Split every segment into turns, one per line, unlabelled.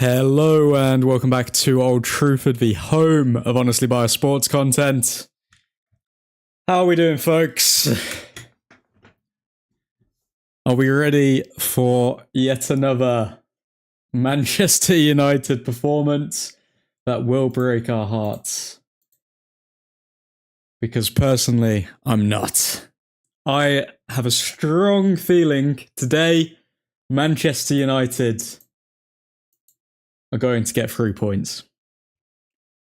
Hello and welcome back to Old Truthford, the home of honestly biased sports content. How are we doing, folks? Are we ready for yet another Manchester United performance that will break our hearts? Because personally, I'm not. I have a strong feeling today Manchester United are going to get 3 points.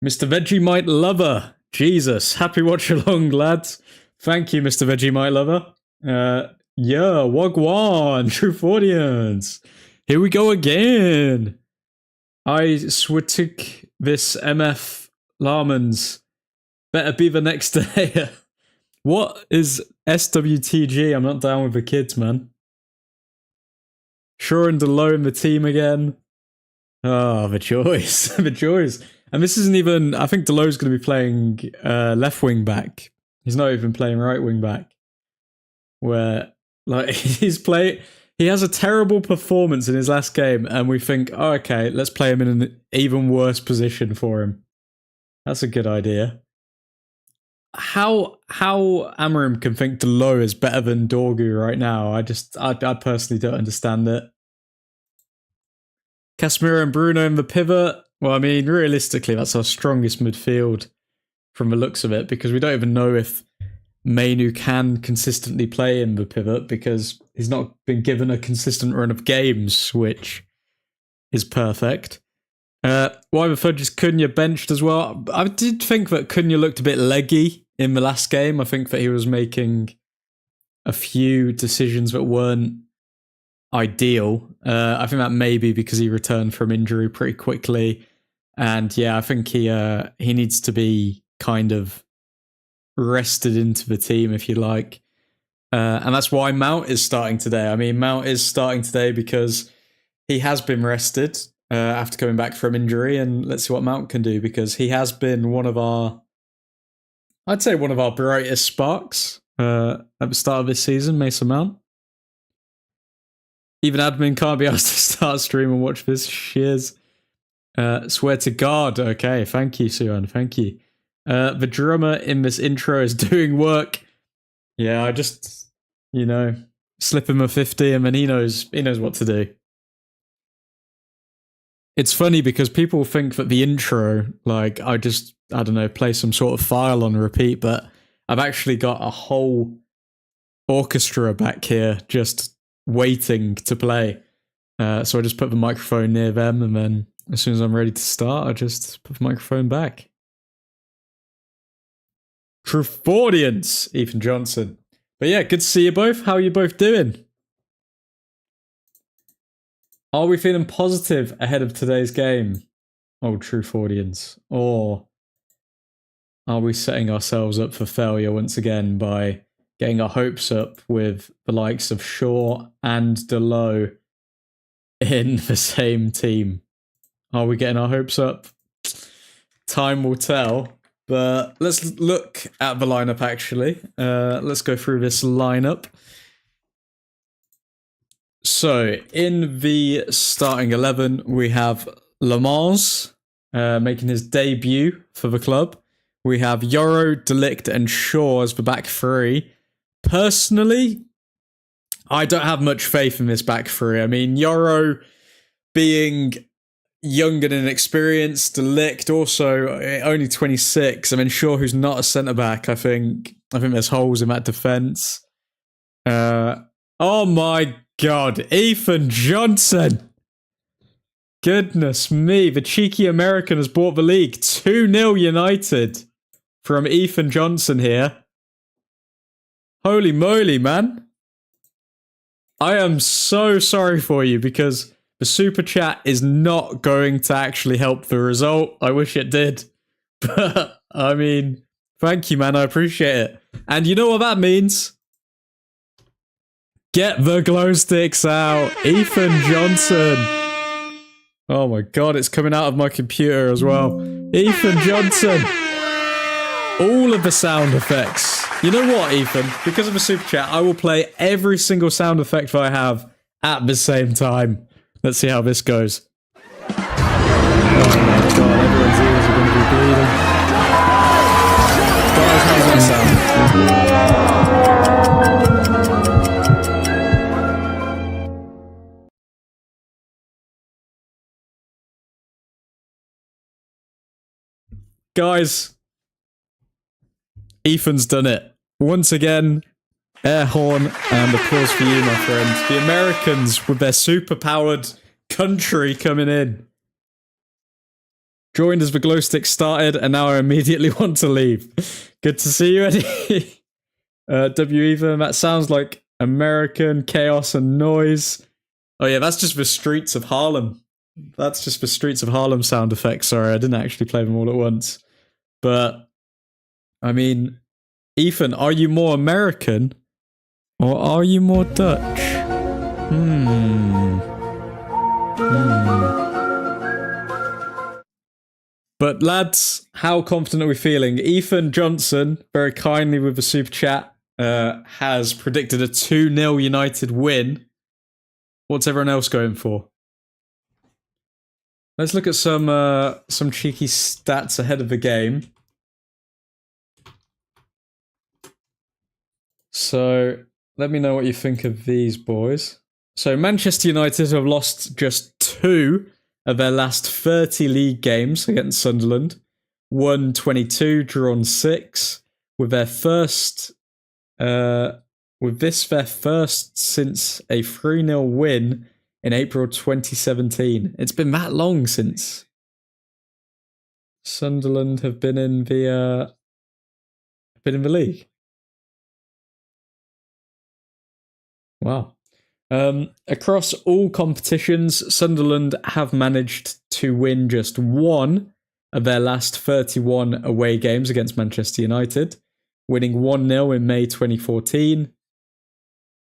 Mr. Vegemite Lover. Jesus. Happy Watchalong, lads. Thank you, Mr. Vegemite Lover. Yeah, Wagwan, Truthfordians. Here we go again. I swittook this MF Larmans. Better be the next day. What is SWTG? I'm not down with the kids, man. Sure and Delo in the team again. Oh, the joys. The joys. And this isn't even... I think Delo's going to be playing left wing back. He's not even playing right wing back. Where, like, he has a terrible performance in his last game, and we think, oh, okay, let's play him in an even worse position for him. That's a good idea. How Amorim can think Delo is better than Dorgu right now, I personally don't understand it. Casemiro and Bruno in the pivot. Well, I mean, realistically, that's our strongest midfield from the looks of it, because we don't even know if Mainu can consistently play in the pivot because he's not been given a consistent run of games, which is perfect. Why the fudge is Cunha benched as well? I did think that Cunha looked a bit leggy in the last game. I think that he was making a few decisions that weren't ideal. I think that may be because he returned from injury pretty quickly, and yeah, I think he needs to be kind of rested into the team, if you like, and that's why Mount is starting today. I mean, Mount is starting today because he has been rested after coming back from injury, and let's see what Mount can do, because he has been one of our brightest sparks at the start of this season, Mason Mount. Even admin can't be asked to start stream and watch this. Cheers. Swear to God. Okay, thank you, Suan. Thank you. The drummer in this intro is doing work. Yeah, I just, slip him a 50 and then he knows what to do. It's funny because people think that the intro, like, I don't know, play some sort of file on repeat, but I've actually got a whole orchestra back here just waiting to play. So I just put the microphone near them, and then as soon as I'm ready to start, I just put the microphone back. Truthfordians, Ethan Johnson. But yeah, good to see you both. How are you both doing? Are we feeling positive ahead of today's game, old Truthfordians? Or are we setting ourselves up for failure once again by getting our hopes up with the likes of Shaw and Delo in the same team? Are we getting our hopes up? Time will tell. But let's look at the lineup, actually. Let's go through this lineup. So, in the starting 11, we have Lamans making his debut for the club. We have Yoro, Delict, and Shaw as the back three. Personally, I don't have much faith in this back three. I mean, Yoro being young and inexperienced, Delict also only 26. I mean, Shaw, who's not a centre-back, I think there's holes in that defence. Oh my God, Ethan Johnson! Goodness me, the cheeky American has bought the league. 2-0 United from Ethan Johnson here. Holy moly, man. I am so sorry for you, because the super chat is not going to actually help the result. I wish it did. But, I mean, thank you, man. I appreciate it. And you know what that means? Get the glow sticks out. Ethan Johnson. Oh my God, it's coming out of my computer as well. Ethan Johnson. All of the sound effects. You know what, Ethan? Because of a super chat, I will play every single sound effect that I have at the same time. Let's see how this goes. God, everyone's ears are going to be bleeding. Guys, how does that sound? Guys, Ethan's done it. Once again, air horn and applause for you, my friend. The Americans with their super-powered country coming in. Joined as the glow stick started, and now I immediately want to leave. Good to see you, Eddie. W. Ethan, that sounds like American chaos and noise. Oh yeah, that's just the streets of Harlem. That's just the streets of Harlem sound effects. Sorry, I didn't actually play them all at once. But, I mean, Ethan, are you more American or are you more Dutch? But lads, how confident are we feeling? Ethan Johnson, very kindly with the super chat, has predicted a 2-0 United win. What's everyone else going for? Let's look at some cheeky stats ahead of the game. So, let me know what you think of these boys. So, Manchester United have lost just 2 of their last 30 league games against Sunderland. Won 22, drawn 6. With their first... with this, their first since a 3-0 win in April 2017. It's been that long since Sunderland have been in the league. Wow. Across all competitions, Sunderland have managed to win just 1 of their last 31 away games against Manchester United, winning 1-0 in May 2014.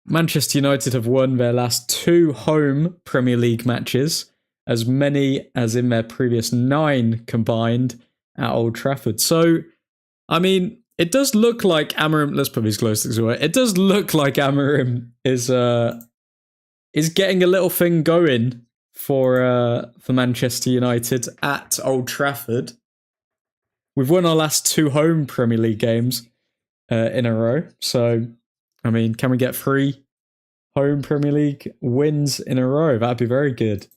Manchester United have won their last 2 home Premier League matches, as many as in their previous 9 combined at Old Trafford. So, I mean, it does look like Amorim... Let's put these glow sticks away. It does look like Amorim is getting a little thing going for Manchester United at Old Trafford. We've won our last 2 home Premier League games in a row. So, I mean, can we get 3 home Premier League wins in a row? That'd be very good.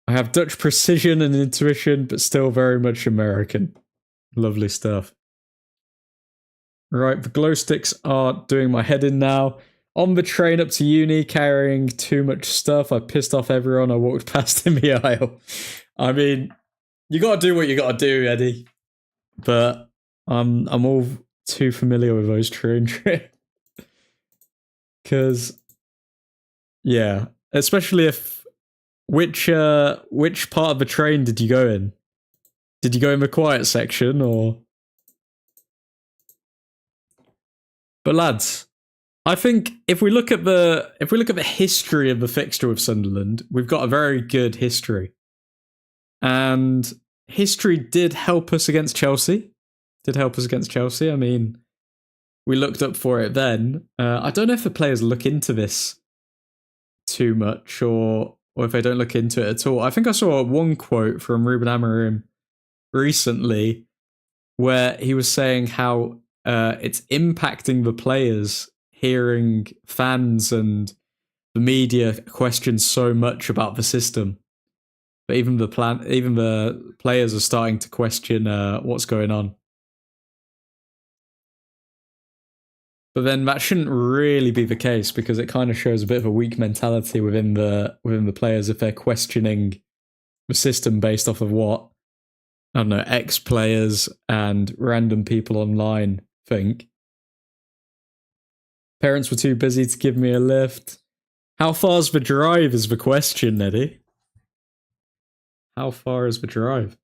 I have Dutch precision and intuition, but still very much American. Lovely stuff. Right, the glow sticks are doing my head in now. On the train up to uni, carrying too much stuff. I pissed off everyone I walked past in the aisle. I mean, you gotta do what you gotta do, Eddie. But I'm all too familiar with those train trips. Because, yeah, especially if... Which part of the train did you go in? Did you go in the quiet section, or... But lads, I think if we look at the history of the fixture with Sunderland, we've got a very good history. And history did help us against Chelsea. I mean, we looked up for it then. I don't know if the players look into this too much, or if they don't look into it at all. I think I saw one quote from Ruben Amorim recently where he was saying how it's impacting the players hearing fans and the media question so much about the system. But even the players are starting to question what's going on. But then that shouldn't really be the case, because it kind of shows a bit of a weak mentality within the players if they're questioning the system based off of what, I don't know, ex-players and random people online think. Parents were too busy to give me a lift. How far's the drive is the question, Eddie. How far is the drive?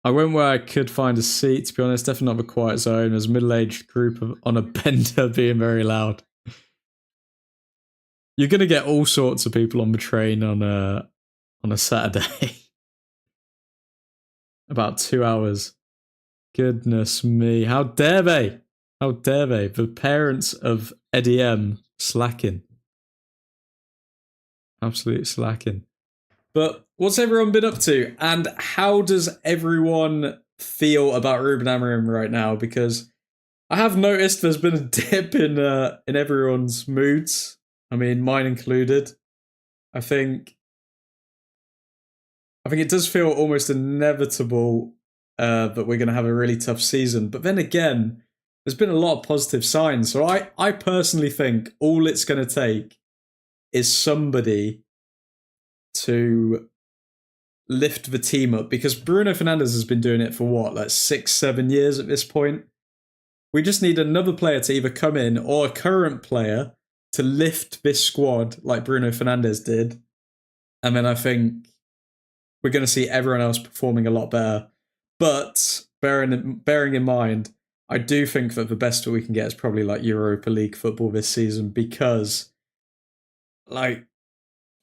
I went where I could find a seat, to be honest. Definitely not the quiet zone. There's a middle-aged group on a bender being very loud. You're going to get all sorts of people on the train on a Saturday. About 2 hours. Goodness me. How dare they? How dare they? The parents of Eddie M slacking. Absolute slacking. But what's everyone been up to? And how does everyone feel about Ruben Amorim right now? Because I have noticed there's been a dip in everyone's moods. I mean, mine included. I think it does feel almost inevitable that we're going to have a really tough season. But then again, there's been a lot of positive signs. So I personally think all it's going to take is somebody to lift the team up, because Bruno Fernandes has been doing it for what, like 6-7 years at this point. We just need another player to either come in or a current player to lift this squad like Bruno Fernandes did. And then I think we're going to see everyone else performing a lot better. But bearing in mind, I do think that the best that we can get is probably like Europa League football this season, because like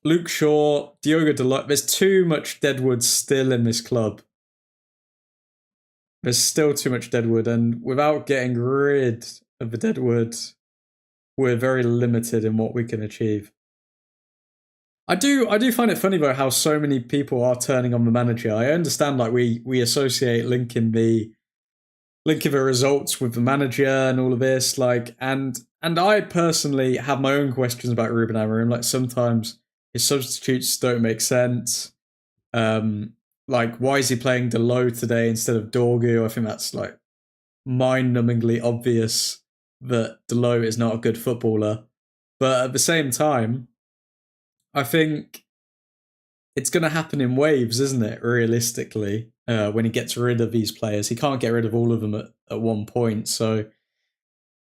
Luke Shaw, Diogo Dalot, there's too much deadwood still in this club. There's still too much deadwood, and without getting rid of the deadwood, we're very limited in what we can achieve. I do find it funny though how so many people are turning on the manager. I understand like we associate linking the results with the manager and all of this, like, and I personally have my own questions about Ruben Amorim. Like sometimes his substitutes don't make sense. Like, why is he playing Dalot today instead of Dorgu? I think that's like mind-numbingly obvious that Dalot is not a good footballer. But at the same time, I think it's going to happen in waves, isn't it, realistically, when he gets rid of these players. He can't get rid of all of them at one point. So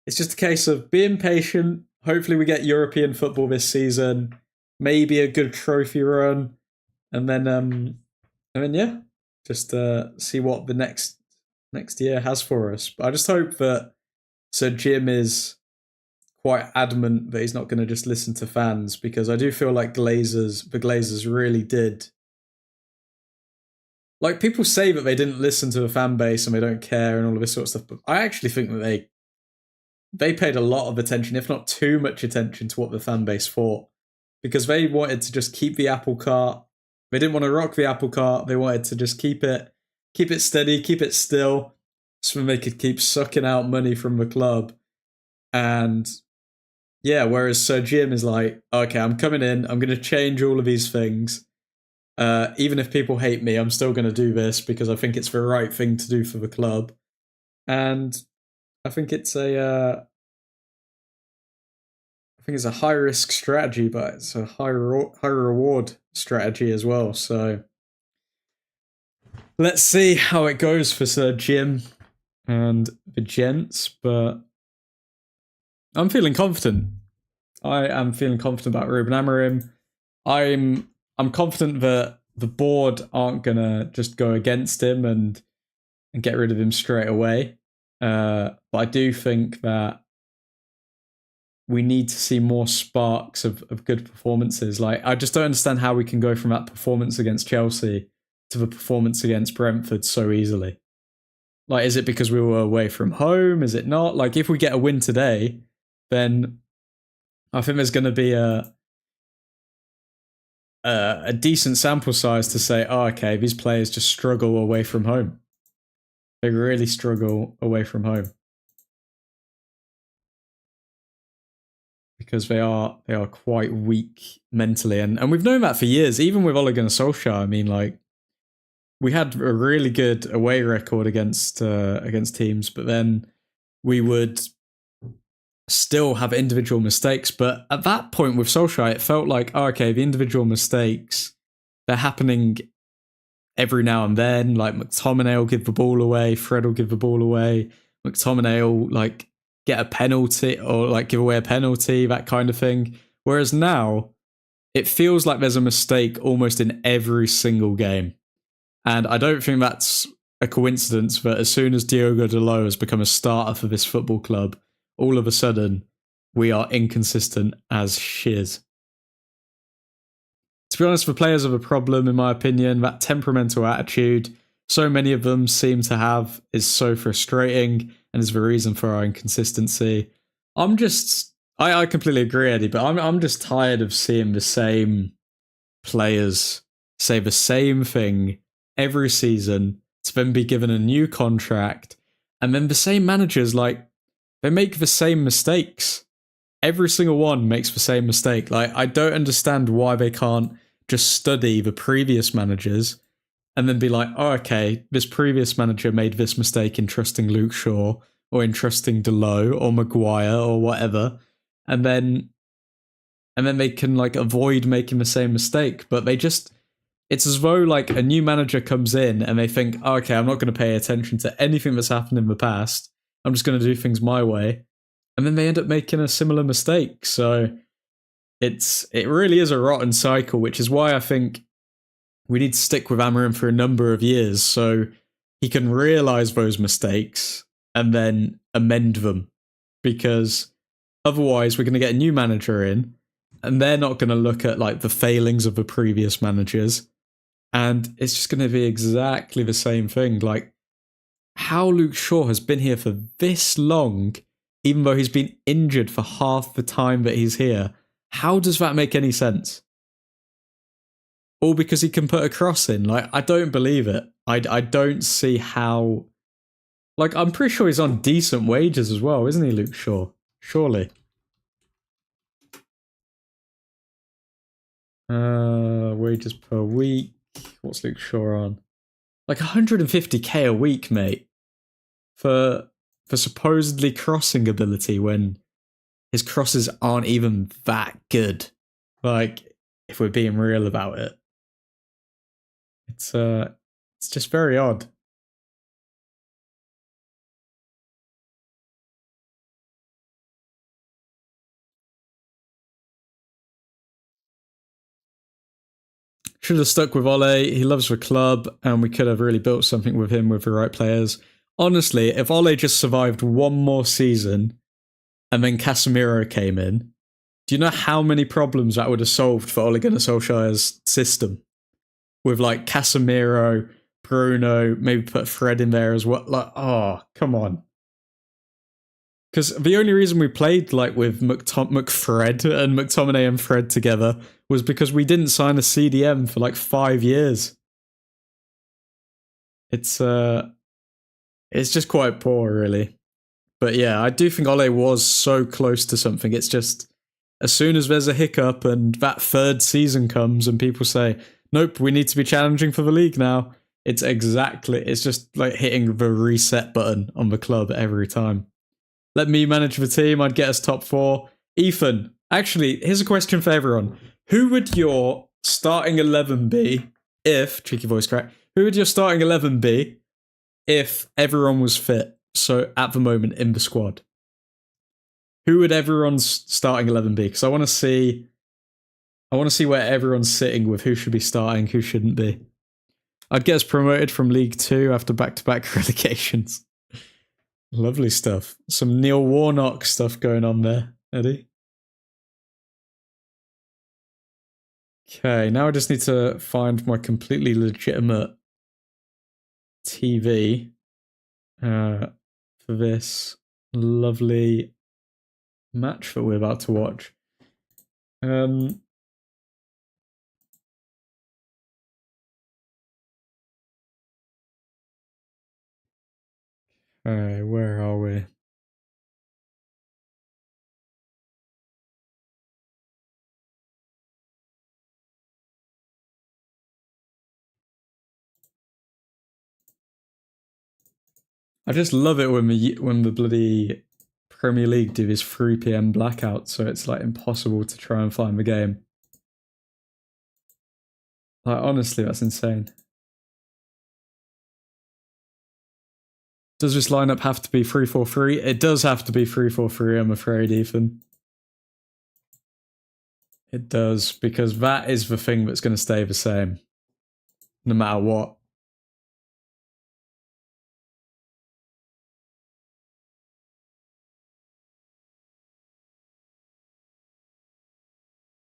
it's just a case of being patient. Hopefully we get European football this season, maybe a good trophy run, and then yeah, just see what the next year has for us. But I just hope that Sir Jim is quite adamant that he's not going to just listen to fans, because I do feel like the Glazers really did. Like, people say that they didn't listen to the fan base and they don't care and all of this sort of stuff, but I actually think that they paid a lot of attention, if not too much attention, to what the fan base thought, because they wanted to just keep the apple cart. They didn't want to rock the apple cart. They wanted to just keep it steady, keep it still, so they could keep sucking out money from the club. And yeah, whereas Sir Jim is like, okay, I'm coming in, I'm going to change all of these things. Even if people hate me, I'm still going to do this because I think it's the right thing to do for the club. And I think it's a high risk strategy, but it's a high reward strategy as well. So let's see how it goes for Sir Jim and the gents. But I'm feeling confident. I am feeling confident about Ruben Amorim. I'm confident that the board aren't gonna just go against him and get rid of him straight away. But I do think that we need to see more sparks of good performances. Like, I just don't understand how we can go from that performance against Chelsea to the performance against Brentford so easily. Like, is it because we were away from home? Is it not? Like, if we get a win today, then I think there's going to be a decent sample size to say, oh, okay, these players just struggle away from home. They really struggle away from home. Because they are quite weak mentally. And we've known that for years, even with Ole Gunnar Solskjaer. I mean, like, we had a really good away record against teams, but then we would still have individual mistakes. But at that point with Solskjaer, it felt like, oh, okay, the individual mistakes, they're happening every now and then. Like, McTominay will give the ball away, Fred will give the ball away, McTominay will like get a penalty or like give away a penalty, that kind of thing. Whereas now, it feels like there's a mistake almost in every single game. And I don't think that's a coincidence that as soon as Diogo Dalot has become a starter for this football club, all of a sudden, we are inconsistent as shiz. To be honest, the players have a problem, in my opinion. That temperamental attitude so many of them seem to have is so frustrating and is the reason for our inconsistency. I completely agree, Eddie, but I'm just tired of seeing the same players say the same thing every season, to then be given a new contract, and then the same managers, like, they make the same mistakes. Every single one makes the same mistake. Like, I don't understand why they can't just study the previous managers and then be like, oh, okay, this previous manager made this mistake in trusting Luke Shaw or in trusting Delow or Maguire or whatever, and then they can, like, avoid making the same mistake. But they just, it's as though, like, a new manager comes in and they think, oh, okay, I'm not going to pay attention to anything that's happened in the past. I'm just going to do things my way. And then they end up making a similar mistake. So it really is a rotten cycle, which is why I think we need to stick with Amorim for a number of years so he can realise those mistakes and then amend them. Because otherwise we're going to get a new manager in and they're not going to look at, like, the failings of the previous managers. And it's just going to be exactly the same thing. Like, how Luke Shaw has been here for this long, even though he's been injured for half the time that he's here. How does that make any sense? All because he can put a cross in. Like, I don't believe it. I don't see how. Like, I'm pretty sure he's on decent wages as well, isn't he, Luke Shaw? Surely. Wages per week. What's Luke Shaw on? Like 150k a week, mate. For supposedly crossing ability when his crosses aren't even that good. Like, if we're being real about it. It's just very odd. Should have stuck with Ole. He loves the club, and we could have really built something with him with the right players. Honestly, if Ole just survived one more season and then Casemiro came in, do you know how many problems that would have solved for Ole Gunnar Solskjaer's system? With, like, Casemiro, Bruno, maybe put Fred in there as well. Like, oh, come on. Because the only reason we played, like, with McFred and McTominay and Fred together was because we didn't sign a CDM for, like, 5 years. It's just quite poor, really. But yeah, I do think Ole was so close to something. It's just, as soon as there's a hiccup and that third season comes and people say, nope, we need to be challenging for the league now, it's just like hitting the reset button on the club every time. Let me manage the team, I'd get us top 4. Ethan, actually, here's a question for everyone. Who would your starting 11 be if, cheeky voice crack, who would your starting 11 be if everyone was fit? So at the moment in the squad, who would everyone's starting 11 be? Because I want to see where everyone's sitting with who should be starting, who shouldn't be. I'd get us promoted from League 2 after back-to-back relegations. Lovely stuff. Some Neil Warnock stuff going on there, Eddie. Okay, now I just need to find my completely legitimate TV for this lovely match that we're about to watch. Okay, where are we? I just love it when the bloody Premier League do this 3 PM blackout, so it's, like, impossible to try and find the game. Like, honestly, that's insane. Does this lineup have to be 3-4-3? It does have to be 3-4-3, I'm afraid, Ethan. It does, because that is the thing that's going to stay the same, no matter what.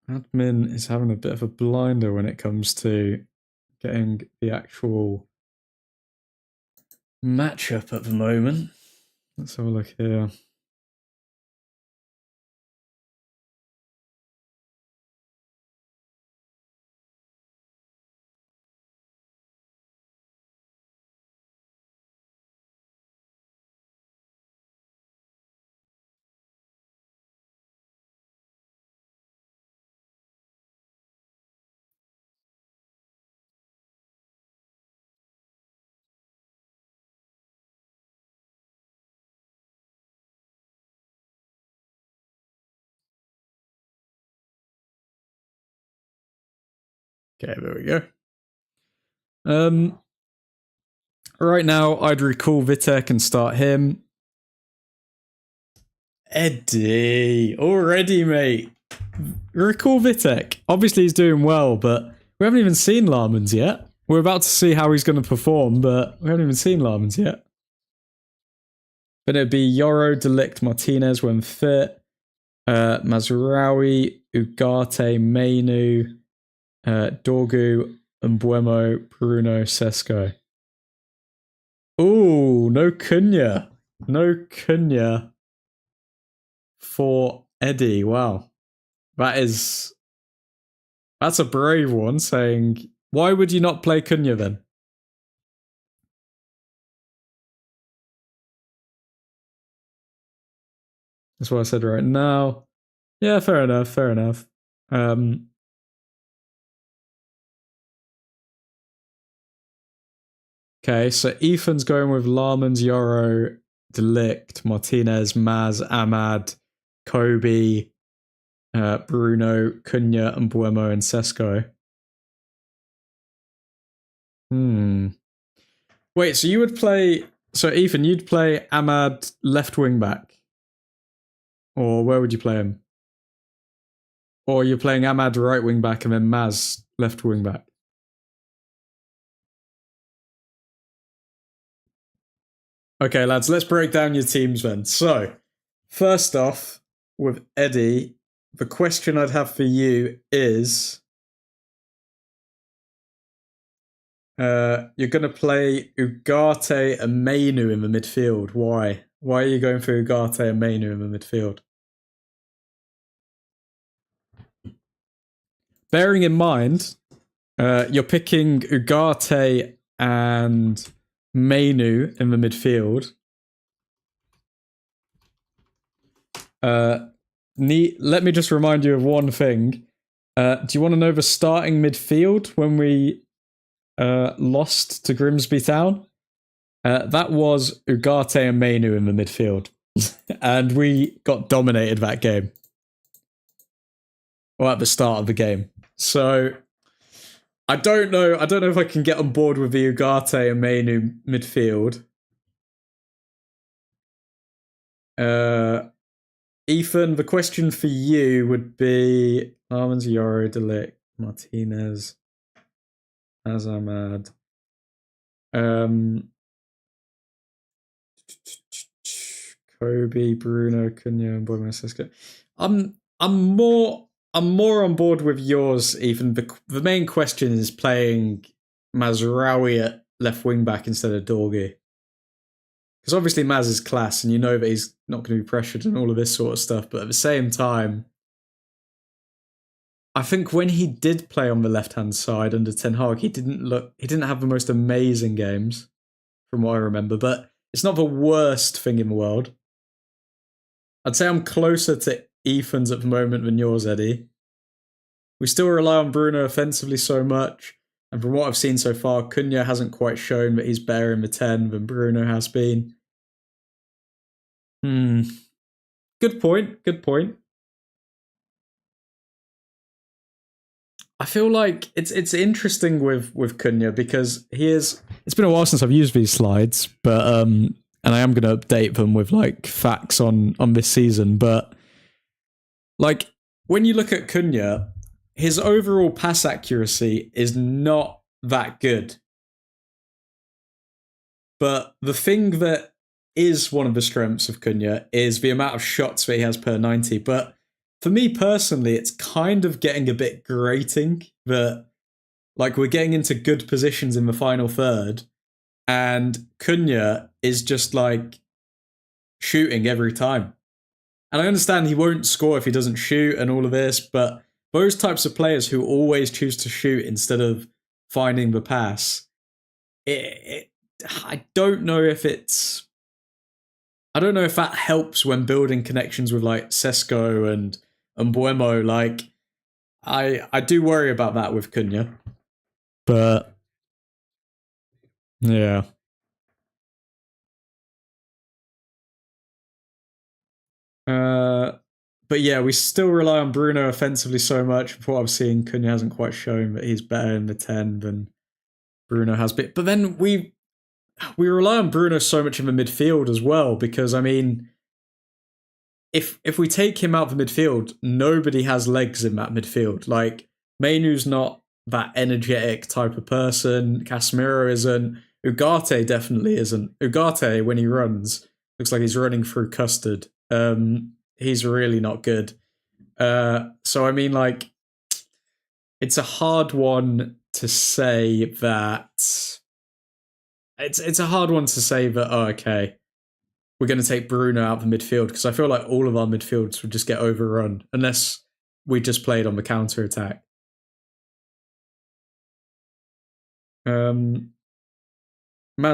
Admin is having a bit of a blinder when it comes to getting the actual matchup at the moment. Let's have a look here. Okay, there we go. Right now, I'd recall Vitek and start him. Eddie, already, mate. Recall Vitek. Obviously, he's doing well, but we haven't even seen Larmans yet. We're about to see how he's going to perform, but we haven't even seen Larmans yet. But it'd be Yoro, Delict, Martinez when fit, Mazraoui, Ugarte, Mainu, Dorgu, Mbuemo, Bruno, Sesko. Ooh, no Cunha. No Cunha for Eddie. Wow. That's a brave one saying, why would you not play Cunha then? That's what I said right now. Yeah, fair enough, fair enough. Okay, so Ethan's going with Larmans, Yoro, Delict, Martinez, Maz, Ahmad, Kobe, Bruno, Cunha, and Mbuemo and Sesko. Wait, so you would play... So Ethan, you'd play Ahmad left wing back? Or where would you play him? Or you're playing Ahmad right wing back and then Maz left wing back? Okay, lads, let's break down your teams then. So, first off, with Eddie, the question I'd have for you is... you're going to play Ugarte and Mainu in the midfield. Why? Why are you going for Ugarte and Mainu in the midfield? Bearing in mind, you're picking Ugarte and Mainu in the midfield. Let me just remind you of one thing. Do you want to know the starting midfield when we lost to Grimsby Town? That was Ugarte and Mainu in the midfield. And we got dominated that game. Or at the start of the game. So I don't know if I can get on board with the Ugarte and Mainu midfield. Ethan, the question for you would be Armans, Yoro, Delict, Martinez, Azamad. Kobe, Bruno, Cunha, and Boy Sesko. I'm more on board with yours, Ethan. The main question is playing Mazraoui at left wing back instead of Dorgy. Because obviously Maz is class and you know that he's not going to be pressured and all of this sort of stuff, but at the same time, I think when he did play on the left-hand side under Ten Hag, he didn't have the most amazing games, from what I remember, but it's not the worst thing in the world. I'd say I'm closer to Ethan's at the moment than yours, Eddie. We still rely on Bruno offensively so much, and from what I've seen so far, Cunha hasn't quite shown that he's better in the 10 than Bruno has been. Good point. I feel like it's interesting with Cunha because it's been a while since I've used these slides, but and I am going to update them with like facts on this season, but like when you look at Cunha, his overall pass accuracy is not that good. But the thing that is one of the strengths of Cunha is the amount of shots that he has per 90. But for me personally, it's kind of getting a bit grating that like we're getting into good positions in the final third and Cunha is just like shooting every time. And I understand he won't score if he doesn't shoot and all of this, but those types of players who always choose to shoot instead of finding the pass, I don't know if that helps when building connections with like Sesko and Mbuemo. Like, I do worry about that with Cunha. But yeah. but yeah, we still rely on Bruno offensively so much. From what I've seen, Cunha hasn't quite shown that he's better in the 10 than Bruno has been. But then we rely on Bruno so much in the midfield as well, because I mean, if we take him out of the midfield, nobody has legs in that midfield. Like, Mainu's not that energetic type of person. Casemiro isn't. Ugarte definitely isn't. Ugarte, when he runs, looks like he's running through custard. He's really not good. So I mean, like, it's a hard one to say that. It's a hard one to say that. Oh, okay, we're going to take Bruno out of the midfield, because I feel like all of our midfields would just get overrun unless we just played on the counter attack. Maz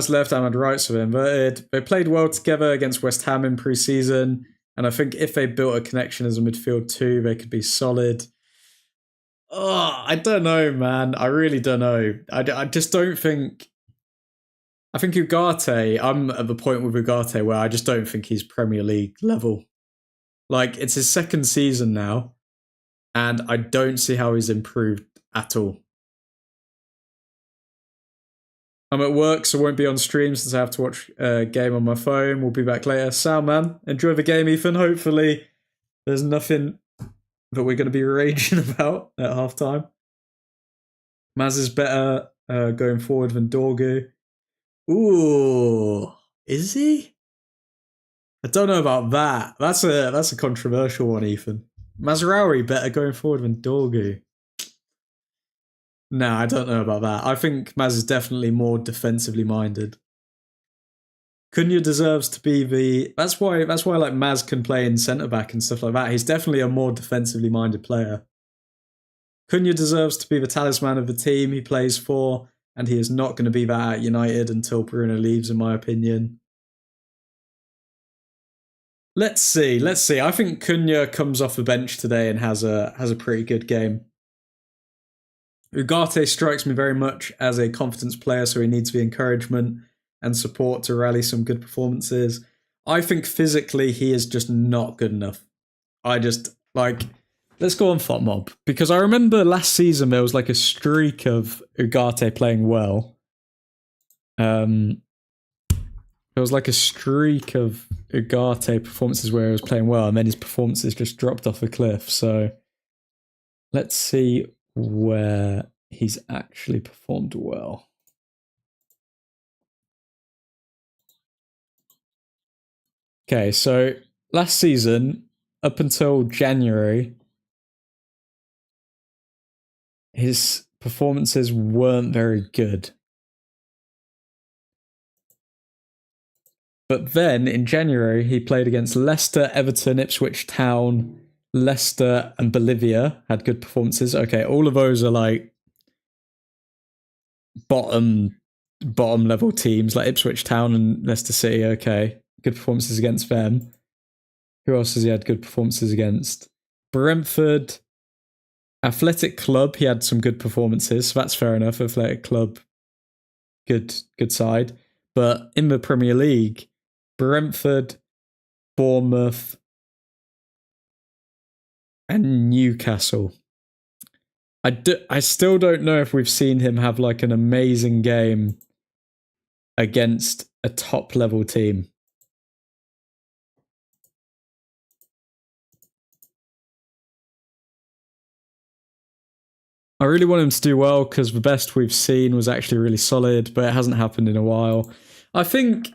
left, Ahmad right, so they're inverted. They played well together against West Ham in pre-season, and I think if they built a connection as a midfield too, they could be solid. Oh, I don't know, man. I really don't know. I just don't think... I think Ugarte, I'm at the point with Ugarte where I just don't think he's Premier League level. Like, it's his second season now, and I don't see how he's improved at all. I'm at work, so I won't be on stream since I have to watch a game on my phone. We'll be back later. Sound, man. Enjoy the game, Ethan. Hopefully there's nothing that we're going to be raging about at halftime. Maz is better going forward than Dorgu. Ooh, is he? I don't know about that. That's a controversial one, Ethan. Mazraoui better going forward than Dorgu. No, I don't know about that. I think Maz is definitely more defensively minded. Cunha deserves to be the... That's why like Maz can play in centre-back and stuff like that. He's definitely a more defensively minded player. Cunha deserves to be the talisman of the team he plays for, and he is not going to be that at United until Bruno leaves, in my opinion. Let's see. I think Cunha comes off the bench today and has a pretty good game. Ugarte strikes me very much as a confidence player, so he needs the encouragement and support to rally some good performances. I think physically he is just not good enough. Let's go on FOTMob, because I remember last season there was like a streak of Ugarte playing well. There was like a streak of Ugarte performances where he was playing well, and then his performances just dropped off a cliff. So let's see where he's actually performed well. Okay, so last season, up until January, his performances weren't very good. But then in January, he played against Leicester, Everton, Ipswich Town, Leicester, and Bolivia. Had good performances. Okay, all of those are like bottom level teams, like Ipswich Town and Leicester City. Okay, good performances against them. Who else has he had good performances against? Brentford, Athletic Club. He had some good performances, so that's fair enough. Athletic Club, good side. But in the Premier League, Brentford, Bournemouth, and Newcastle. I still don't know if we've seen him have like an amazing game against a top level team. I really want him to do well, because the best we've seen was actually really solid, but it hasn't happened in a while. I think,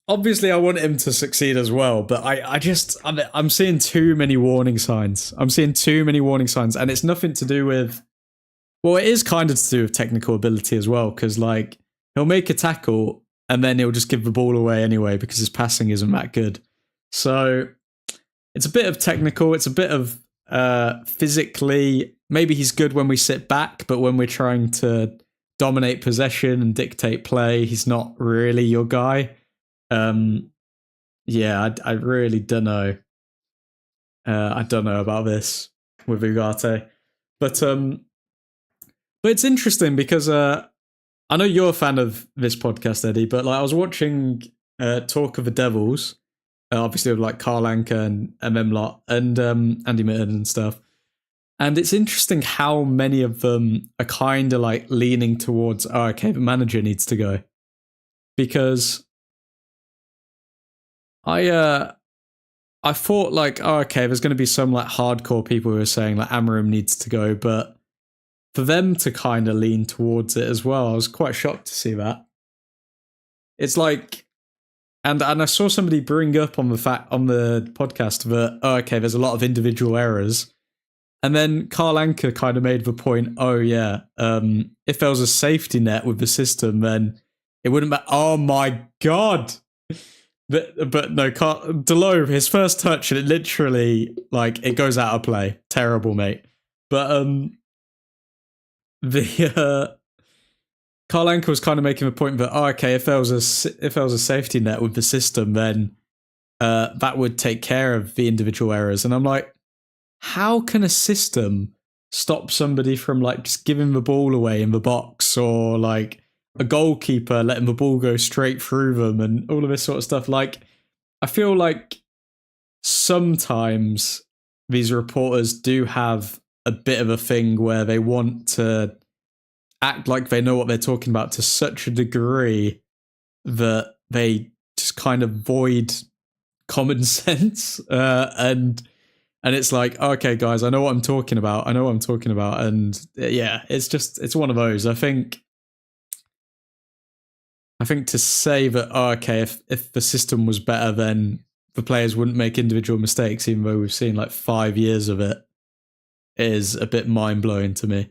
obviously, I want him to succeed as well, but I'm seeing too many warning signs. And it's nothing to do with... Well, it is kind of to do with technical ability as well, because like he'll make a tackle and then he'll just give the ball away anyway because his passing isn't that good. So it's a bit of technical, it's a bit of physically... Maybe he's good when we sit back, but when we're trying to dominate possession and dictate play, he's not really your guy. Yeah, I really don't know. I don't know about this with Ugarte. But it's interesting because I know you're a fan of this podcast, Eddie, but like I was watching Talk of the Devils, obviously with like Karl Anka and Lot and Andy Mitten and stuff. And it's interesting how many of them are kind of like leaning towards, oh, okay, the manager needs to go. Because I thought like, oh, okay, there's going to be some like hardcore people who are saying like Amorim needs to go, but for them to kind of lean towards it as well, I was quite shocked to see that. It's like, and I saw somebody bring up on the podcast that, oh, okay, there's a lot of individual errors. And then Karl Anka kind of made the point, oh yeah, if there was a safety net with the system, then it wouldn't matter. Oh my God. But no, Delo, his first touch, and it literally, like, it goes out of play. Terrible, mate. But Karl Anka was kind of making the point that, oh, okay, if there was a safety net with the system, then that would take care of the individual errors. And I'm like, how can a system stop somebody from like just giving the ball away in the box, or like a goalkeeper letting the ball go straight through them and all of this sort of stuff? Like, I feel like sometimes these reporters do have a bit of a thing where they want to act like they know what they're talking about to such a degree that they just kind of void common sense. And it's like, okay, guys, I know what I'm talking about. And yeah, it's one of those. I think to say that, oh, okay, if the system was better, then the players wouldn't make individual mistakes, even though we've seen like 5 years of it, is a bit mind-blowing to me.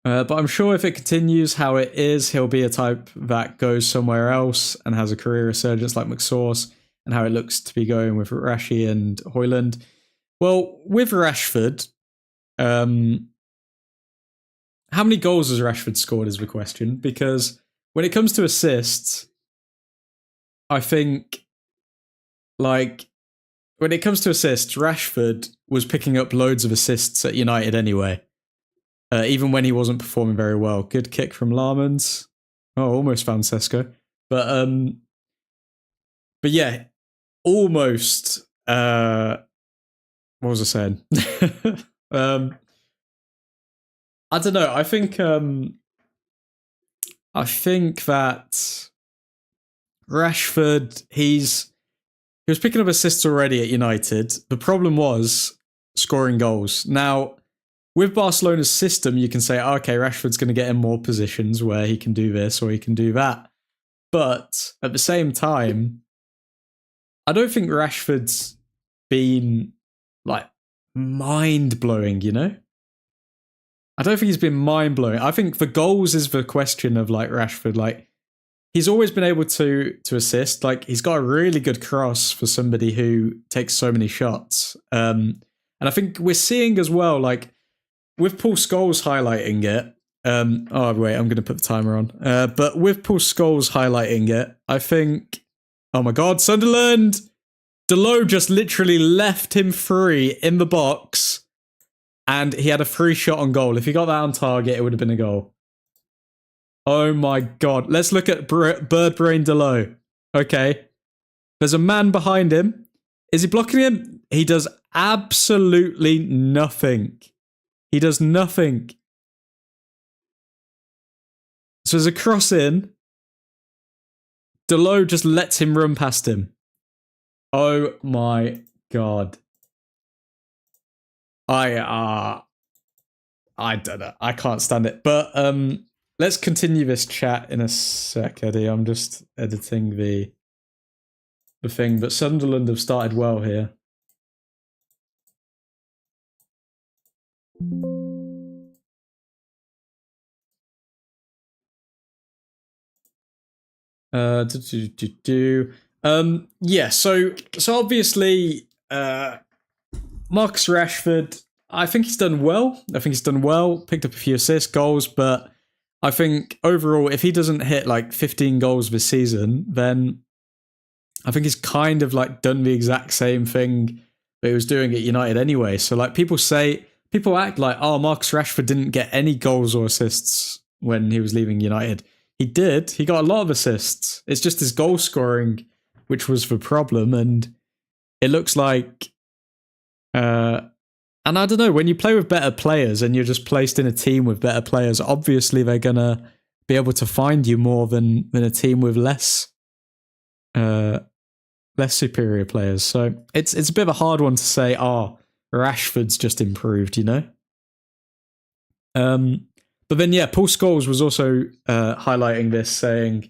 But I'm sure if it continues how it is, he'll be a type that goes somewhere else and has a career resurgence like McSauce, and how it looks to be going with Rashi and Højlund. Well, with Rashford, how many goals has Rashford scored is the question, because when it comes to assists, I think, like, when it comes to assists, Rashford was picking up loads of assists at United anyway, even when he wasn't performing very well. Good kick from Larmans. Oh, almost found Sesko. But yeah, almost. What was I saying? I don't know. I think that Rashford, he was picking up assists already at United. The problem was scoring goals. Now, with Barcelona's system, you can say, okay, Rashford's going to get in more positions where he can do this or he can do that. But at the same time, I don't think Rashford's been, like, mind-blowing, you know? I don't think he's been mind-blowing. I think the goals is the question of, like, Rashford. Like, he's always been able to assist. Like, he's got a really good cross for somebody who takes so many shots. And I think we're seeing as well, like, with Paul Scholes highlighting it, oh, wait, I'm going to put the timer on. But with Paul Scholes highlighting it, I think, oh my God, Sunderland! Delo just literally left him free in the box, and he had a free shot on goal. If he got that on target, it would have been a goal. Oh my God. Let's look at Bird Brain Delo. Okay. There's a man behind him. Is he blocking him? He does absolutely nothing. He does nothing. So there's a cross in. Delo just lets him run past him. Oh my God. I don't know. I can't stand it. But let's continue this chat in a sec, Eddie. I'm just editing the thing. But Sunderland have started well here. Yeah, so obviously Marcus Rashford, I think he's done well. Picked up a few assists, goals, but I think overall, if he doesn't hit like 15 goals this season, then I think he's kind of like done the exact same thing that he was doing at United anyway. So like people act like, oh, Marcus Rashford didn't get any goals or assists when he was leaving United. he did. He got a lot of assists. It's just his goal scoring, which was the problem. And it looks like, and I don't know, when you play with better players and you're just placed in a team with better players, obviously they're gonna be able to find you more than a team with less superior players. So it's a bit of a hard one to say, Rashford's just improved, you know? But then, yeah, Paul Scholes was also highlighting this, saying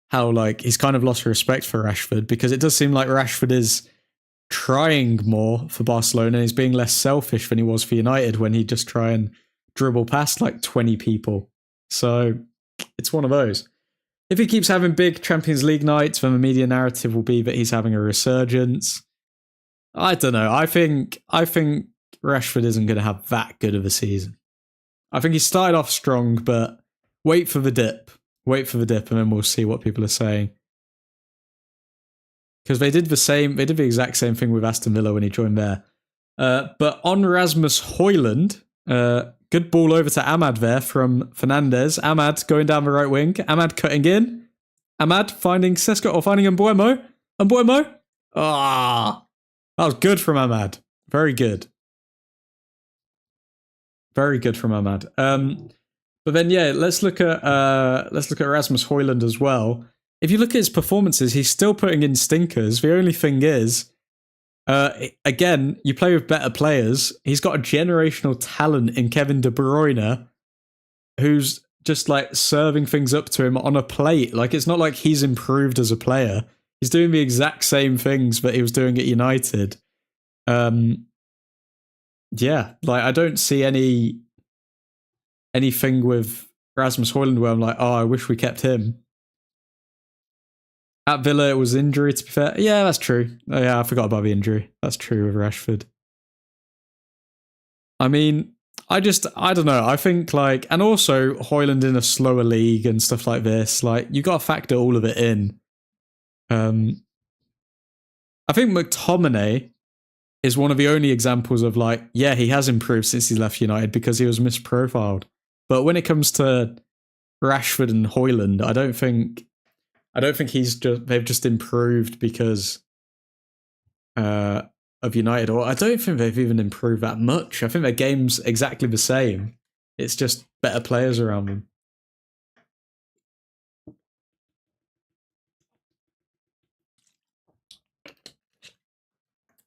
how, like, he's kind of lost respect for Rashford because it does seem like Rashford is trying more for Barcelona and he's being less selfish than he was for United when he'd just try and dribble past, like, 20 people. So it's one of those. If he keeps having big Champions League nights, then the media narrative will be that he's having a resurgence. I don't know. I think Rashford isn't going to have that good of a season. I think he started off strong, but wait for the dip. Wait for the dip, and then we'll see what people are saying. Because they did the exact same thing with Aston Villa when he joined there. But on Rasmus Højlund, good ball over to Ahmad there from Fernandes. Ahmad going down the right wing. Ahmad cutting in. Ahmad finding Sesko or finding Mbeumo. Mbeumo. That was good from Ahmad. Very good. Very good from Ahmad. But then, yeah, let's look at Rasmus Højlund as well. If you look at his performances, he's still putting in stinkers. The only thing is, again, you play with better players. He's got a generational talent in Kevin De Bruyne, who's just like serving things up to him on a plate. Like, it's not like he's improved as a player. He's doing the exact same things that he was doing at United. Yeah, like, I don't see anything with Rasmus Højlund where I'm like, I wish we kept him. At Villa, it was injury, to be fair. Yeah, that's true. Oh, yeah, I forgot about the injury. That's true with Rashford. I mean, I don't know. I think, like, and also Højlund in a slower league and stuff like this, like, you got to factor all of it in. I think McTominay is one of the only examples of, like, yeah, he has improved since he left United because he was misprofiled. But when it comes to Rashford and Højlund, I don't think they've just improved because of United, or I don't think they've even improved that much. I think their game's exactly the same. It's just better players around them.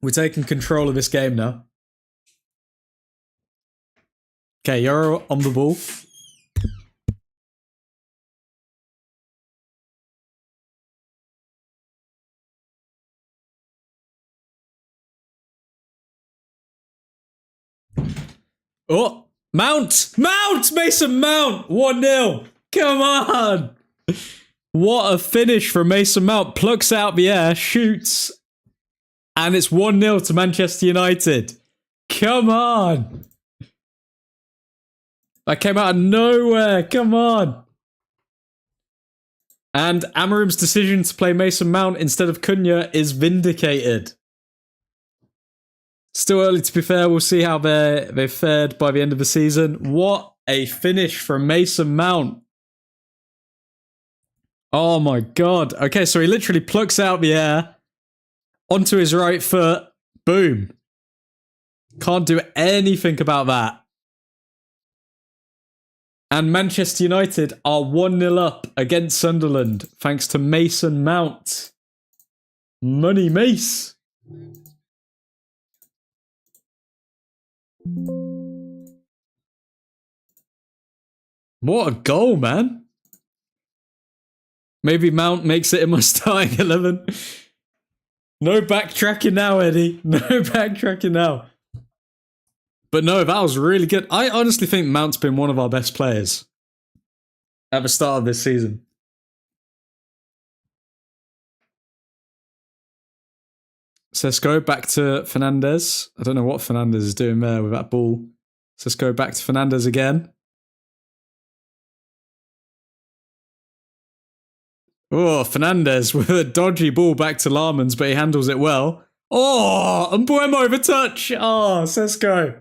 We're taking control of this game now. Okay, you're on the ball. Oh, Mount, Mason Mount, 1-0. Come on. What a finish from Mason Mount. Plucks out the air, shoots, and it's 1-0 to Manchester United. Come on. That came out of nowhere. Come on. And Amorim's decision to play Mason Mount instead of Cunha is vindicated. Still early, to be fair. We'll see how they've fared by the end of the season. What a finish from Mason Mount. Oh my God. Okay, so he literally plucks out the air onto his right foot. Boom. Can't do anything about that. And Manchester United are 1-0 up against Sunderland thanks to Mason Mount. Money Mace. What a goal, man. Maybe Mount makes it in my starting 11. No backtracking now, Eddie. No backtracking now. But no, that was really good. I honestly think Mount's been one of our best players at the start of this season. Sesko back to Fernandes. I don't know what Fernandes is doing there with that ball. Sesko back to Fernandes again. Oh, Fernandes with a dodgy ball back to Larmans, but he handles it well. Oh, and Mbeumo over touch. Oh, Sesko.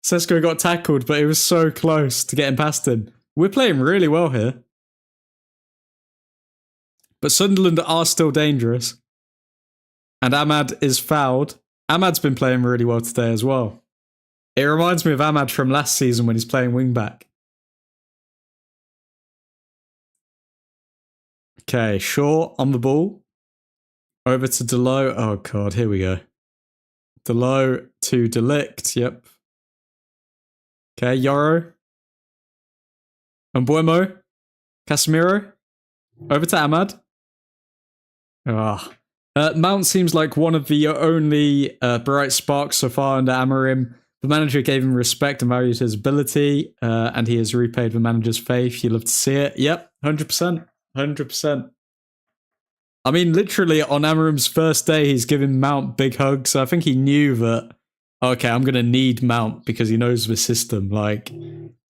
Sesko got tackled, but he was so close to getting past him. We're playing really well here. But Sunderland are still dangerous. And Ahmad is fouled. Ahmad's been playing really well today as well. It reminds me of Ahmad from last season when he's playing wing-back. Okay, Shaw on the ball. Over to Delo. Oh, God, here we go. Delo to Delict, yep. Okay, Yoro. Mbuemo. Casemiro. Over to Ahmad. Mount seems like one of the only bright sparks so far under Amorim. The manager gave him respect and valued his ability, and he has repaid the manager's faith. You love to see it. Yep, 100%. 100%. I mean, literally on Amorim's first day, he's giving Mount big hugs. So I think he knew that, okay, I'm going to need Mount because he knows the system. Like,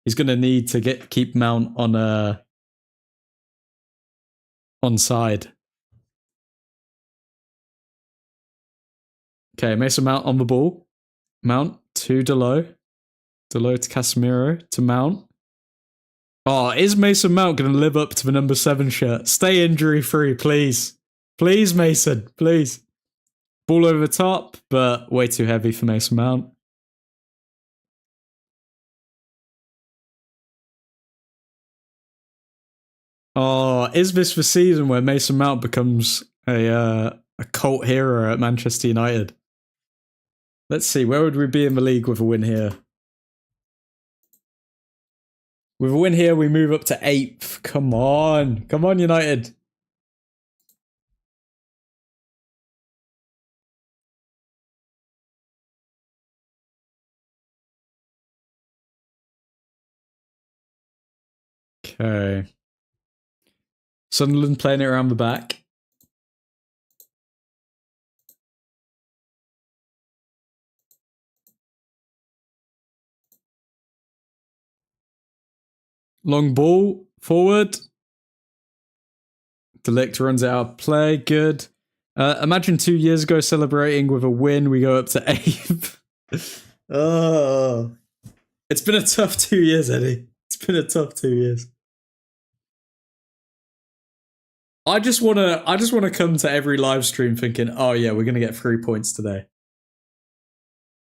he's going to need to keep Mount on side. Okay, Mason Mount on the ball. Mount to Delo. Delo to Casemiro to Mount. Oh, is Mason Mount going to live up to the number 7 shirt? Stay injury free, please. Please, Mason, please. Ball over the top, but way too heavy for Mason Mount. Oh, is this the season where Mason Mount becomes a cult hero at Manchester United? Let's see, where would we be in the league with a win here? With a win here, we move up to 8th. Come on. Come on, United. Okay. Sunderland playing it around the back. Long ball, forward. Delict runs out of play, good. Imagine 2 years ago celebrating with a win, we go up to 8th. Oh. It's been a tough 2 years, Eddie. It's been a tough 2 years. I just wanna come to every live stream thinking, oh yeah, we're gonna get 3 points today.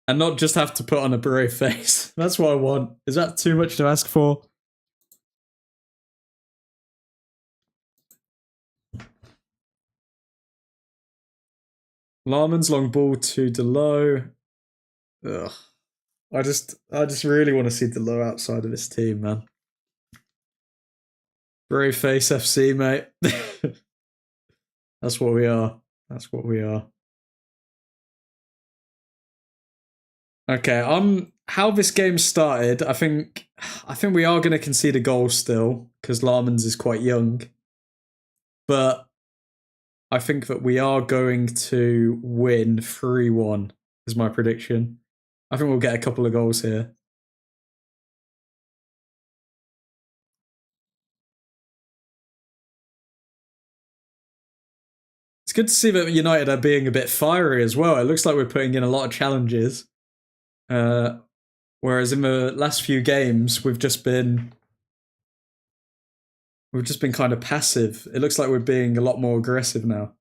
And not just have to put on a brave face. That's what I want. Is that too much to ask for? Larman's long ball to Delo. Ugh. I just really want to see Delo outside of this team, man. Brave face FC, mate. That's what we are. That's what we are. Okay, how this game started, I think we are going to concede a goal still because Larman's is quite young. But I think that we are going to win 3-1 is my prediction. I think we'll get a couple of goals here. It's good to see that United are being a bit fiery as well. It looks like we're putting in a lot of challenges. Whereas in the last few games, we've just been kind of passive. It looks like we're being a lot more aggressive now.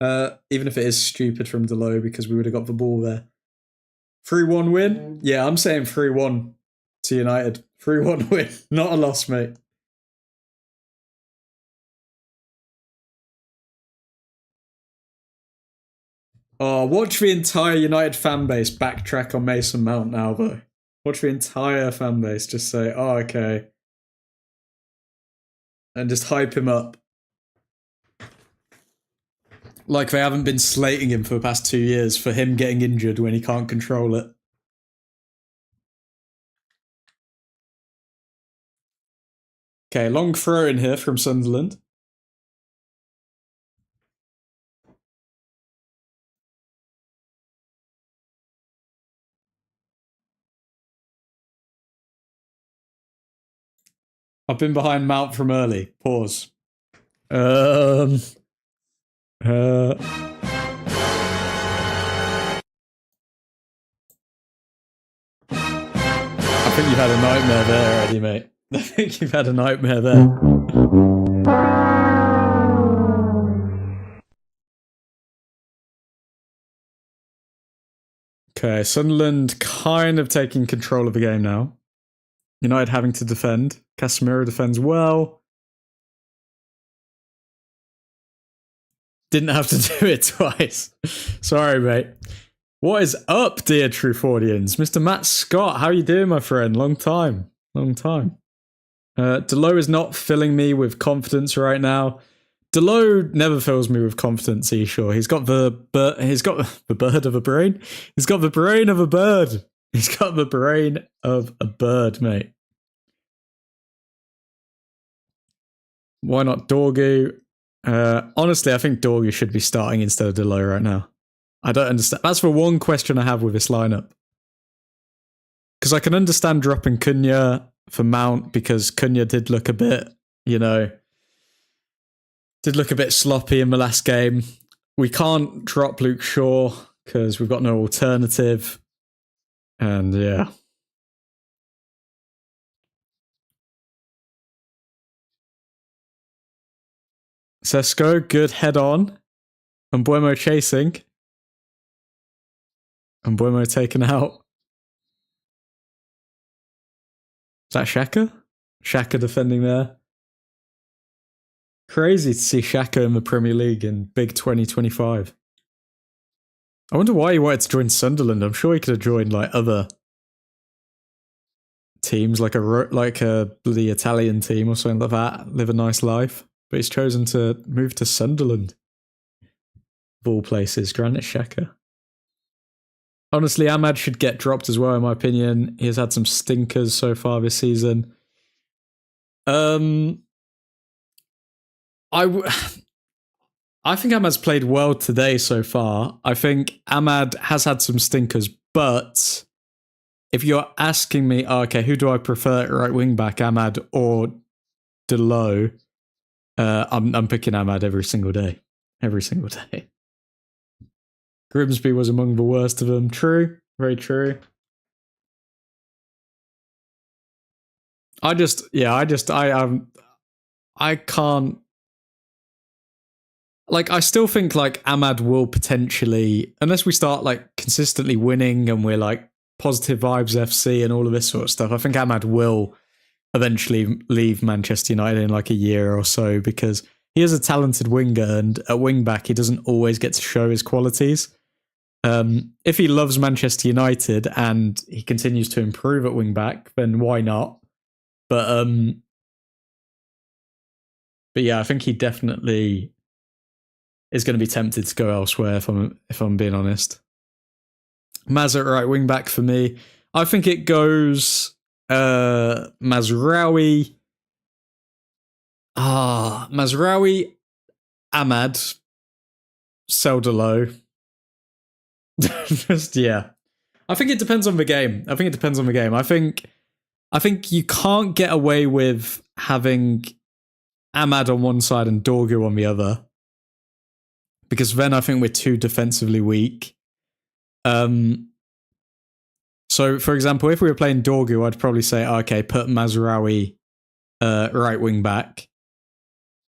Even if it is stupid from Delo because we would have got the ball there. 3-1 win? Yeah, I'm saying 3-1 to United. 3-1 win. Not a loss, mate. Oh, watch the entire United fan base backtrack on Mason Mount now, though. Watch the entire fan base just say, oh, okay. And just hype him up. Like they haven't been slating him for the past 2 years for him getting injured when he can't control it. Okay, long throw in here from Sunderland. I've been behind Mount from early. Pause. I think you've had a nightmare there, Eddie, mate. I think you've had a nightmare there. Okay, Sunderland kind of taking control of the game now. United having to defend. Casemiro defends well. Didn't have to do it twice. Sorry, mate. What is up, dear Truthfordians? Mr. Matt Scott, how you doing, my friend? Long time. Long time. Delo is not filling me with confidence right now. Delo never fills me with confidence, are you sure? He's got the bird of a brain. He's got the brain of a bird. He's got the brain of a bird, mate. Why not Dorgu? Honestly, I think Dorgu should be starting instead of Delo right now. I don't understand. That's the one question I have with this lineup. Because I can understand dropping Cunha for Mount because Cunha did look a bit, did look a bit sloppy in the last game. We can't drop Luke Shaw because we've got no alternative. And yeah. Sesko, good head on. And Mbuemo chasing. And Mbuemo taken out. Is that Xhaka? Xhaka defending there. Crazy to see Xhaka in the Premier League in big 2025. I wonder why he wanted to join Sunderland. I'm sure he could have joined like other teams, like a bloody Italian team or something like that. Live a nice life, but he's chosen to move to Sunderland. Of all places, Granit Xhaka. Honestly, Ahmad should get dropped as well, in my opinion. He has had some stinkers so far this season. I think Ahmad's played well today so far. I think Ahmad has had some stinkers, but if you're asking me, okay, who do I prefer at right wing back, Ahmad or Delo? I'm picking Ahmad every single day. Every single day. Grimsby was among the worst of them. True. Very true. I can't. Like, I still think like Ahmad will potentially, unless we start like consistently winning and we're like positive vibes FC and all of this sort of stuff, I think Ahmad will eventually leave Manchester United in like a year or so because he is a talented winger and at wing back he doesn't always get to show his qualities. If he loves Manchester United and he continues to improve at wing back, then why not? But yeah, I think he definitely is going to be tempted to go elsewhere if I'm being honest. Maz at right wing back for me. I think it goes Mazraoui. Mazraoui, Ahmad, Seldalo. Just yeah. I think it depends on the game. I think you can't get away with having Ahmad on one side and Dorgu on the other. Because then I think we're too defensively weak. So, for example, if we were playing Dorgu, I'd probably say, okay, put Mazraoui right wing back.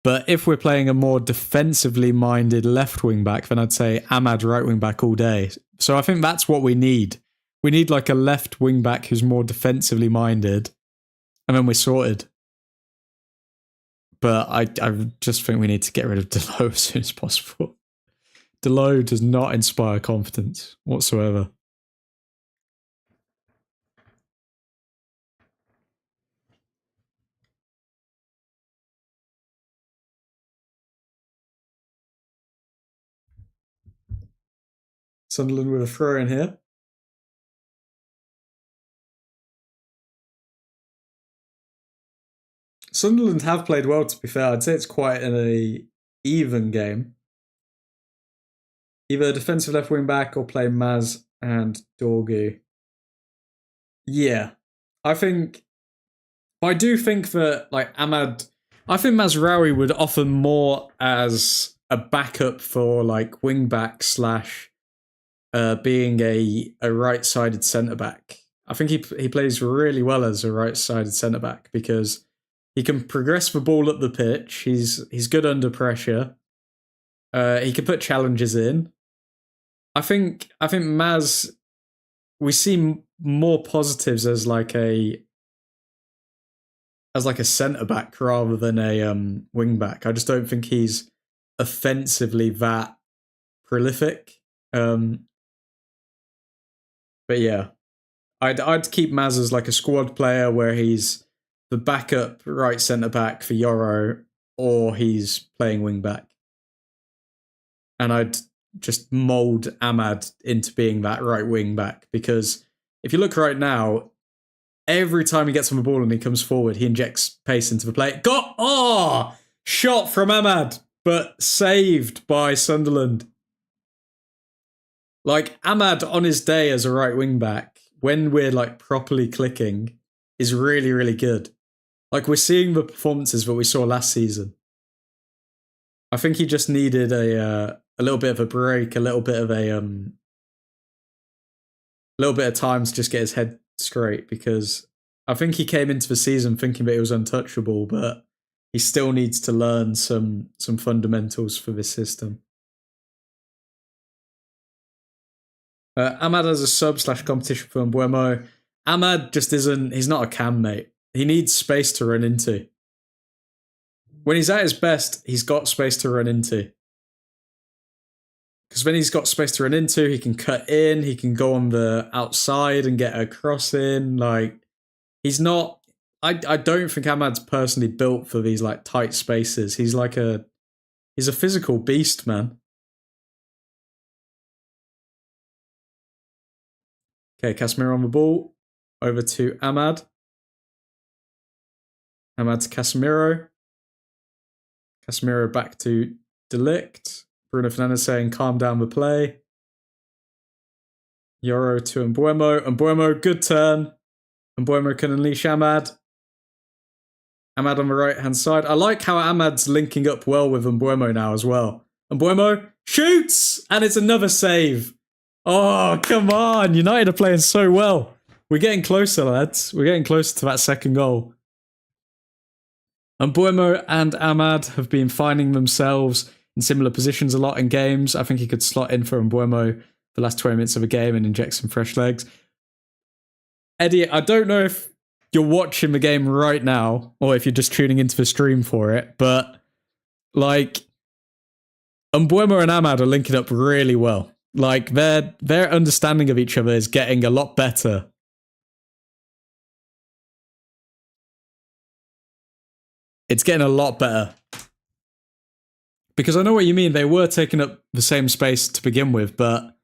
But if we're playing a more defensively minded left wing back, then I'd say Ahmad right wing back all day. So I think that's what we need. We need like a left wing back who's more defensively minded, and then we're sorted. But I just think we need to get rid of Delo as soon as possible. Delo does not inspire confidence whatsoever. Sunderland with a throw in here. Sunderland have played well, to be fair. I'd say it's quite an even game. Either defensive left wing back or play Maz and Dorgu. Yeah. I do think that like Ahmad, I think Mazraoui would offer more as a backup for like wing back / being a right-sided centre back. I think he plays really well as a right-sided centre back because he can progress the ball up the pitch. He's good under pressure. He can put challenges in. I think Maz we see more positives as like a centre back rather than a wing back. I just don't think he's offensively that prolific. But yeah, I'd keep Maz as like a squad player where he's the backup right centre back for Yoro, or he's playing wing back. And I'd just mould Ahmad into being that right wing back, because if you look right now, every time he gets on the ball and he comes forward, he injects pace into the play. Shot from Ahmad, but saved by Sunderland. Like, Ahmad on his day as a right wing back, when we're like properly clicking, is really, really good. Like, we're seeing the performances that we saw last season. I think he just needed a little bit of a break, a little bit of time to just get his head straight, because I think he came into the season thinking that he was untouchable, but he still needs to learn some fundamentals for this system. Ahmad as a sub / competition for Mbuemo. Ahmad just isn't, he's not a cam, mate. He needs space to run into. When he's at his best, he's got space to run into. Because when he's got space to run into, he can cut in, he can go on the outside and get a cross in. Like, he's not, I don't think Ahmad's personally built for these like tight spaces. He's a physical beast, man. Okay, Casemiro on the ball. Over to Ahmad. Ahmad to Casemiro. Casemiro back to De Ligt. Bruno Fernandes saying, calm down the play. Yoro to Mbuemo. Mbuemo, good turn. Mbuemo can unleash Ahmad. Ahmad on the right-hand side. I like how Ahmad's linking up well with Mbuemo now as well. Mbuemo shoots! And it's another save. Oh, come on. United are playing so well. We're getting closer, lads. We're getting closer to that second goal. Mbuemo and Ahmad have been finding themselves in similar positions a lot in games. I think he could slot in for Mbuemo the last 20 minutes of a game and inject some fresh legs. Eddie, I don't know if you're watching the game right now or if you're just tuning into the stream for it, but like, Mbuemo and Ahmad are linking up really well. Like, their understanding of each other is getting a lot better. It's getting a lot better. Because I know what you mean. They were taking up the same space to begin with, but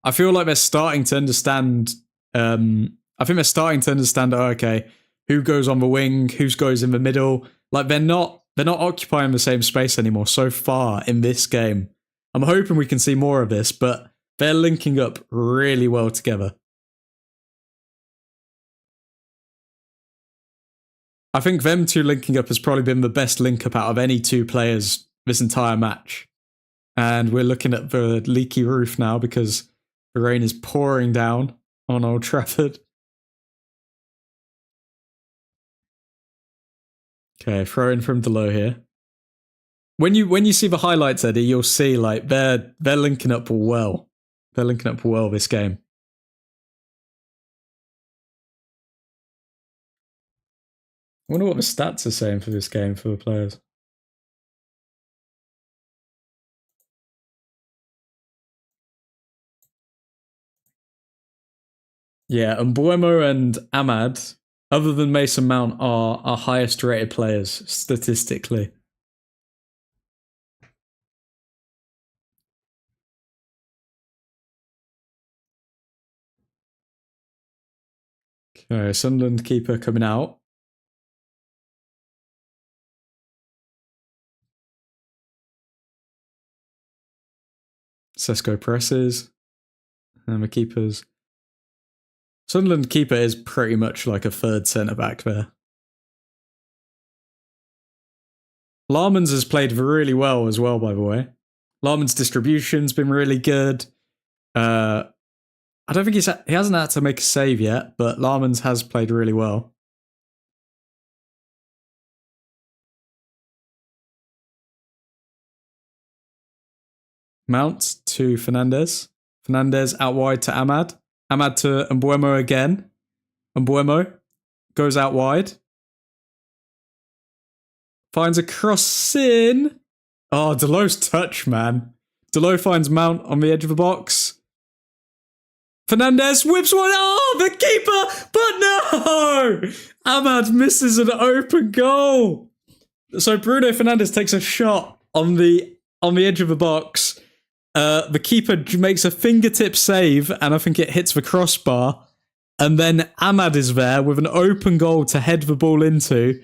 I feel like they're starting to understand. I think they're starting to understand. Oh, okay, who goes on the wing, who goes in the middle. Like, they're not occupying the same space anymore so far in this game. I'm hoping we can see more of this, but they're linking up really well together. I think them two linking up has probably been the best link up out of any two players this entire match. And we're looking at the leaky roof now because the rain is pouring down on Old Trafford. Okay, throw in from below here. When you see the highlights, Eddie, you'll see like they're linking up well. They're linking up well this game. I wonder what the stats are saying for this game for the players. Yeah, Mbuemo and Ahmad, other than Mason Mount, are our highest rated players statistically. Okay, Sunderland keeper coming out. Sesko presses. And the keepers. Sunderland keeper is pretty much like a third centre-back there. Larman's has played really well as well, by the way. Larman's distribution's been really good. I don't think he hasn't had to make a save yet, but Larman's has played really well. Mount to Fernandes. Fernandes out wide to Ahmad. Ahmad to Mbuemo again. Mbuemo goes out wide. Finds a cross in. Oh, Delo's touch, man. Delo finds Mount on the edge of the box. Fernandez whips one. Oh, the keeper! But no! Ahmad misses an open goal. So Bruno Fernandes takes a shot on the edge of the box. The keeper makes a fingertip save, and I think it hits the crossbar. And then Ahmad is there with an open goal to head the ball into,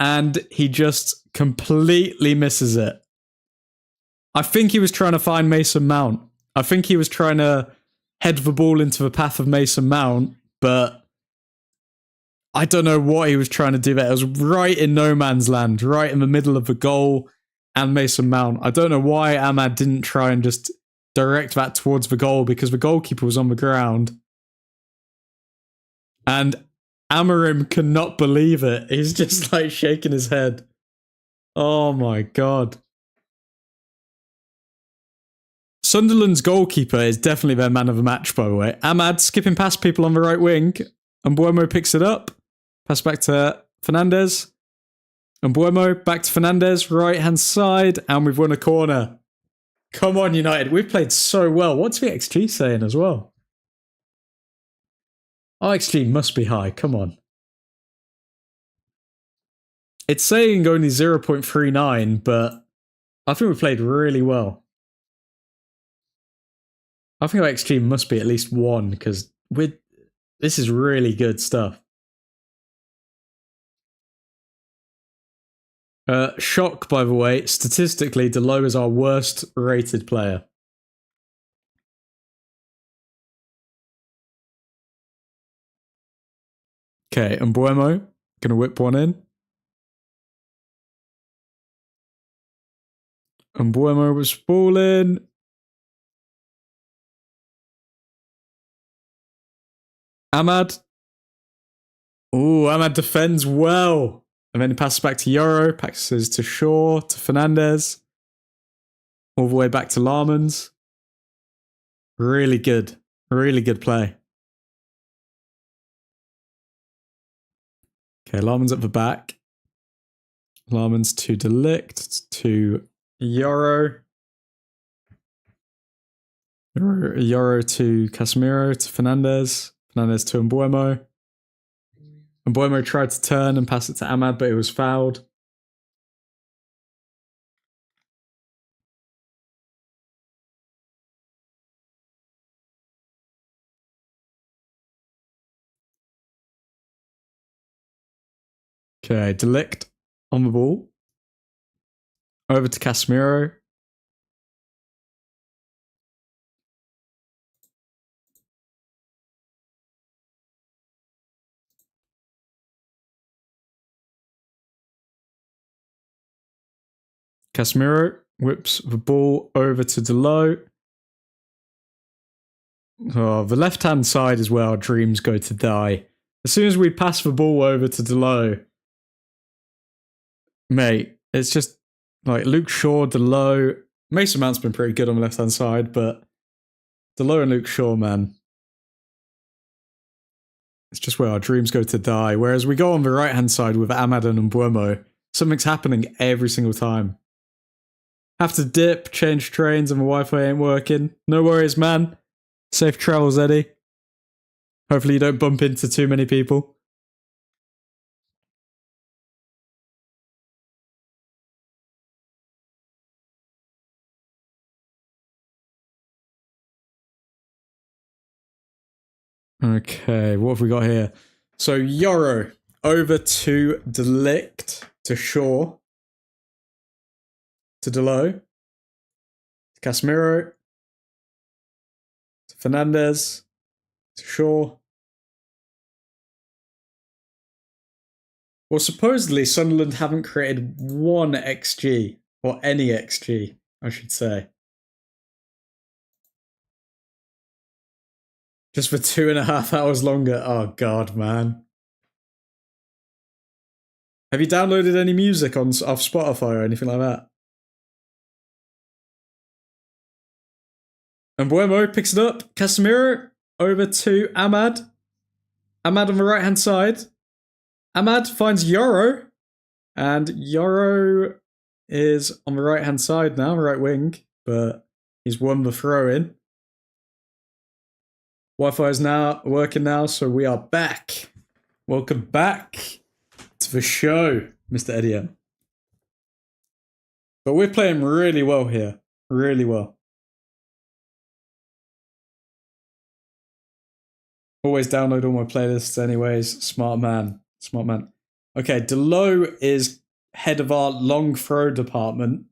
and he just completely misses it. I think he was trying to find Mason Mount. I think he was trying to head the ball into the path of Mason Mount, but I don't know what he was trying to do there. It was right in no man's land, right in the middle of the goal and Mason Mount. I don't know why Ahmad didn't try and just direct that towards the goal, because the goalkeeper was on the ground. And Amorim cannot believe it. He's just like shaking his head. Oh my God. Sunderland's goalkeeper is definitely their man of the match, by the way. Ahmad skipping past people on the right wing. And Mbuemo picks it up. Pass back to Fernandez. And Mbuemo back to Fernandez, right-hand side. And we've won a corner. Come on, United. We've played so well. What's the XG saying as well? Our XG must be high. Come on. It's saying only 0.39, but I think we played really well. I think our XG must be at least 1, because this is really good stuff. Shock, by the way, statistically, Delo is our worst rated player. Okay, and Mbuemo gonna whip one in. And Mbuemo was falling. Ahmad. Ooh, Ahmad defends well. And then he passes back to Yoro, passes to Shaw, to Fernandez. All the way back to Larmans. Really good. Really good play. Okay, Larmans at the back. Larmans to Delict, to Yoro. Yoro to Casemiro, to Fernandez. Fernandez to Mbuemo. Mbuemo tried to turn and pass it to Ahmad, but it was fouled. Okay, Delict on the ball. Over to Casemiro. Casemiro whips the ball over to Delo. Oh, the left-hand side is where our dreams go to die. As soon as we pass the ball over to Delo, mate, it's just like Luke Shaw, Delo. Mason Mount's been pretty good on the left-hand side, but Delo and Luke Shaw, man. It's just where our dreams go to die. Whereas we go on the right-hand side with Ahmad and Mbuemo, something's happening every single time. Have to dip, change trains, and the Wi-Fi ain't working. No worries, man. Safe travels, Eddie. Hopefully you don't bump into too many people. Okay, what have we got here? So Yoro over to Delict, to Shaw, to Delo, to Casemiro, to Fernandez, to Shaw. Well, supposedly Sunderland haven't created 1 XG, or any XG, I should say. Just for 2.5 hours longer. Oh, God, man. Have you downloaded any music off Spotify or anything like that? And Mbuemo picks it up. Casemiro. over to Ahmad. Ahmad on the right-hand side. Ahmad finds Yoro. And Yoro is on the right-hand side now, right wing. But he's won the throw-in. Wi-Fi is now working now, so we are back. Welcome back to the show, Mr. Eddie. But we're playing really well here. Really well. Always download all my playlists anyways. Smart man. Smart man. Okay, Delo is head of our long throw department.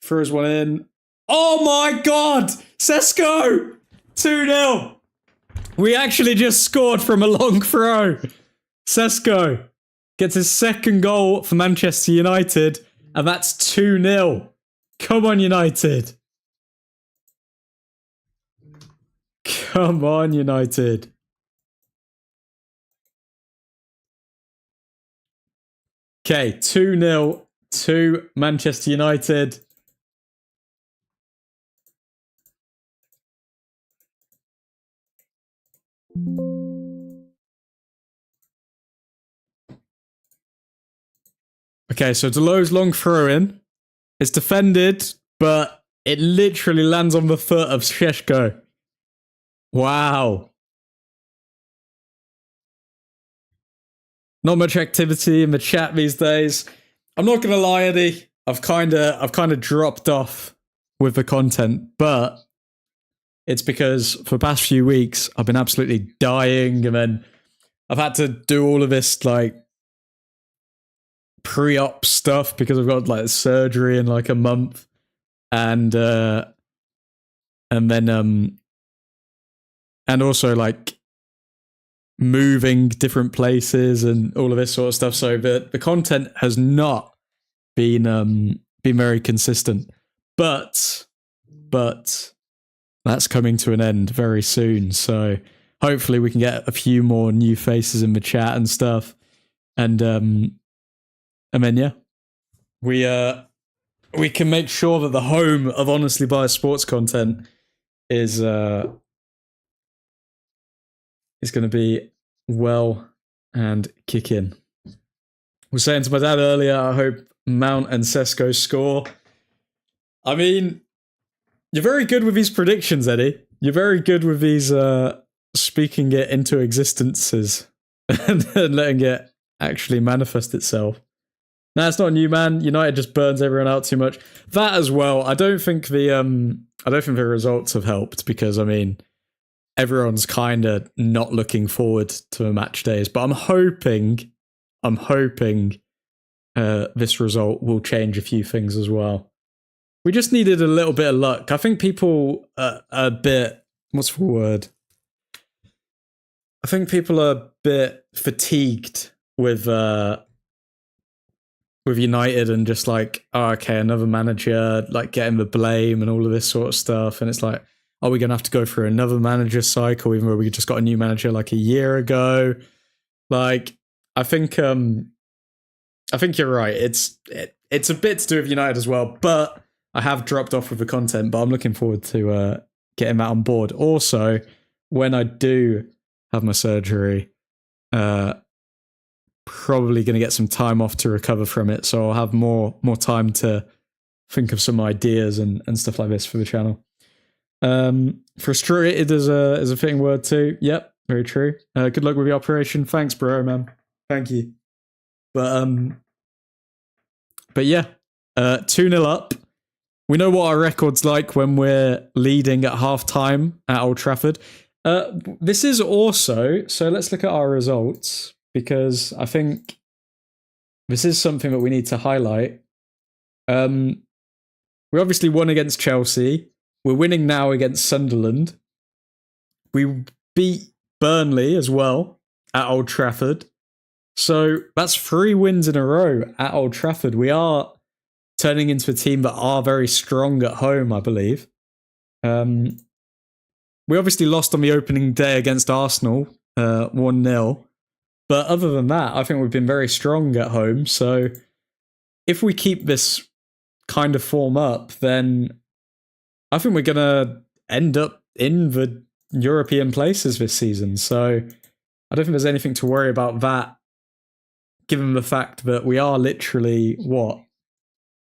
Throws one in. Oh my god! Sesko! 2-0! We actually just scored from a long throw. Sesko gets his second goal for Manchester United, and that's 2-0. Come on, United. Come on, United. Okay, 2-0 to Manchester United. Okay, so Delo's long throw-in. It's defended, but it literally lands on the foot of Sheshko. Wow. Not much activity in the chat these days. I'm not gonna lie, Eddie. I've kind of dropped off with the content, but it's because for the past few weeks I've been absolutely dying, and then I've had to do all of this like pre-op stuff because I've got like surgery in like a month, and also like moving different places and all of this sort of stuff. So the content has not been very consistent, but that's coming to an end very soon. So hopefully we can get a few more new faces in the chat and stuff, and then yeah, we can make sure that the home of Honestly Biased Sports content is going to be well and kick in. I was saying to my dad earlier, I hope Mount and Sesko score. I mean, you're very good with these predictions, Eddie. You're very good with these speaking it into existences and letting it actually manifest itself. No, it's not new, man. United just burns everyone out too much. That as well. I don't think the results have helped, because I mean, everyone's kind of not looking forward to the match days. But I'm hoping this result will change a few things as well. We just needed a little bit of luck. I think people are a bit, what's the word? I think people are a bit fatigued with United and just like, oh, okay, another manager, like getting the blame and all of this sort of stuff. And it's like, are we going to have to go through another manager cycle, even though we just got a new manager like a year ago? Like, I think you're right. It's a bit to do with United as well, but I have dropped off with the content, but I'm looking forward to getting that on board. Also, when I do have my surgery, probably going to get some time off to recover from it, so I'll have more time to think of some ideas and stuff like this for the channel. Frustrated is a fitting word too. Yep, very true. Good luck with the operation. Thanks, bro, man. Thank you. But yeah, 2-0 up. We know what our record's like when we're leading at half-time at Old Trafford. This is also, so let's look at our results, because I think this is something that we need to highlight. We obviously won against Chelsea. We're winning now against Sunderland. We beat Burnley as well at Old Trafford. So that's 3 wins in a row at Old Trafford. We are turning into a team that are very strong at home, I believe. We obviously lost on the opening day against Arsenal, 1-0. But other than that, I think we've been very strong at home. So if we keep this kind of form up, then I think we're going to end up in the European places this season. So I don't think there's anything to worry about that, given the fact that we are literally, what?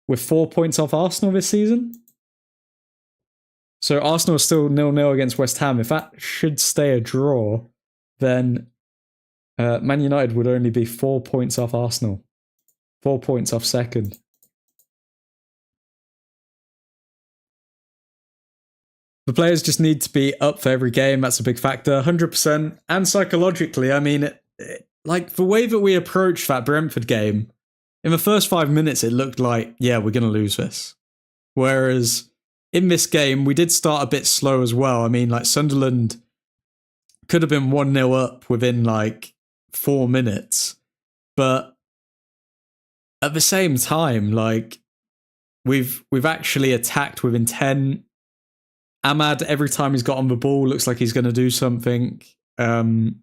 We're 4 points off Arsenal this season? So Arsenal is still 0-0 against West Ham. If that should stay a draw, then Man United would only be 4 points off Arsenal. 4 points off second. The players just need to be up for every game. That's a big factor, 100%. And psychologically, I mean, like the way that we approached that Brentford game, in the first 5 minutes, it looked like, yeah, we're going to lose this. Whereas in this game, we did start a bit slow as well. I mean, like Sunderland could have been 1-0 up within like 4 minutes. But at the same time, like we've actually attacked with intent. Ahmad, every time he's got on the ball, looks like he's going to do something. Delo,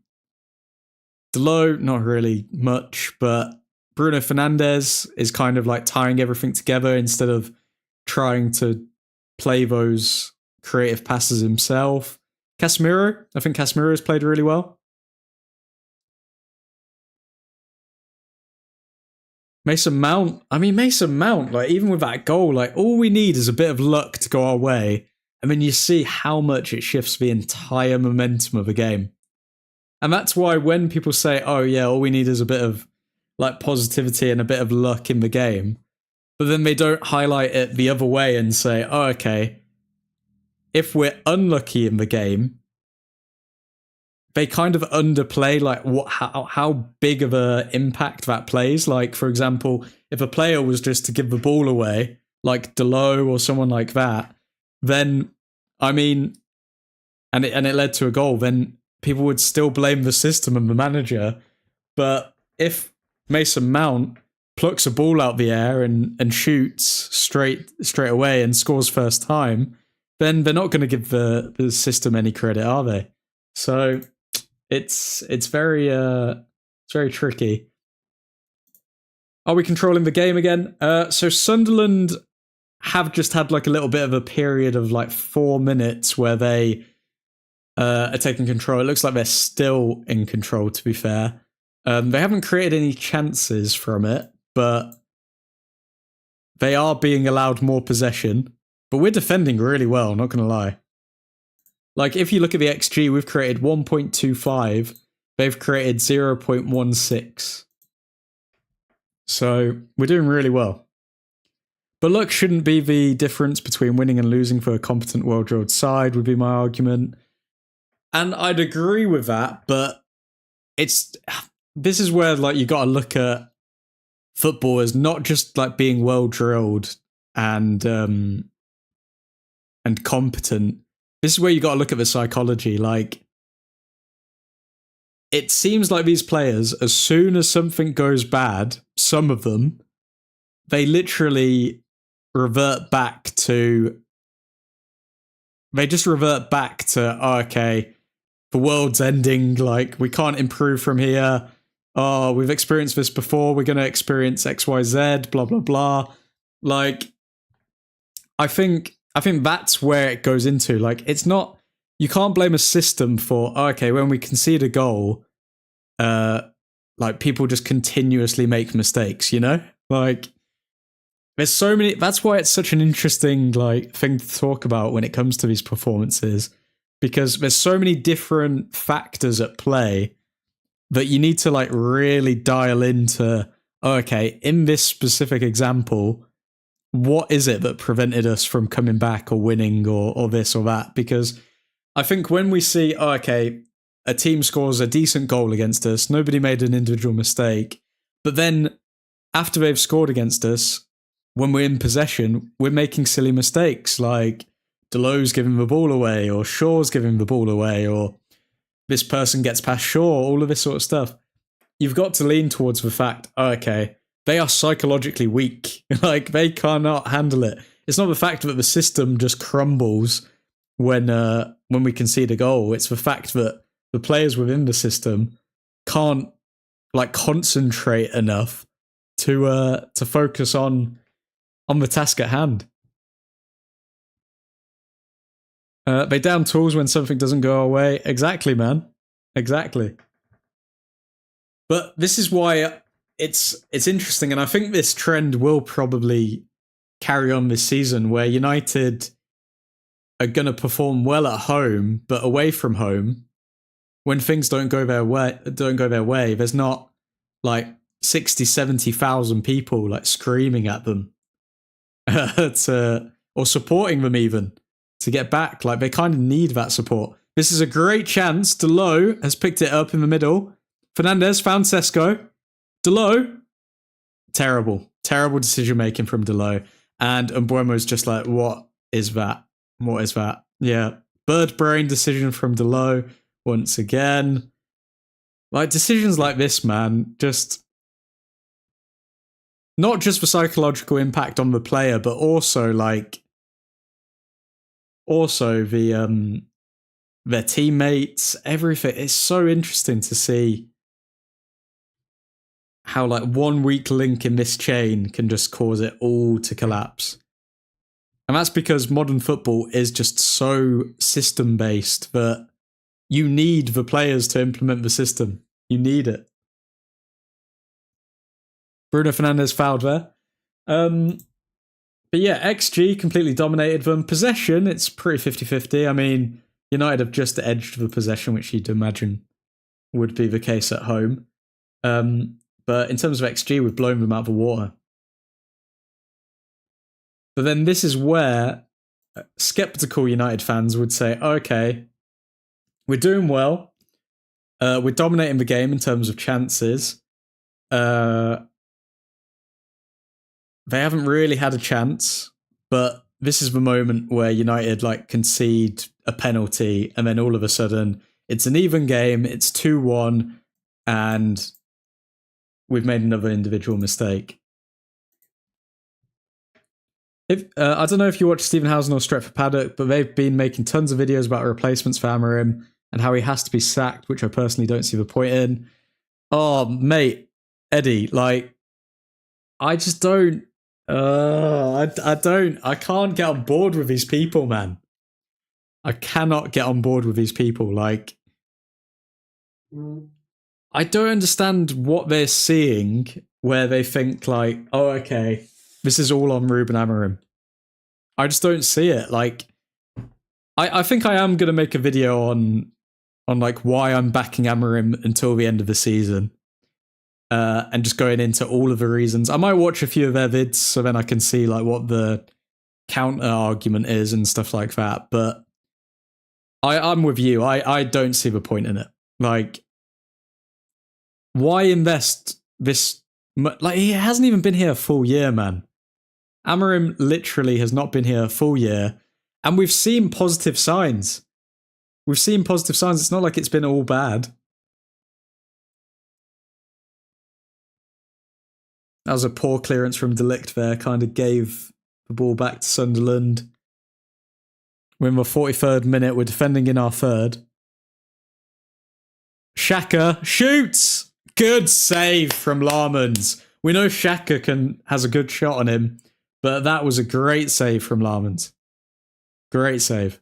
not really much, but Bruno Fernandes is kind of like tying everything together instead of trying to play those creative passes himself. Casemiro, I think Casemiro has played really well. Mason Mount, like even with that goal, like all we need is a bit of luck to go our way. I mean, you see how much it shifts the entire momentum of a game. And that's why when people say, oh yeah, all we need is a bit of like positivity and a bit of luck in the game, but then they don't highlight it the other way and say, oh, okay, if we're unlucky in the game, they kind of underplay like how big of an impact that plays. Like, for example, if a player was just to give the ball away, like Delo or someone like that, then, I mean, and it led to a goal, then people would still blame the system and the manager. But if Mason Mount plucks a ball out the air and shoots straight away and scores first time, then they're not going to give the system any credit, are they? So it's very tricky. Are we controlling the game again? So Sunderland have just had like a little bit of a period of like 4 minutes where they are taking control. It looks like they're still in control, to be fair. They haven't created any chances from it, but they are being allowed more possession. But we're defending really well, not going to lie. Like, if you look at the XG, we've created 1.25. They've created 0.16. So we're doing really well. But luck shouldn't be the difference between winning and losing for a competent, well-drilled side, would be my argument. And I'd agree with that, but this is where like you got to look at football as not just like being well-drilled and competent. This is where you got to look at the psychology. Like, it seems like these players, as soon as something goes bad, some of them, they literally revert back to, oh, okay, the world's ending, like, we can't improve from here. Oh, we've experienced this before, we're going to experience XYZ, blah, blah, blah. Like, I think that's where it goes into. Like, it's not, you can't blame a system for, oh, okay, when we concede a goal, like, people just continuously make mistakes, you know? Like, there's so many, that's why it's such an interesting, like, thing to talk about when it comes to these performances, because there's so many different factors at play that you need to, like, really dial into, oh, okay, in this specific example, what is it that prevented us from coming back or winning or this or that? Because I think when we see, oh, okay, a team scores a decent goal against us, nobody made an individual mistake, but then after they've scored against us, when we're in possession, we're making silly mistakes, like Delo's giving the ball away, or Shaw's giving the ball away, or this person gets past Shaw, all of this sort of stuff. You've got to lean towards the fact, oh, okay, they are psychologically weak. Like, they cannot handle it. It's not the fact that the system just crumbles when we concede a goal. It's the fact that the players within the system can't, like, concentrate enough to focus on the task at hand. They down tools when something doesn't go our way. Exactly, man. Exactly. But this is why it's interesting, and I think this trend will probably carry on this season, where United are going to perform well at home, but away from home, when things don't go their way, there's not like 60, 70,000 people like screaming at them or supporting them even to get back. Like, they kind of need that support. This is a great chance. Delo has picked it up in the middle. Fernandez found Sesko. Delo. Terrible decision making from Delo. And Mbeumo's just like, what is that? What is that? Yeah. Bird brain decision from Delo once again. Like, decisions like this, man, just not just the psychological impact on the player, but also the their teammates, everything. It's so interesting to see how like one weak link in this chain can just cause it all to collapse. And that's because modern football is just so system-based that you need the players to implement the system. You need it. Bruno Fernandes fouled there. But yeah, XG completely dominated them. Possession, it's pretty 50-50. I mean, United have just edged the possession, which you'd imagine would be the case at home. But in terms of XG, we've blown them out of the water. But then this is where skeptical United fans would say, okay, we're doing well. We're dominating the game in terms of chances. They haven't really had a chance, but this is the moment where United like concede a penalty, and then all of a sudden it's an even game, it's 2-1, and we've made another individual mistake. I don't know if you watch Stephen Housen or Stretford Paddock, but they've been making tons of videos about replacements for Amorim and how he has to be sacked, which I personally don't see the point in. Oh, mate, Eddie, like, I just don't. I can't get on board with these people, man. I cannot get on board with these people. Like, I don't understand what they're seeing where they think like, oh, okay, this is all on Ruben Amorim. I just don't see it. Like, I think I am going to make a video on like why I'm backing Amorim until the end of the season. And just going into all of the reasons. I might watch a few of their vids so then I can see like what the counter argument is and stuff like that. But I'm with you. I don't see the point in it. Like, why invest this? Like, he hasn't even been here a full year, man. Amorim literally has not been here a full year. And we've seen positive signs. It's not like it's been all bad. That was a poor clearance from Delict there. Kind of gave the ball back to Sunderland. We're in the 43rd minute. We're defending in our third. Xhaka shoots! Good save from Larmans. We know Xhaka has a good shot on him, but that was a great save from Larmans. Great save.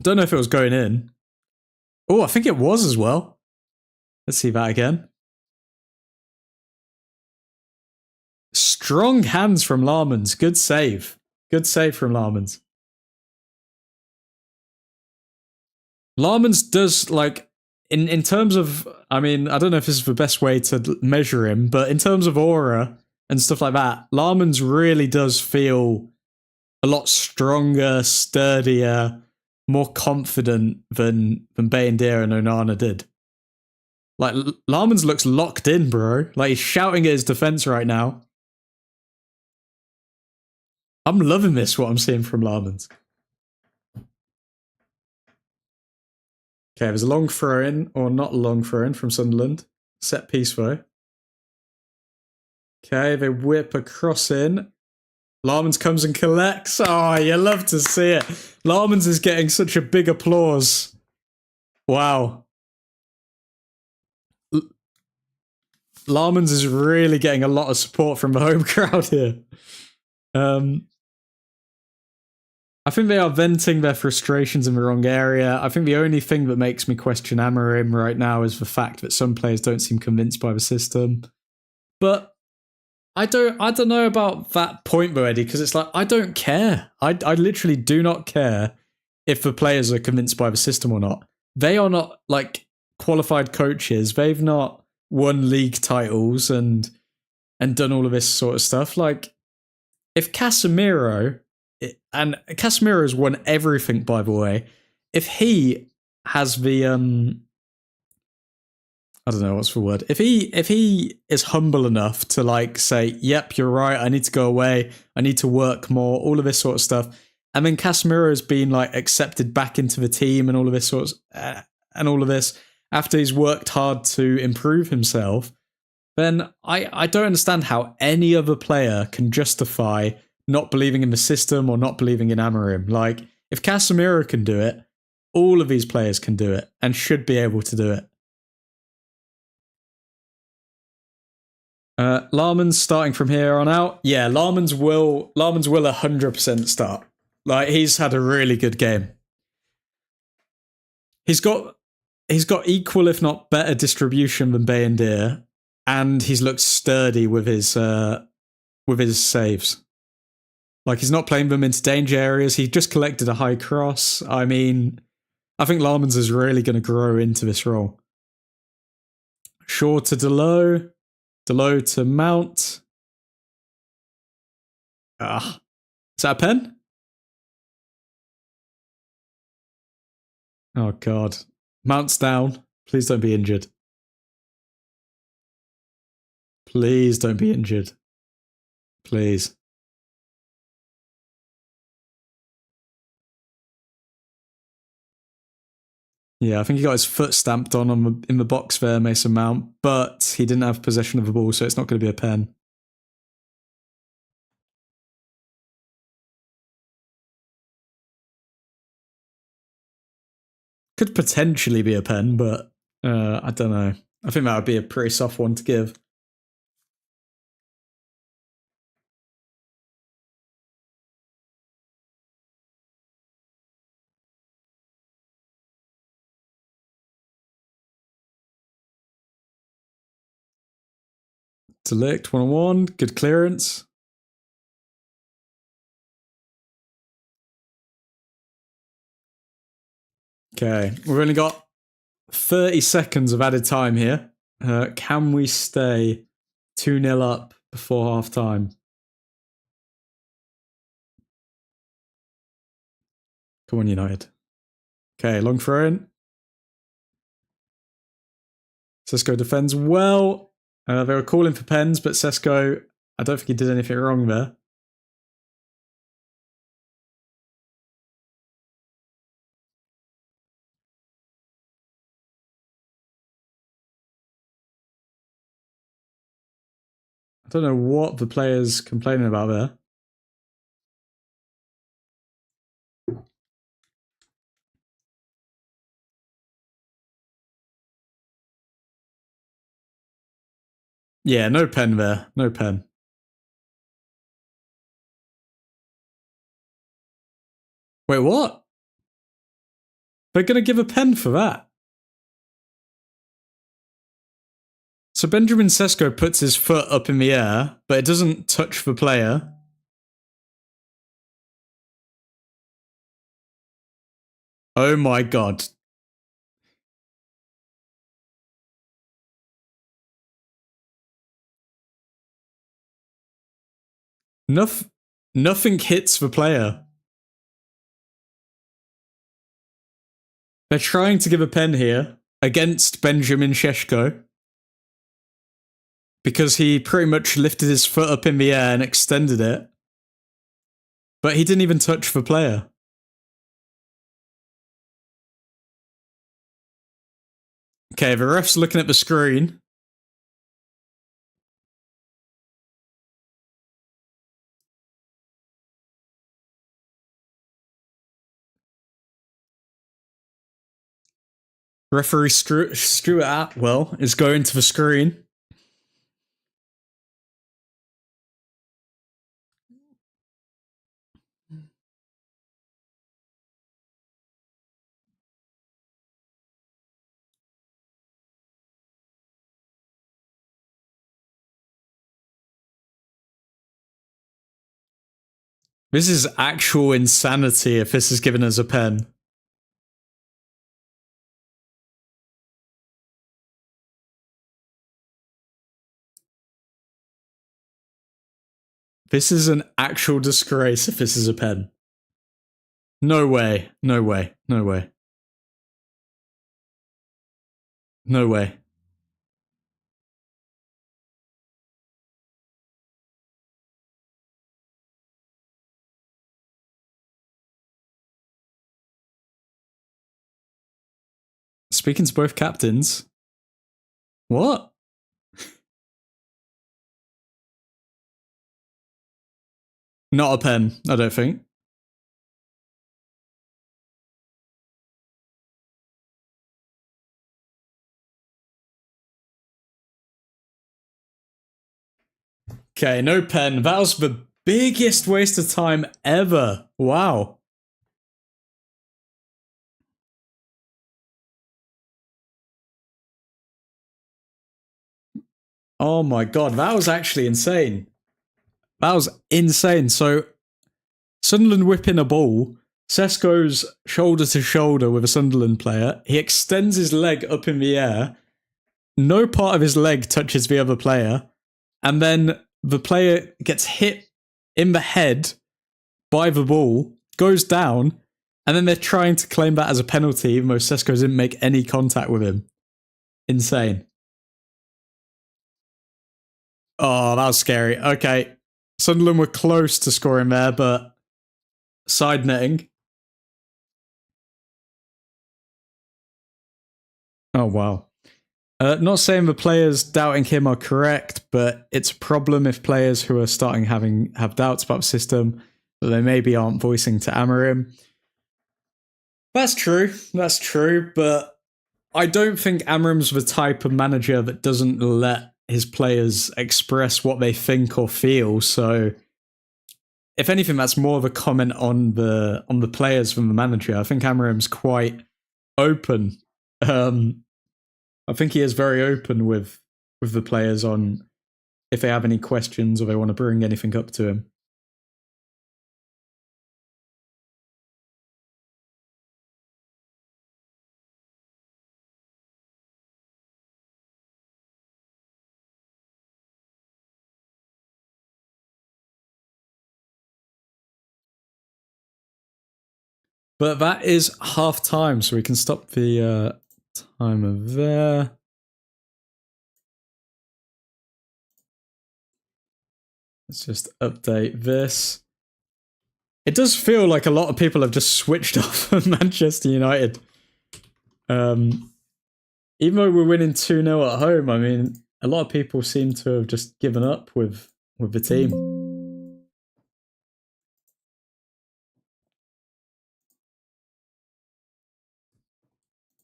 Don't know if it was going in. Oh, I think it was as well. Let's see that again. Strong hands from Larmans. Good save. Good save from Larmans. Larmans does, like, in terms of, I mean, I don't know if this is the best way to measure him, but in terms of aura and stuff like that, Larmans really does feel a lot stronger, sturdier, more confident than Bayindir and Onana did. Like, Larmans looks locked in, bro. Like, he's shouting at his defense right now. I'm loving this, what I'm seeing from Larmans. Okay, there's a long throw in, or not a long throw in from Sunderland. Set piece though. Okay, they whip a cross in. Larmans comes and collects. Oh, you love to see it. Larmans is getting such a big applause. Wow. Larmans is really getting a lot of support from the home crowd here. I think they are venting their frustrations in the wrong area. I think the only thing that makes me question Amorim right now is the fact that some players don't seem convinced by the system. But I don't know about that point though, Eddie, because it's like I don't care. I literally do not care if the players are convinced by the system or not. They are not like qualified coaches. They've not won league titles and done all of this sort of stuff. Like if Casemiro, and Casemiro's won everything, by the way, if he has the I don't know what's the word. If he is humble enough to like say, "Yep, you're right. I need to go away. I need to work more." All of this sort of stuff, and then Casemiro's been like accepted back into the team and all of this sort of, and all of this after he's worked hard to improve himself. Then I don't understand how any other player can justify not believing in the system or not believing in Amorim. Like, if Casemiro can do it, all of these players can do it and should be able to do it. Larman's starting from here on out. Yeah, Larman's will 100% start. Like, he's had a really good game. He's got equal, if not better, distribution than Bayendir, and he's looked sturdy with his saves. Like, he's not playing them into danger areas. He just collected a high cross. I mean, I think Larman's is really going to grow into this role. Shaw to Delo. Delo to Mount. Is that a pen? Oh, God. Mount's down. Please don't be injured. Please don't be injured. Please. Yeah, I think he got his foot stamped on in the box there, Mason Mount, but he didn't have possession of the ball, so it's not going to be a pen. Could potentially be a pen, but I don't know. I think that would be a pretty soft one to give. Delict 1-on-1, good clearance. Okay, we've only got 30 seconds of added time here. Can we stay 2-0 up before half time? Come on, United. Okay, long throw in. Sesko defends well. They were calling for pens, but Sesko, I don't think he did anything wrong there. I don't know what the player's complaining about there. Yeah, no pen there. No pen. Wait, what? They're going to give a pen for that. So Benjamin Sesko puts his foot up in the air, but it doesn't touch the player. Oh my God. Nothing hits the player. They're trying to give a pen here against Benjamin Sesko because he pretty much lifted his foot up in the air and extended it. But he didn't even touch the player. Okay, the ref's looking at the screen. Referee Stuart Atwell is going to the screen. This is actual insanity if this is given as a pen. This is an actual disgrace if this is a pen. No way. No way. No way. No way. Speaking to both captains. What? Not a pen, I don't think. Okay, no pen. That was the biggest waste of time ever. Wow. Oh my god, that was actually insane. That was insane. So, Sunderland whipping a ball. Sesko's shoulder to shoulder with a Sunderland player. He extends his leg up in the air. No part of his leg touches the other player. And then the player gets hit in the head by the ball, goes down, and then they're trying to claim that as a penalty, even though Sesko didn't make any contact with him. Insane. Oh, that was scary. Okay. Sunderland were close to scoring there, but side netting. Oh, wow. Not saying the players doubting him are correct, but it's a problem if players who are starting have doubts about the system that they maybe aren't voicing to Amorim. That's true. That's true, but I don't think Amorim's the type of manager that doesn't let his players express what they think or feel. So, if anything, that's more of a comment on the players than the manager. I think Amorim's quite open. I think he is very open with the players on if they have any questions or they want to bring anything up to him. But that is half time, so we can stop the timer there. Let's just update this. It does feel like a lot of people have just switched off of Manchester United. Even though we're winning 2-0 at home, I mean, a lot of people seem to have just given up with the team.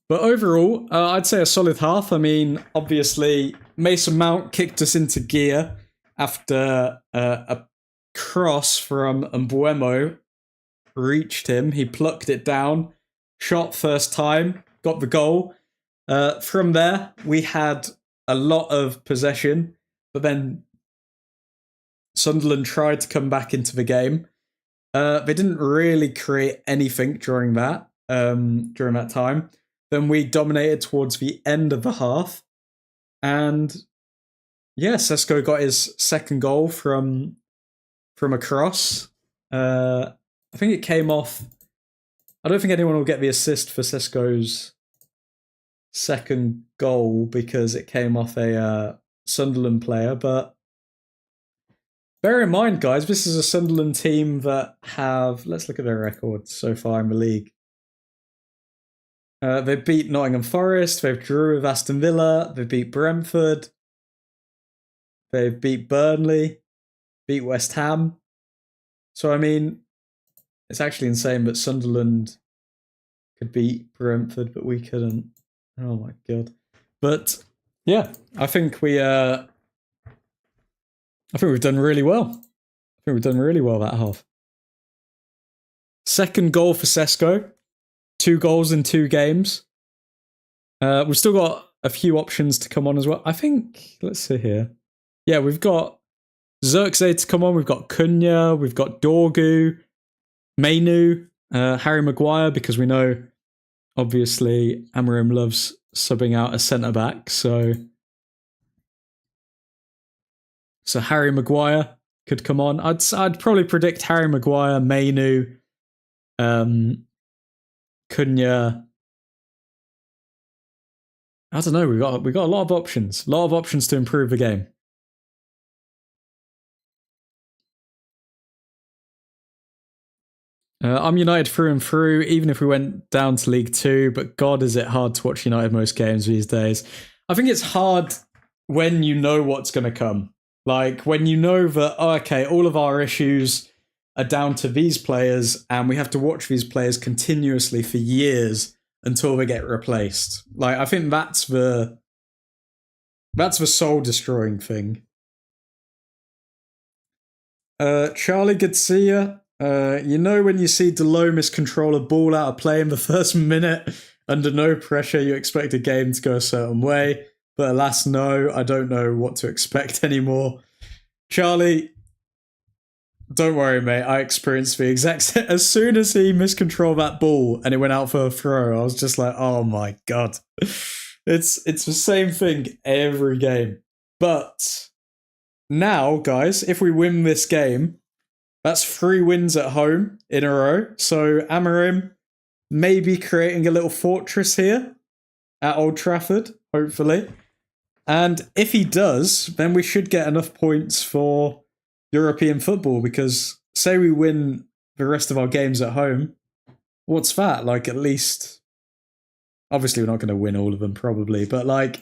But overall, I'd say a solid half. I mean, obviously, Mason Mount kicked us into gear after a cross from Mbuemo reached him. He plucked it down, shot first time, got the goal. From there, we had a lot of possession, but then Sunderland tried to come back into the game. They didn't really create anything during that time. Then we dominated towards the end of the half. And yeah, Sesko got his second goal from a cross. I think it came off. I don't think anyone will get the assist for Sesko's second goal because it came off a Sunderland player. But bear in mind, guys, this is a Sunderland team that have. Let's look at their record so far in the league. They beat Nottingham Forest. They've drew with Aston Villa. They beat Brentford. They've beat Burnley. Beat West Ham. So, I mean, it's actually insane that Sunderland could beat Brentford, but we couldn't. Oh my god! But yeah, I think we've done really well. I think we've done really well that half. Second goal for Sesko. 2 goals in 2 games. We've still got a few options to come on as well. I think, let's see here. Yeah, we've got Xerxes to come on. We've got Cunha, we've got Dorgu, Mainu, Harry Maguire, because we know, obviously, Amorim loves subbing out a centre-back. So Harry Maguire could come on. I'd probably predict Harry Maguire, Mainu, Cunha. I don't know. We've got a lot of options. A lot of options to improve the game. I'm United through and through, even if we went down to League Two. But God, is it hard to watch United most games these days. I think it's hard when you know what's going to come. Like, when you know that, okay, all of our issues are down to these players, and we have to watch these players continuously for years until they get replaced. Like, I think that's the soul-destroying thing. Charlie, good to see you. You know when you see Delo miscontrol a ball out of play in the first minute, under no pressure, you expect a game to go a certain way. But alas, no, I don't know what to expect anymore. Charlie, don't worry, mate. I experienced the exact same. As soon as he miscontrolled that ball and it went out for a throw, I was just like, oh my God. It's the same thing every game. But now, guys, if we win this game, that's 3 wins at home in a row. So Amorim may be creating a little fortress here at Old Trafford, hopefully. And if he does, then we should get enough points for European football, because say we win the rest of our games at home, what's that? Like, at least, obviously we're not going to win all of them probably, but like,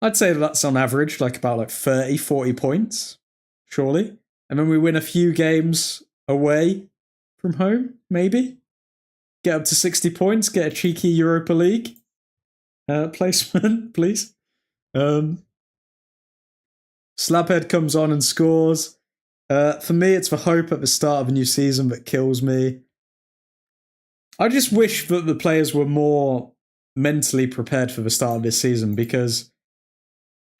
I'd say that's on average like about like 30, 40 points, surely. And then we win a few games away from home, maybe. Get up to 60 points, get a cheeky Europa League placement, please. Slabhead comes on and scores. For me, it's the hope at the start of a new season that kills me. I just wish that the players were more mentally prepared for the start of this season, because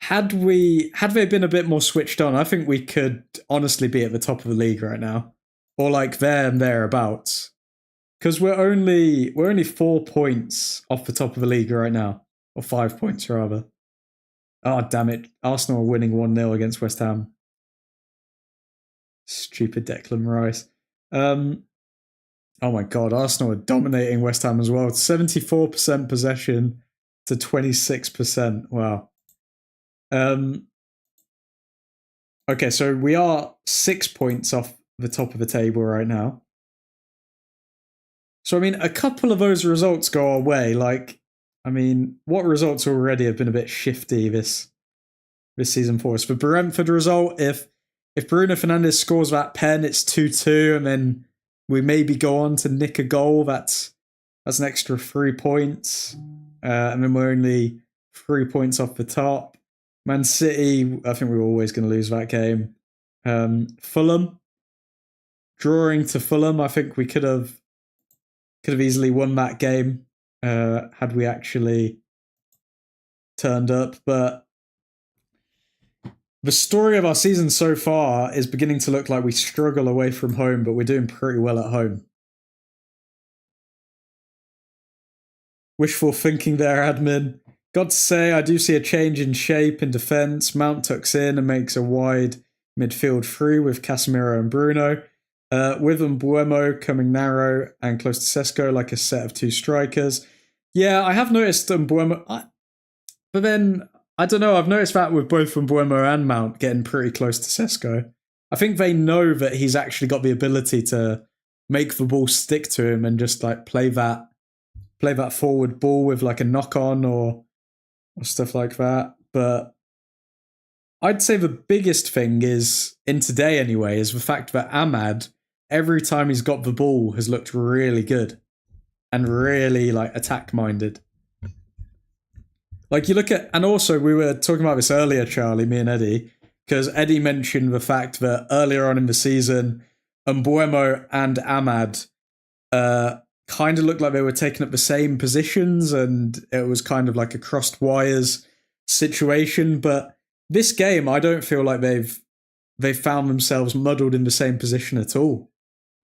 had they been a bit more switched on, I think we could honestly be at the top of the league right now, or like there and thereabouts. Because we're only 4 points off the top of the league right now, or 5 points rather. Oh damn it! Arsenal are winning 1-0 against West Ham. Stupid Declan Rice. Oh my God, Arsenal are dominating West Ham as well. 74% possession to 26%. Wow. Okay, so we are 6 points off the top of the table right now. So, I mean, a couple of those results go our way. Like, I mean, what results already have been a bit shifty this season for us? The Brentford result, if Bruno Fernandes scores that pen, it's 2-2, and then we maybe go on to nick a goal. That's an extra 3 points. And then we're only 3 points off the top. Man City, I think we were always going to lose that game. Fulham, drawing to Fulham, I think we could have easily won that game had we actually turned up. But the story of our season so far is beginning to look like we struggle away from home, but we're doing pretty well at home. Wishful thinking there, admin. Got to say, I do see a change in shape in defence. Mount tucks in and makes a wide midfield three with Casemiro and Bruno. With Mbuemo coming narrow and close to Sesko, like a set of 2 strikers. Yeah, I have noticed Mbuemo. But then, I don't know, I've noticed that with both Mbuemo and Mount getting pretty close to Sesko. I think they know that he's actually got the ability to make the ball stick to him and just like play that forward ball with like a knock-on or stuff like that. But I'd say the biggest thing is, in today anyway, is the fact that Ahmad, every time he's got the ball, has looked really good and really like attack-minded. Like you look at, and also we were talking about this earlier, Charlie, me and Eddie, because Eddie mentioned the fact that earlier on in the season, Mbuemo and Ahmad kind of looked like they were taking up the same positions, and it was kind of like a crossed wires situation. But this game, I don't feel like they've they found themselves muddled in the same position at all.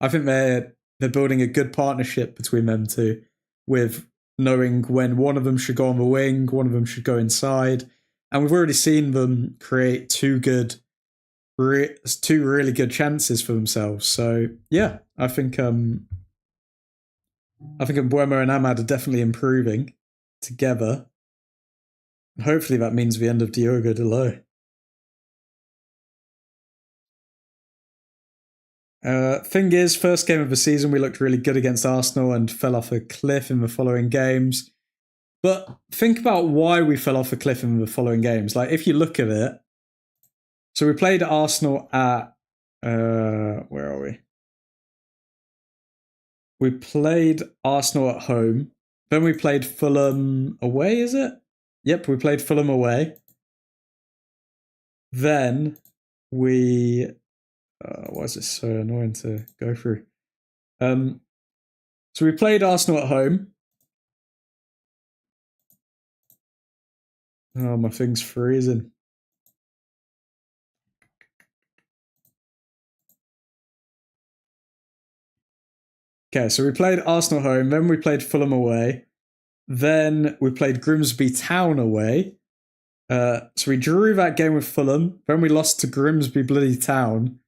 I think they're building a good partnership between them two, with knowing when one of them should go on the wing, one of them should go inside, and we've already seen them create two really good chances for themselves. So yeah, I think Mbuemo and Ahmad are definitely improving together. Hopefully that means the end of Diogo Dalot. Thing is, first game of the season, we looked really good against Arsenal and fell off a cliff in the following games. But think about why we fell off a cliff in the following games. Like, if you look at it, so we played Arsenal at, where are we? We played Arsenal at home. Then we played Fulham away, is it? Yep, we played Fulham away. Then we... why is this so annoying to go through? So we played Arsenal at home. Oh, my thing's freezing. Okay, so we played Arsenal home, then we played Fulham away, then we played Grimsby Town away. So we drew that game with Fulham, then we lost to Grimsby bloody Town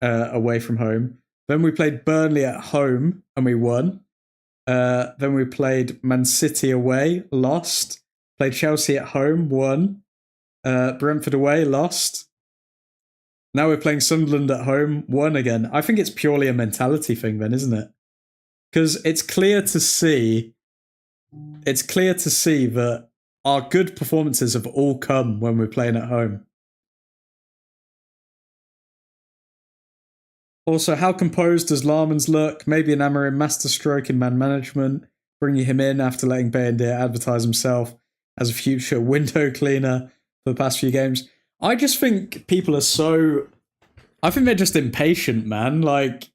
away from home. Then we played Burnley at home and we won. Then we played Man City away, lost. Played Chelsea at home, won. Brentford away, lost. Now we're playing Sunderland at home, won again. I think it's purely a mentality thing then, isn't it? Because it's clear to see that our good performances have all come when we're playing at home. Also, how composed does Larmans look? Maybe an Amorim masterstroke in man management, bringing him in after letting Bayendir advertise himself as a future window cleaner for the past few games. I just think people are so... I think they're just impatient, man. Like,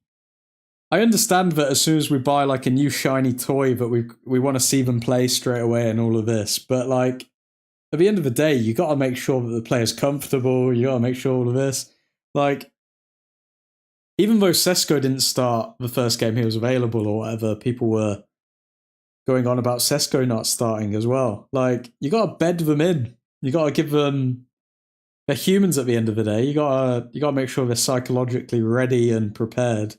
I understand that as soon as we buy like a new shiny toy that we want to see them play straight away and all of this, but like at the end of the day, you got to make sure that the player's comfortable. You got to make sure all of this. Like, even though Sesko didn't start the first game he was available or whatever, people were going on about Sesko not starting as well. Like, you got to bed them in. You got to give them... They're humans at the end of the day. You got to make sure they're psychologically ready and prepared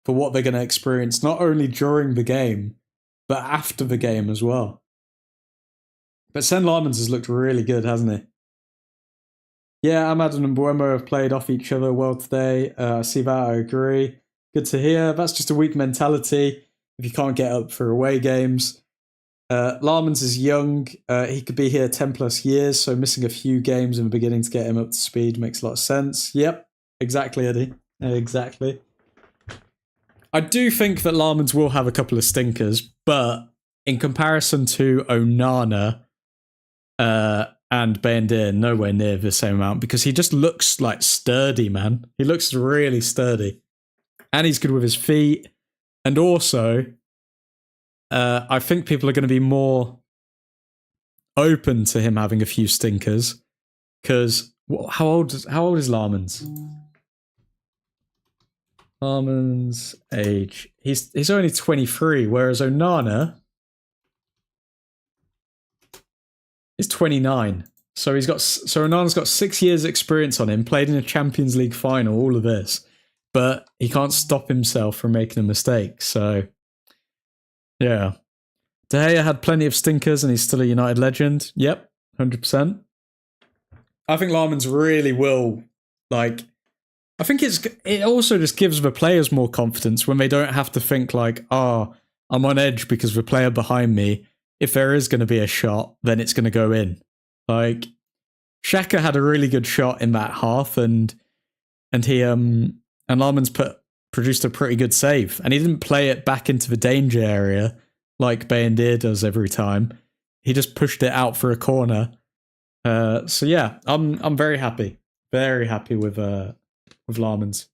for what they're going to experience, not only during the game, but after the game as well. But Sen Larmans has looked really good, hasn't he? Yeah, Ahmad and Mbuemo have played off each other well today. I see that, I agree. Good to hear. That's just a weak mentality if you can't get up for away games. Larmans is young. He could be here 10 plus years, so missing a few games in the beginning to get him up to speed makes a lot of sense. Yep, exactly, Eddie. Exactly. I do think that Larmans will have a couple of stinkers, but in comparison to Onana and Bayendir, nowhere near the same amount, because he just looks like sturdy, man. He looks really sturdy. And he's good with his feet. And also, I think people are going to be more open to him having a few stinkers, because how old is Larmans? Larmans' age. He's only 23, whereas Onana is 29. So Onana's got 6 years experience on him, played in a Champions League final, all of this. But he can't stop himself from making a mistake. So yeah. De Gea had plenty of stinkers and he's still a United legend. Yep, 100%. I think Larmans really will, like, I think it also just gives the players more confidence when they don't have to think like, oh, I'm on edge because the player behind me, if there is going to be a shot, then it's going to go in. Like, Xhaka had a really good shot in that half, and Larmans produced a pretty good save, and he didn't play it back into the danger area like Bayendir does every time. He just pushed it out for a corner. So yeah, I'm very happy with Larmans.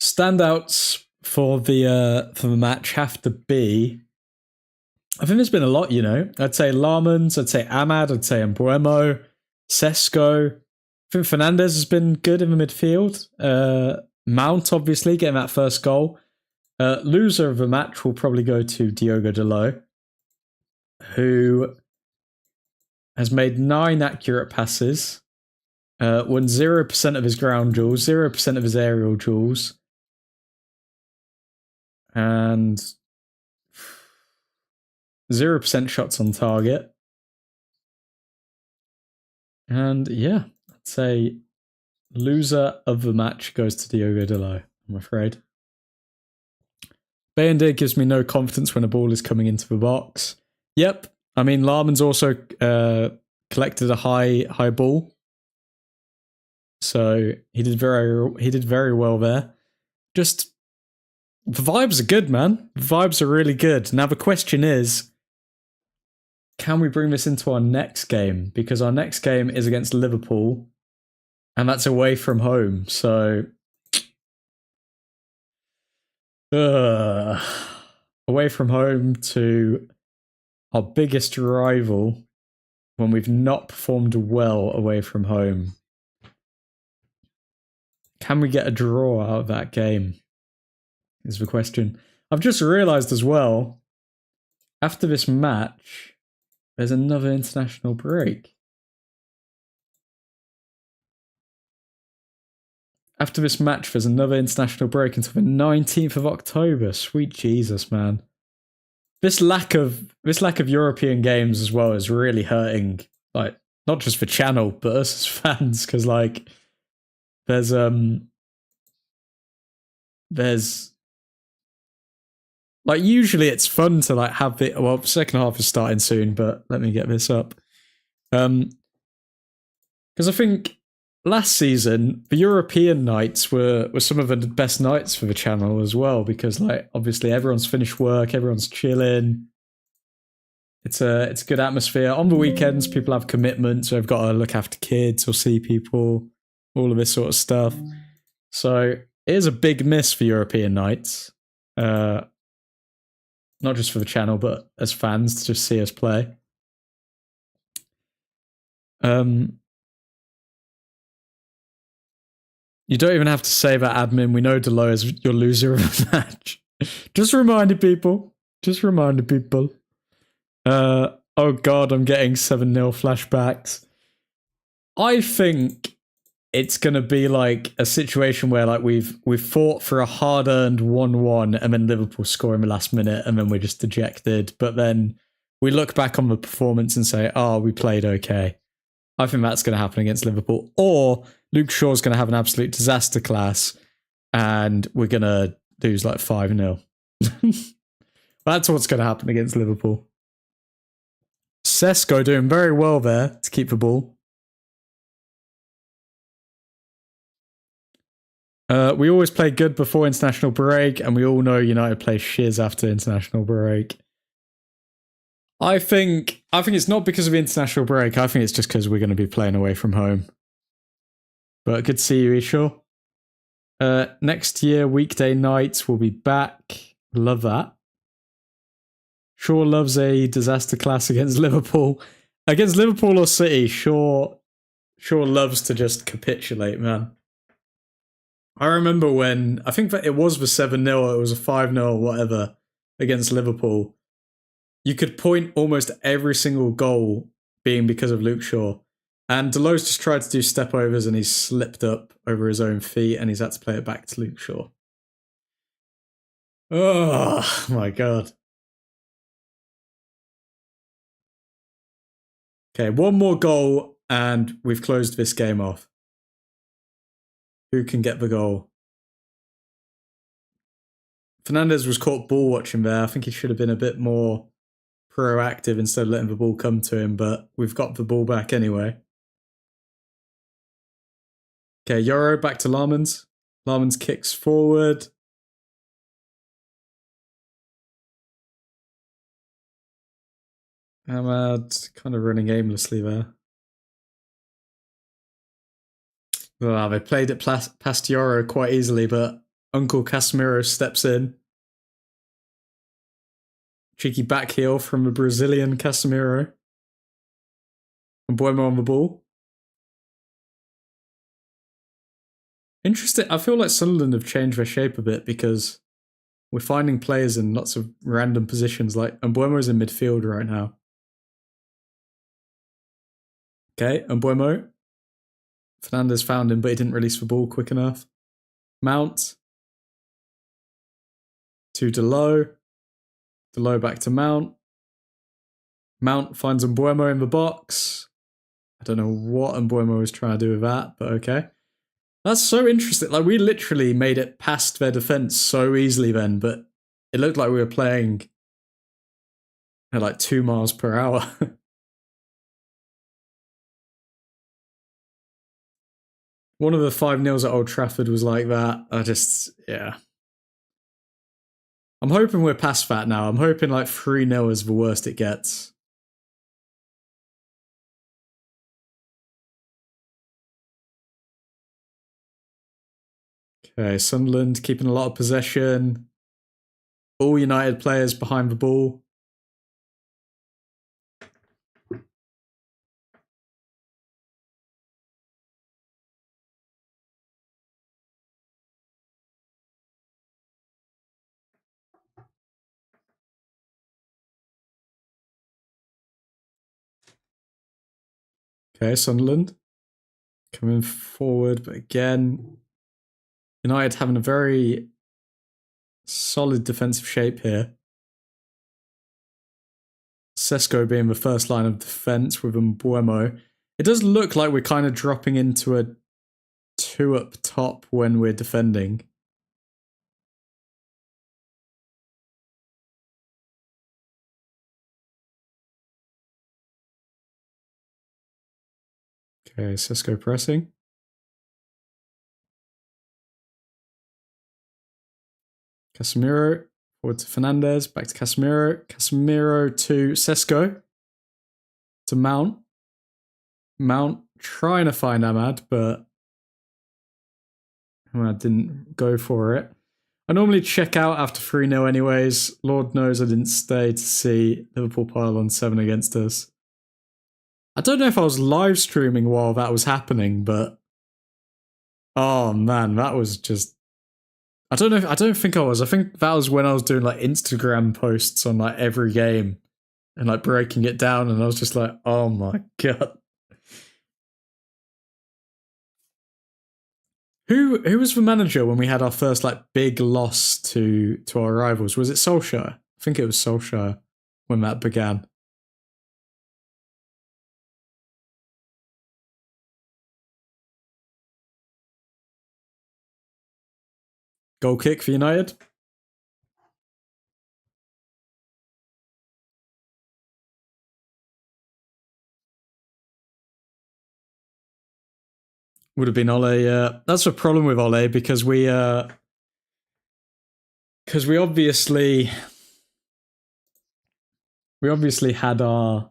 Standouts for the match have to be. I think there's been a lot, you know. I'd say Larmans, I'd say Ahmad, I'd say Mbuemo, Sesko. I think Fernandez has been good in the midfield. Mount, obviously, getting that first goal. Loser of the match will probably go to Diogo Dalot, who has made 9 accurate passes, won 0% of his ground duels, 0% of his aerial duels, and 0% shots on target. And yeah, I'd say loser of the match goes to Diogo Dalot, I'm afraid. Bayendir gives me no confidence when a ball is coming into the box. Yep. I mean, Larman's also collected a high ball. So he did very well there. Just the vibes are good, man. The vibes are really good. Now the question is, can we bring this into our next game? Because our next game is against Liverpool, and that's away from home. So away from home to our biggest rival when we've not performed well away from home. Can we get a draw out of that game? Is the question. I've just realised as well, after this match, there's another international break. After this match, there's another international break until the 19th of October. Sweet Jesus, man. This lack of European games as well is really hurting, like, not just the channel, but us as fans, because like there's like, usually it's fun to like have the second half is starting soon, but let me get this up. Because I think last season the European nights were some of the best nights for the channel as well, because like obviously everyone's finished work, everyone's chilling. It's a good atmosphere. On the weekends, people have commitments, so they've got to look after kids or see people, all of this sort of stuff. So it is a big miss for European nights. Not just for the channel, but as fans to just see us play. You don't even have to say that, admin. We know Dalot is your loser of the match. Just reminding people. Oh god, I'm getting 7-0 flashbacks. I think it's going to be like a situation where like we've fought for a hard-earned 1-1 and then Liverpool score in the last minute and then we're just dejected. But then we look back on the performance and say, oh, we played okay. I think that's going to happen against Liverpool. Or Luke Shaw's going to have an absolute disaster class and we're going to lose like 5-0. That's what's going to happen against Liverpool. Sesko doing very well there to keep the ball. We always play good before international break, and we all know United play shiz after international break. I think it's not because of the international break. I think it's just because we're going to be playing away from home. But good to see you, Ishaw. Next year, weekday nights, we'll be back. Love that. Shaw loves a disaster class against Liverpool. Against Liverpool or City, Shaw loves to just capitulate, man. I remember when, I think that it was the 7-0, it was a 5-0 or whatever against Liverpool. You could point almost every single goal being because of Luke Shaw. And Dalot's just tried to do step overs and he's slipped up over his own feet and he's had to play it back to Luke Shaw. Oh my god. Okay, one more goal and we've closed this game off. Who can get the goal? Fernandez was caught ball watching there. I think he should have been a bit more proactive instead of letting the ball come to him, but we've got the ball back anyway. Okay, Yoro back to Larmans. Larmans kicks forward. Ahmad kind of running aimlessly there. Oh, they played it past Yoro quite easily, but Uncle Casemiro steps in. Cheeky back heel from the Brazilian Casemiro. And Buemo on the ball. Interesting. I feel like Sunderland have changed their shape a bit because we're finding players in lots of random positions. Like Mbuemo's in midfield right now. Okay, Mbuemo. Fernandez found him, but he didn't release the ball quick enough. Mount. To Delo. Delo back to Mount. Mount finds Mbuemo in the box. I don't know what Mbuemo was trying to do with that, but okay. That's so interesting. Like, we literally made it past their defense so easily then, but it looked like we were playing at like 2 miles per hour. One of the 5-0s at Old Trafford was like that. Yeah. I'm hoping we're past that now. I'm hoping like 3-0 is the worst it gets. Okay, Sunderland keeping a lot of possession. All United players behind the ball. Okay, Sunderland coming forward, but again, United having a very solid defensive shape here. Sesko being the first line of defense with Mbuemo. It does look like we're kind of dropping into a 2 up top when we're defending. Okay, Sesko pressing. Casemiro forward to Fernandez, back to Casemiro. Casemiro to Sesko. To Mount. Mount trying to find Ahmad, but Ahmad didn't go for it. I normally check out after 3-0 anyways. Lord knows I didn't stay to see Liverpool pile on 7 against us. I don't know if I was live streaming while that was happening, but oh man, that was just... I don't think I was. I think that was when I was doing like Instagram posts on like every game and like breaking it down, and I was just like, oh my god. Who was the manager when we had our first like big loss to our rivals? Was it Solskjaer? I think it was Solskjaer when that began. Goal kick for United. Would have been Ole. That's a problem with Ole because we obviously had our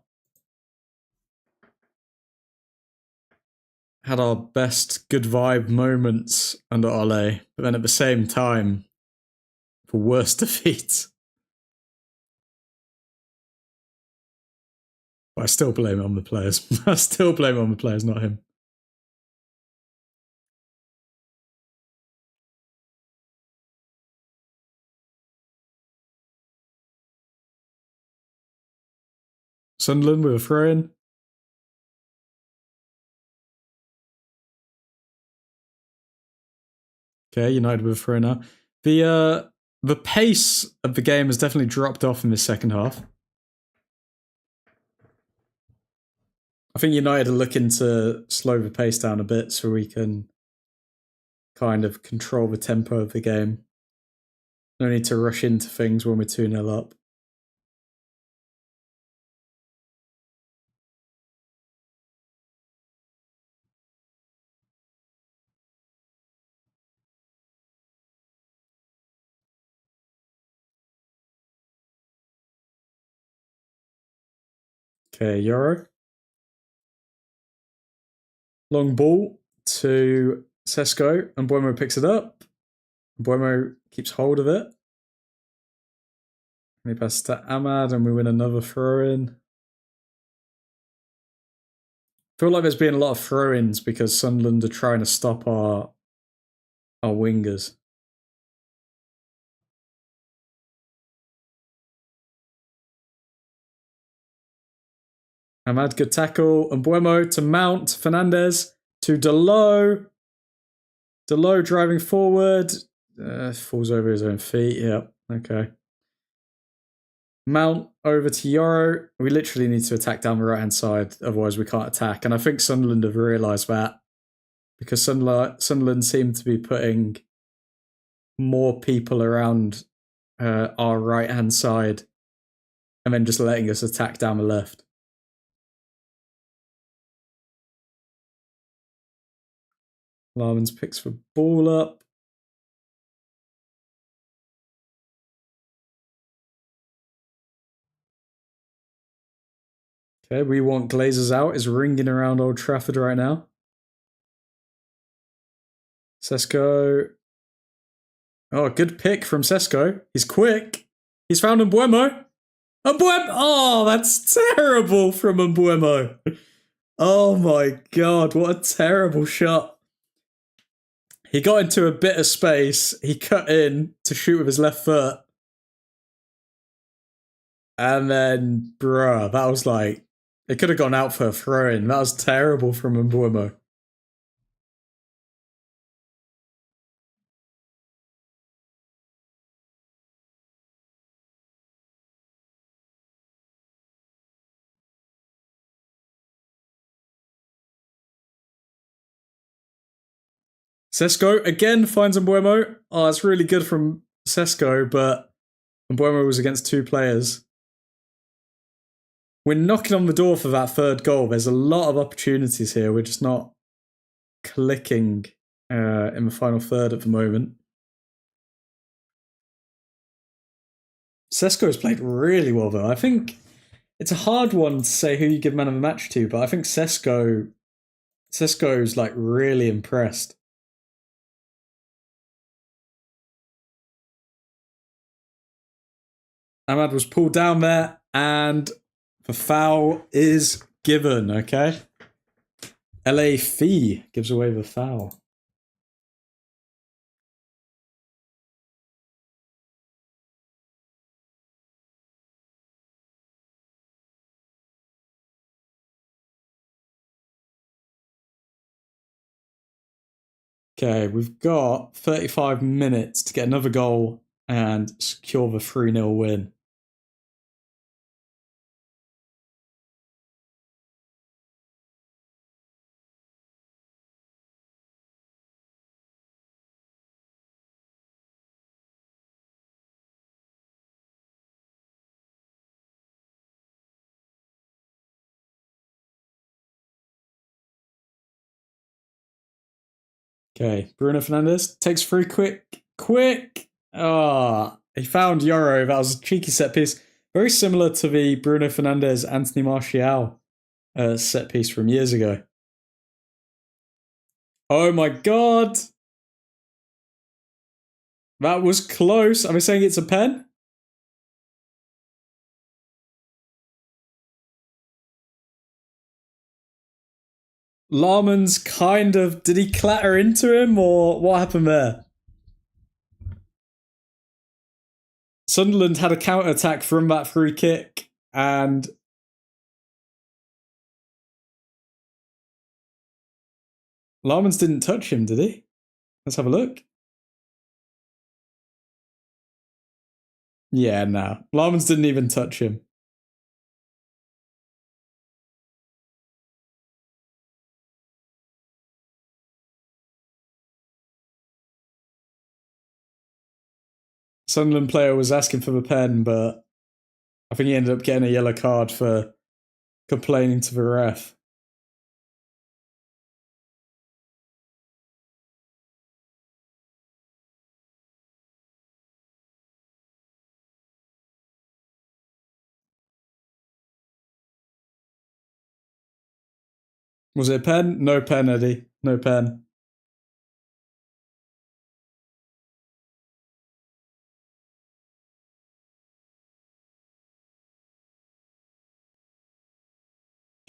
best good vibe moments under Ole, but then at the same time, the worst defeats. But I still blame it on the players. I still blame it on the players, not him. Sunderland with a throw-in. Okay, United with a throw now. The pace of the game has definitely dropped off in this second half. I think United are looking to slow the pace down a bit so we can kind of control the tempo of the game. No need to rush into things when we're 2-0 up. Okay, Euro. Long ball to Sesko, and Buemo picks it up. Buemo keeps hold of it. And he passes to Ahmad, and we win another throw-in. I feel like there's been a lot of throw-ins because Sunderland are trying to stop our wingers. Ahmad, good tackle. And Buemo to Mount. Fernandez to Delo. Delo driving forward. Falls over his own feet. Yeah, okay. Mount over to Yoro. We literally need to attack down the right-hand side, otherwise we can't attack. And I think Sunderland have realised that because Sunderland seem to be putting more people around our right-hand side and then just letting us attack down the left. Larmans picks the ball up. Okay, we want Glazers out. Is ringing around Old Trafford right now. Sesko. Oh, good pick from Sesko. He's quick. He's found Mbuemo. Mbuemo! Oh, that's terrible from Mbuemo. Oh my god, what a terrible shot. He got into a bit of space. He cut in to shoot with his left foot. And then, bruh, that was like... It could have gone out for a throw-in. That was terrible from Mbuemo. Sesko again finds Mbuemo. Oh, it's really good from Sesko, but Mbuemo was against two players. We're knocking on the door for that third goal. There's a lot of opportunities here. We're just not clicking in the final third at the moment. Sesko's played really well, though. I think it's a hard one to say who you give man of the match to, but I think Sesko's like really impressed. Ahmad was pulled down there, and the foul is given, okay? LA Fee gives away the foul. Okay, we've got 35 minutes to get another goal and secure the 3-0 win. Okay, Bruno Fernandes takes free quick. Ah, he found Yoro. That was a cheeky set piece. Very similar to the Bruno Fernandes, Anthony Martial set piece from years ago. Oh my god. That was close. Am I saying it's a pen? Larman's kind of... Did he clatter into him or what happened there? Sunderland had a counter-attack from that free kick and... Larman's didn't touch him, did he? Let's have a look. Yeah, no. Larman's didn't even touch him. Sunderland player was asking for the pen, but I think he ended up getting a yellow card for complaining to the ref. Was it a pen? No pen, Eddie. No pen.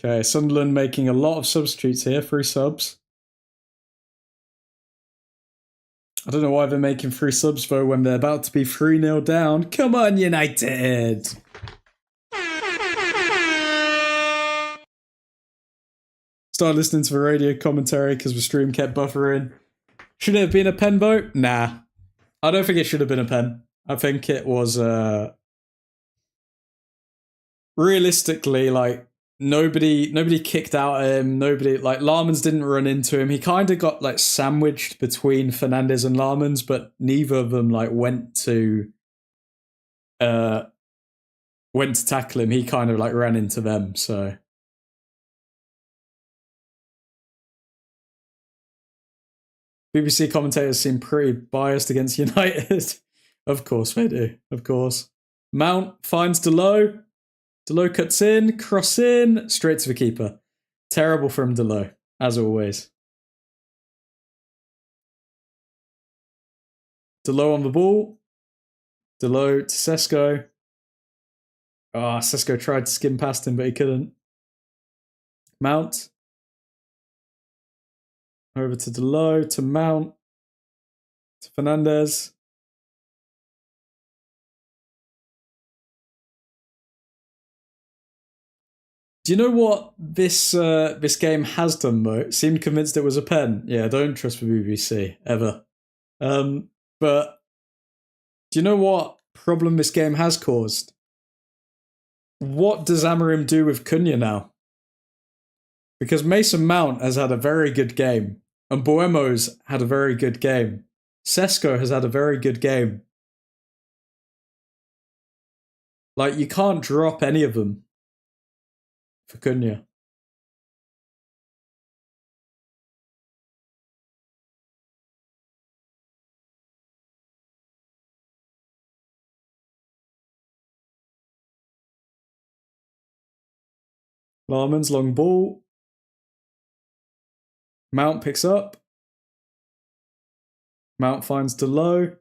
Okay, Sunderland making a lot of substitutes here, 3 subs. I don't know why they're making 3 subs though when they're about to be 3-0 down. Come on, United! Started listening to the radio commentary because the stream kept buffering. Should it have been a pen vote? Nah. I don't think it should have been a pen. I think it was realistically, like, nobody kicked out at him. Nobody, like, Larmans didn't run into him. He kind of got, like, sandwiched between Fernandez and Larmans, but neither of them, like, went to tackle him. He kind of, like, ran into them, so. BBC commentators seem pretty biased against United. Of course they do. Of course. Mount finds Delo. Delo cuts in, cross in, straight to the keeper. Terrible from Delo, as always. Delo on the ball. Delo to Sesko. Ah, Sesko tried to skim past him, but he couldn't. Mount. Over to Delo, to Mount. To Fernandez. Do you know what this game has done, though? Seemed convinced it was a pen. Yeah, don't trust the BBC, ever. But do you know what problem this game has caused? What does Amorim do with Cunha now? Because Mason Mount has had a very good game, and Buemo's had a very good game. Sesko has had a very good game. Like, you can't drop any of them for Cunha. Larman's long ball. Mount picks up. Mount finds Delo.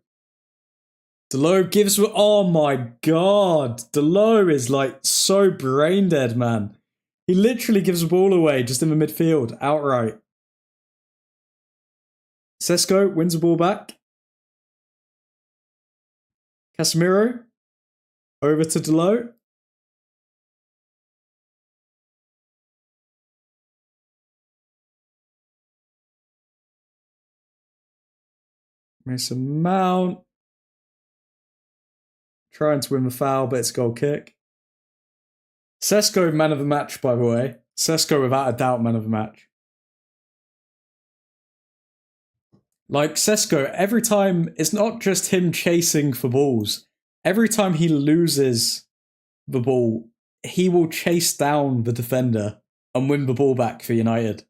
Delo gives... Oh my god. Delo is like so brain dead, man. He literally gives the ball away just in the midfield, outright. Sesko wins the ball back. Casemiro. Over to Delo. Mason Mount. Trying to win the foul, but it's a goal kick. Sesko, man of the match, by the way. Sesko, without a doubt, man of the match. Like, Sesko, every time, it's not just him chasing for balls. Every time he loses the ball, he will chase down the defender and win the ball back for United.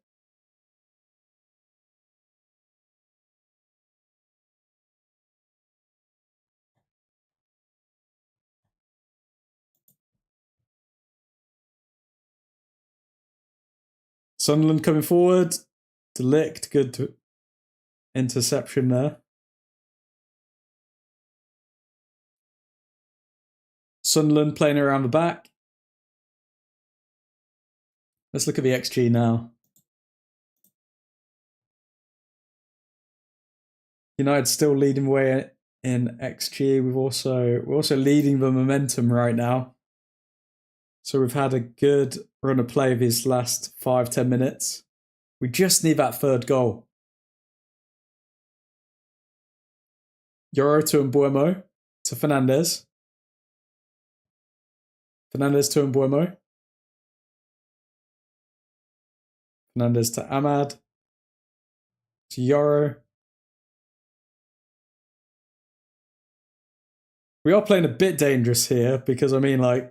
Sunderland coming forward. Delict, good interception there. Sunderland playing around the back. Let's look at the XG now. United still leading the way in XG. We're also leading the momentum right now. So we've had a good run of play these last 5-10 minutes. We just need that third goal. Yoro to Mbuemo to Fernandez. Fernandez to Mbuemo. Fernandez to Ahmad. To Yoro. We are playing a bit dangerous here because, I mean, like,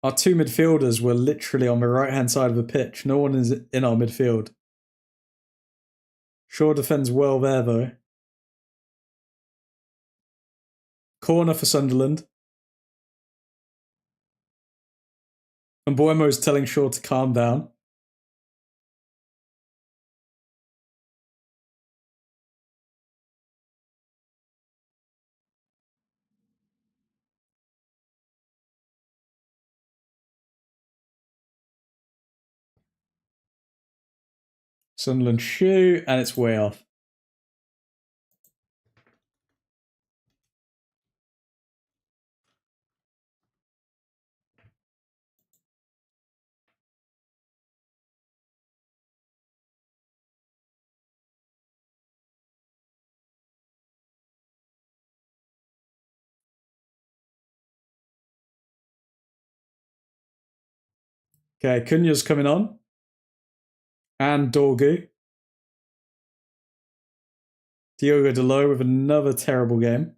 our 2 midfielders were literally on the right-hand side of the pitch. No one is in our midfield. Shaw defends well there, though. Corner for Sunderland. And Buemo's telling Shaw to calm down. Sunderland shoot, and it's way off. Okay, Cunha's coming on. And Dorgu. Diogo Dalot with another terrible game.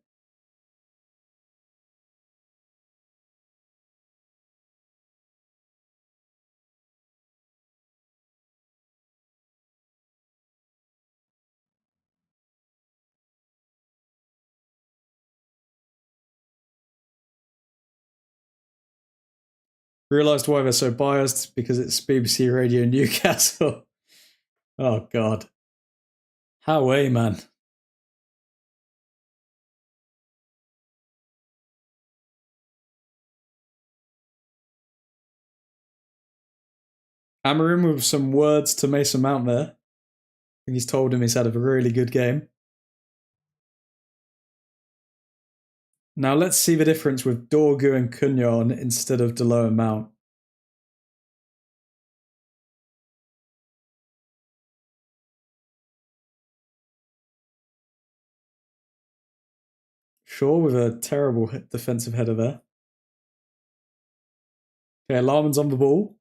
Realised why they're so biased, because it's BBC Radio Newcastle. Oh, God. How man. Amorim with some words to Mason Mount there. I think he's told him he's had a really good game. Now let's see the difference with Dorgu and Cunha on instead of Dalot and Mount. Shaw with a terrible defensive header there. Okay, Larman's on the ball.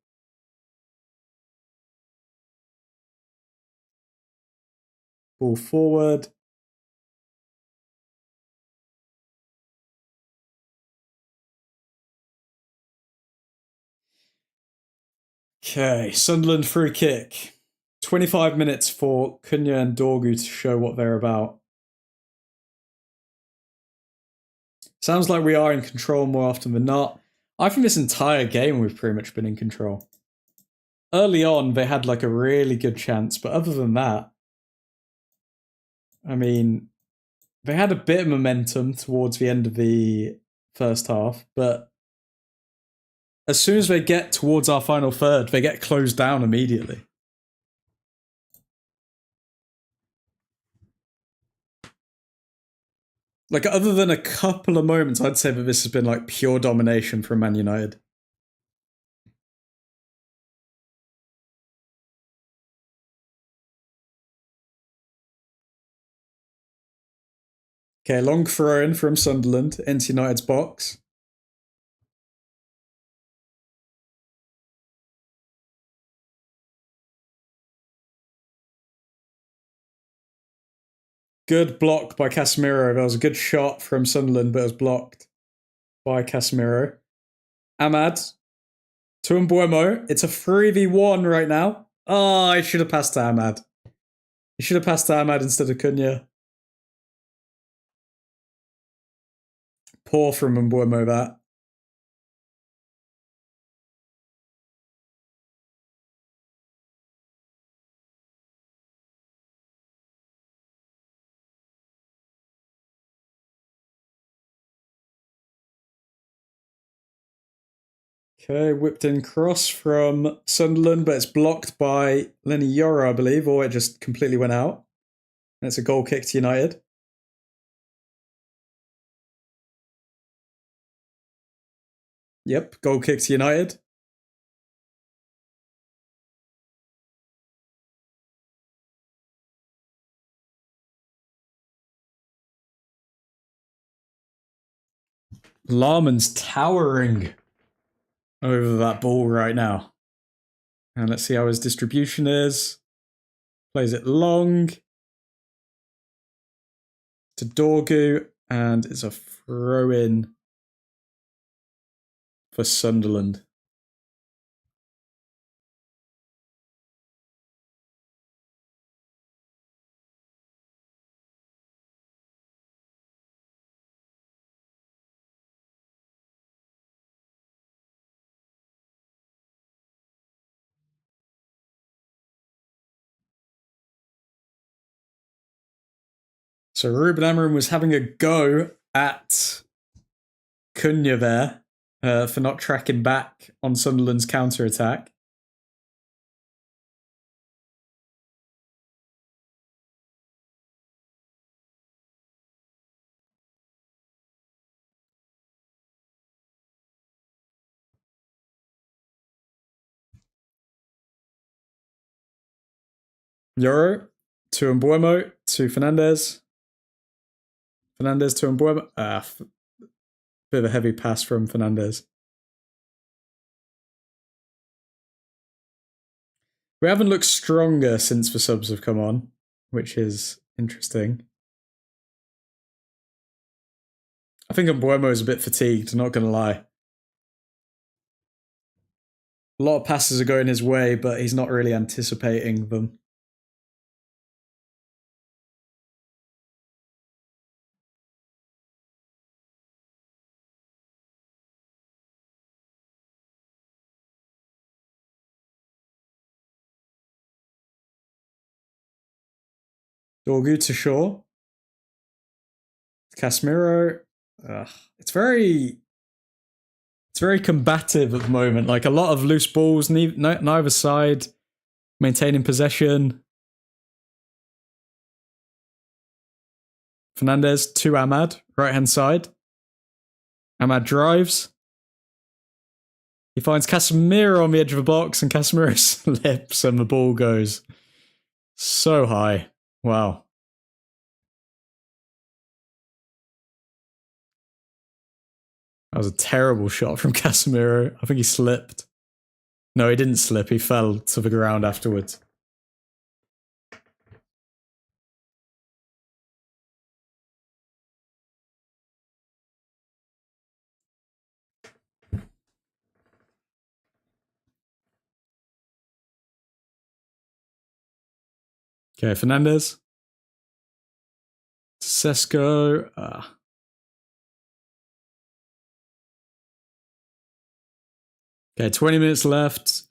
Ball forward. Okay, Sunderland free kick. 25 minutes for Cunha and Dorgu to show what they're about. Sounds like we are in control more often than not. I think this entire game we've pretty much been in control. Early on, they had like a really good chance, but other than that, I mean, they had a bit of momentum towards the end of the first half, but as soon as they get towards our final third, they get closed down immediately. Like, other than a couple of moments, I'd say that this has been like pure domination from Man United. Okay, long throw in from Sunderland into United's box. Good block by Casemiro. That was a good shot from Sunderland, but it was blocked by Casemiro. Ahmad to Mbuemo. It's a 3v1 right now. Oh, I should have passed to Ahmad. You should have passed to Ahmad instead of Cunha. Poor from Mbuemo, that. Okay, whipped in cross from Sunderland, but it's blocked by Lenny Yoro, I believe, or it just completely went out. And it's a goal kick to United. Yep, goal kick to United. Larman's towering over that ball right now. And let's see how his distribution is. Plays it long to Dorgu, and it's a throw-in for Sunderland. So Ruben Amorim was having a go at Cunha there for not tracking back on Sunderland's counter-attack. Yoro to Mbuemo to Fernandez. Fernandez to Mbuemo. Bit of a heavy pass from Fernandez. We haven't looked stronger since the subs have come on, which is interesting. I think Mbuemo is a bit fatigued, not going to lie. A lot of passes are going his way, but he's not really anticipating them. Dorgu to Shaw. Casemiro. It's very combative at the moment. Like a lot of loose balls, neither side maintaining possession. Fernandez to Ahmad, right hand side. Ahmad drives. He finds Casemiro on the edge of the box, and Casemiro slips, and the ball goes so high. Wow. That was a terrible shot from Casemiro. I think he slipped. No, he didn't slip. He fell to the ground afterwards. Okay, Fernandez. Sesko. Okay, 20 minutes left.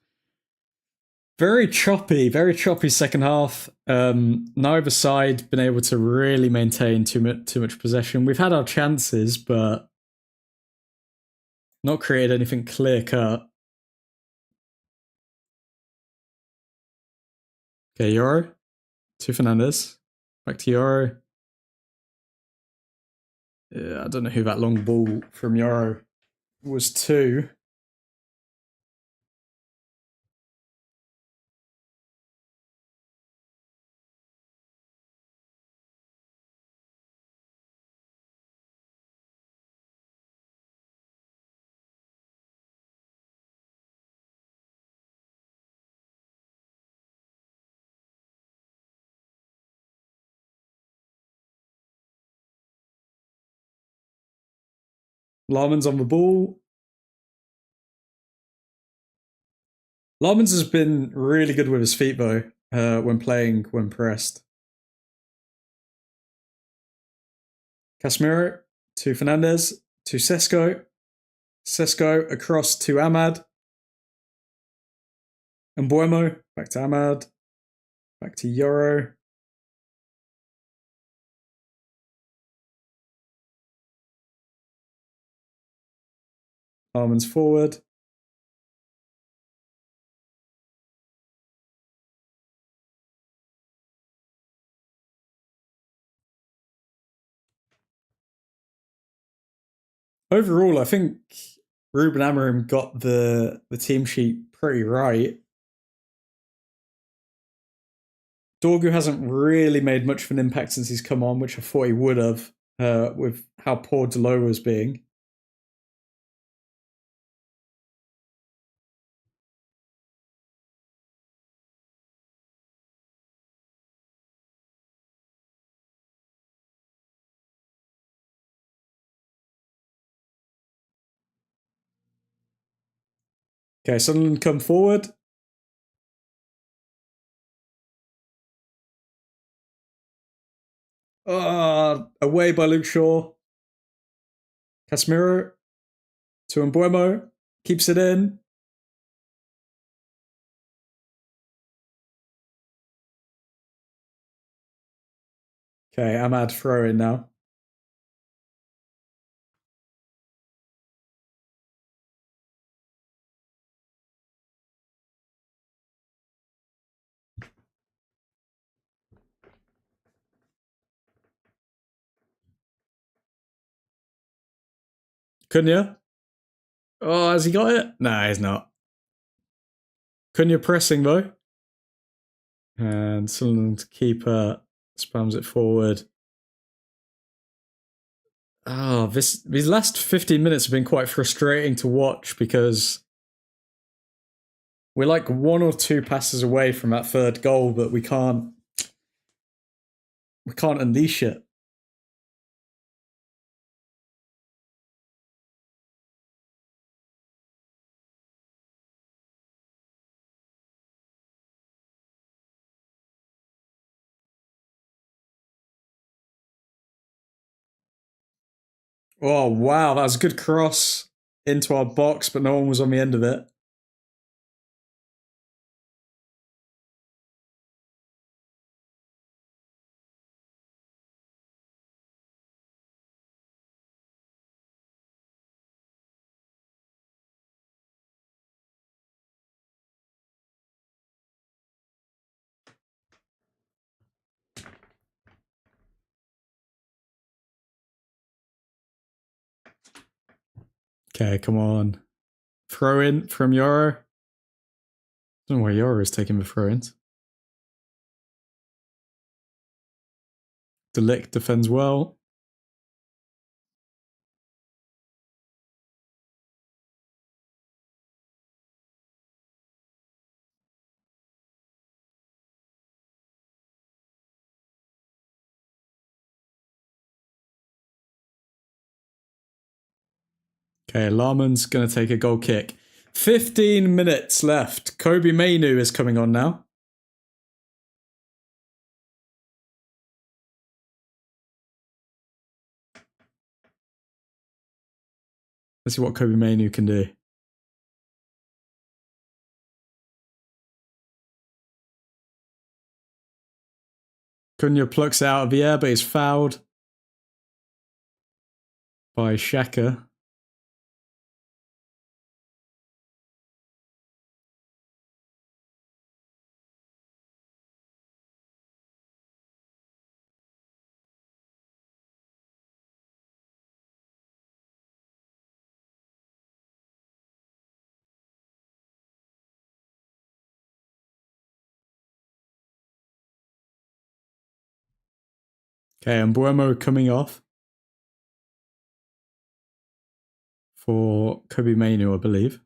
Very choppy second half. Neither side been able to really maintain too much possession. We've had our chances, but not created anything clear cut. Okay, Yoro to Fernandez. Back to Yoro. Yeah, I don't know who that long ball from Yoro was to. Larman's on the ball. Larman's has been really good with his feet though, when pressed. Casemiro to Fernandez to Sesko. Sesko across to Ahmad. Mbuemo back to Ahmad. Back to Yoro. Arman's forward. Overall, I think Ruben Amorim got the team sheet pretty right. Dorgu hasn't really made much of an impact since he's come on, which I thought he would have, with how poor Delo was being. Okay, Sunderland come forward. Away by Luke Shaw. Casemiro to Mbuemo. Keeps it in. Okay, Ahmad throw in now. Cunha. Oh, has he got it? Nah, he's not. Cunha pressing though. And Sunderland's keeper spams it forward. Oh, these last 15 minutes have been quite frustrating to watch because we're like 1 or 2 passes away from that third goal, but we can't unleash it. Oh wow, that was a good cross into our box, but no one was on the end of it. Okay, come on. Throw in from Euro. I don't know where Euro is taking the throw ins. Delict defends well. Okay, Larman's going to take a goal kick. 15 minutes left. Kobe Mainu is coming on now. Let's see what Kobe Mainu can do. Cunha plucks it out of the air, but is fouled by Shaka. Okay, and Buemo coming off for Kobe Mainu, I believe.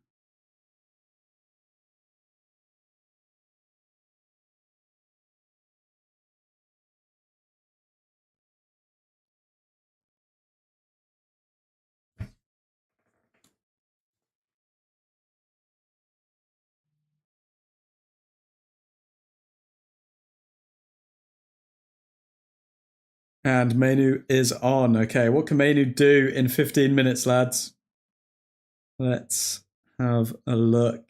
And Mainu is on. Okay, what can Mainu do in 15 minutes, lads? Let's have a look.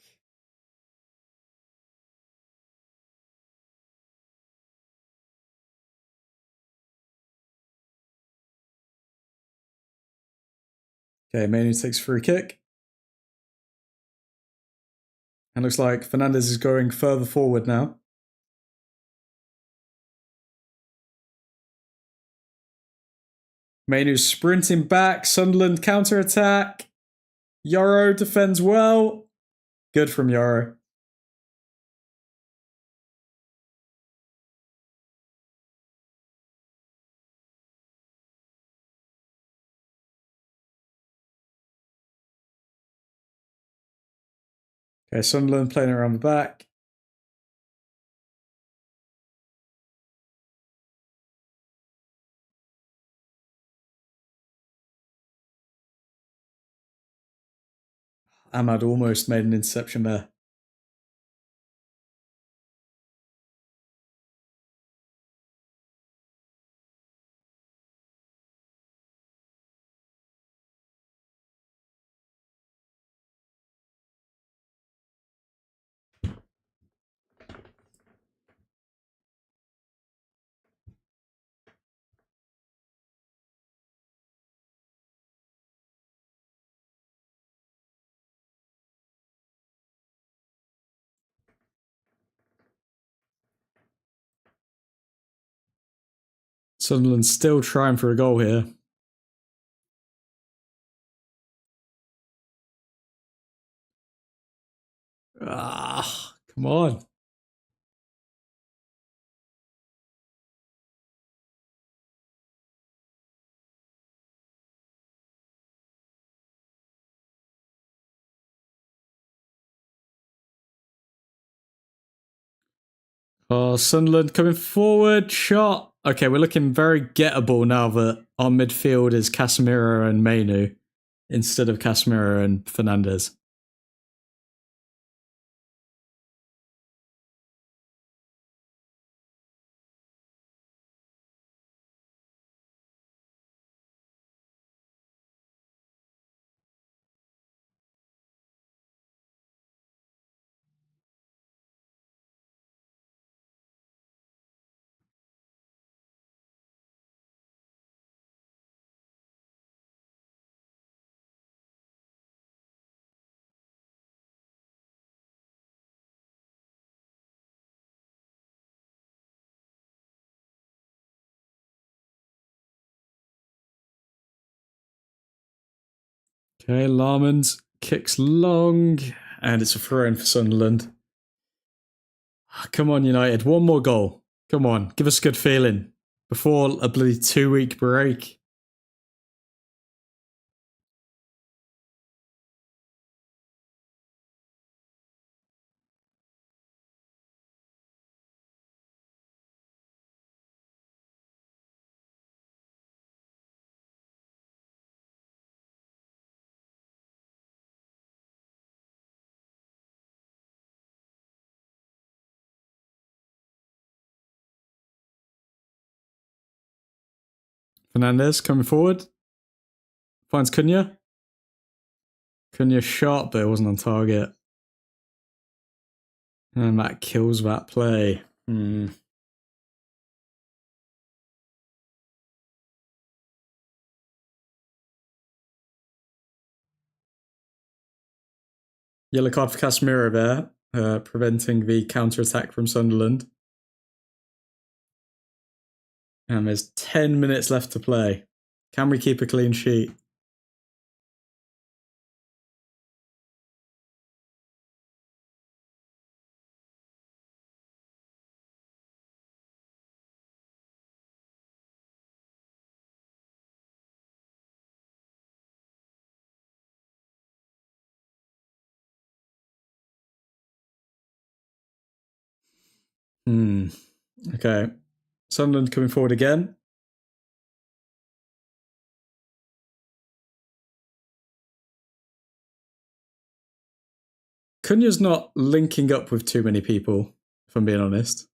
Okay, Mainu takes a free kick. And looks like Fernandez is going further forward now. Mainu's sprinting back. Sunderland counter-attack. Yoro defends well. Good from Yoro. Okay, Sunderland playing around the back. Ahmad almost made an interception there. Sunderland still trying for a goal here. Ah, come on. Oh, Sunderland coming forward. Shot. Okay, we're looking very gettable now that our midfield is Casemiro and Mainu instead of Casemiro and Fernandes. Okay, Larmans kicks long, and it's a throw in for Sunderland. Come on, United. One more goal. Come on, give us a good feeling before a bloody 2-week break. Fernandes coming forward. Finds Cunha. Cunha shot, but it wasn't on target. And that kills that play. Yellow card for Casemiro there, preventing the counter-attack from Sunderland. And there's 10 minutes left to play. Can we keep a clean sheet? Okay. Sunderland coming forward again. Cunha's not linking up with too many people, if I'm being honest.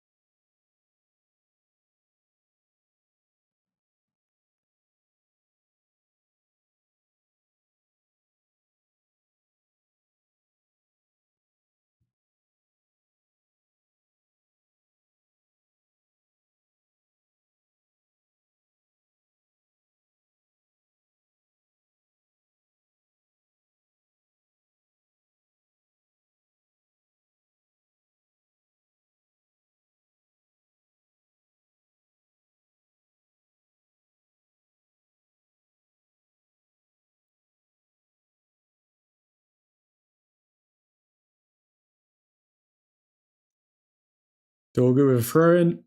Dorgu with a throw in.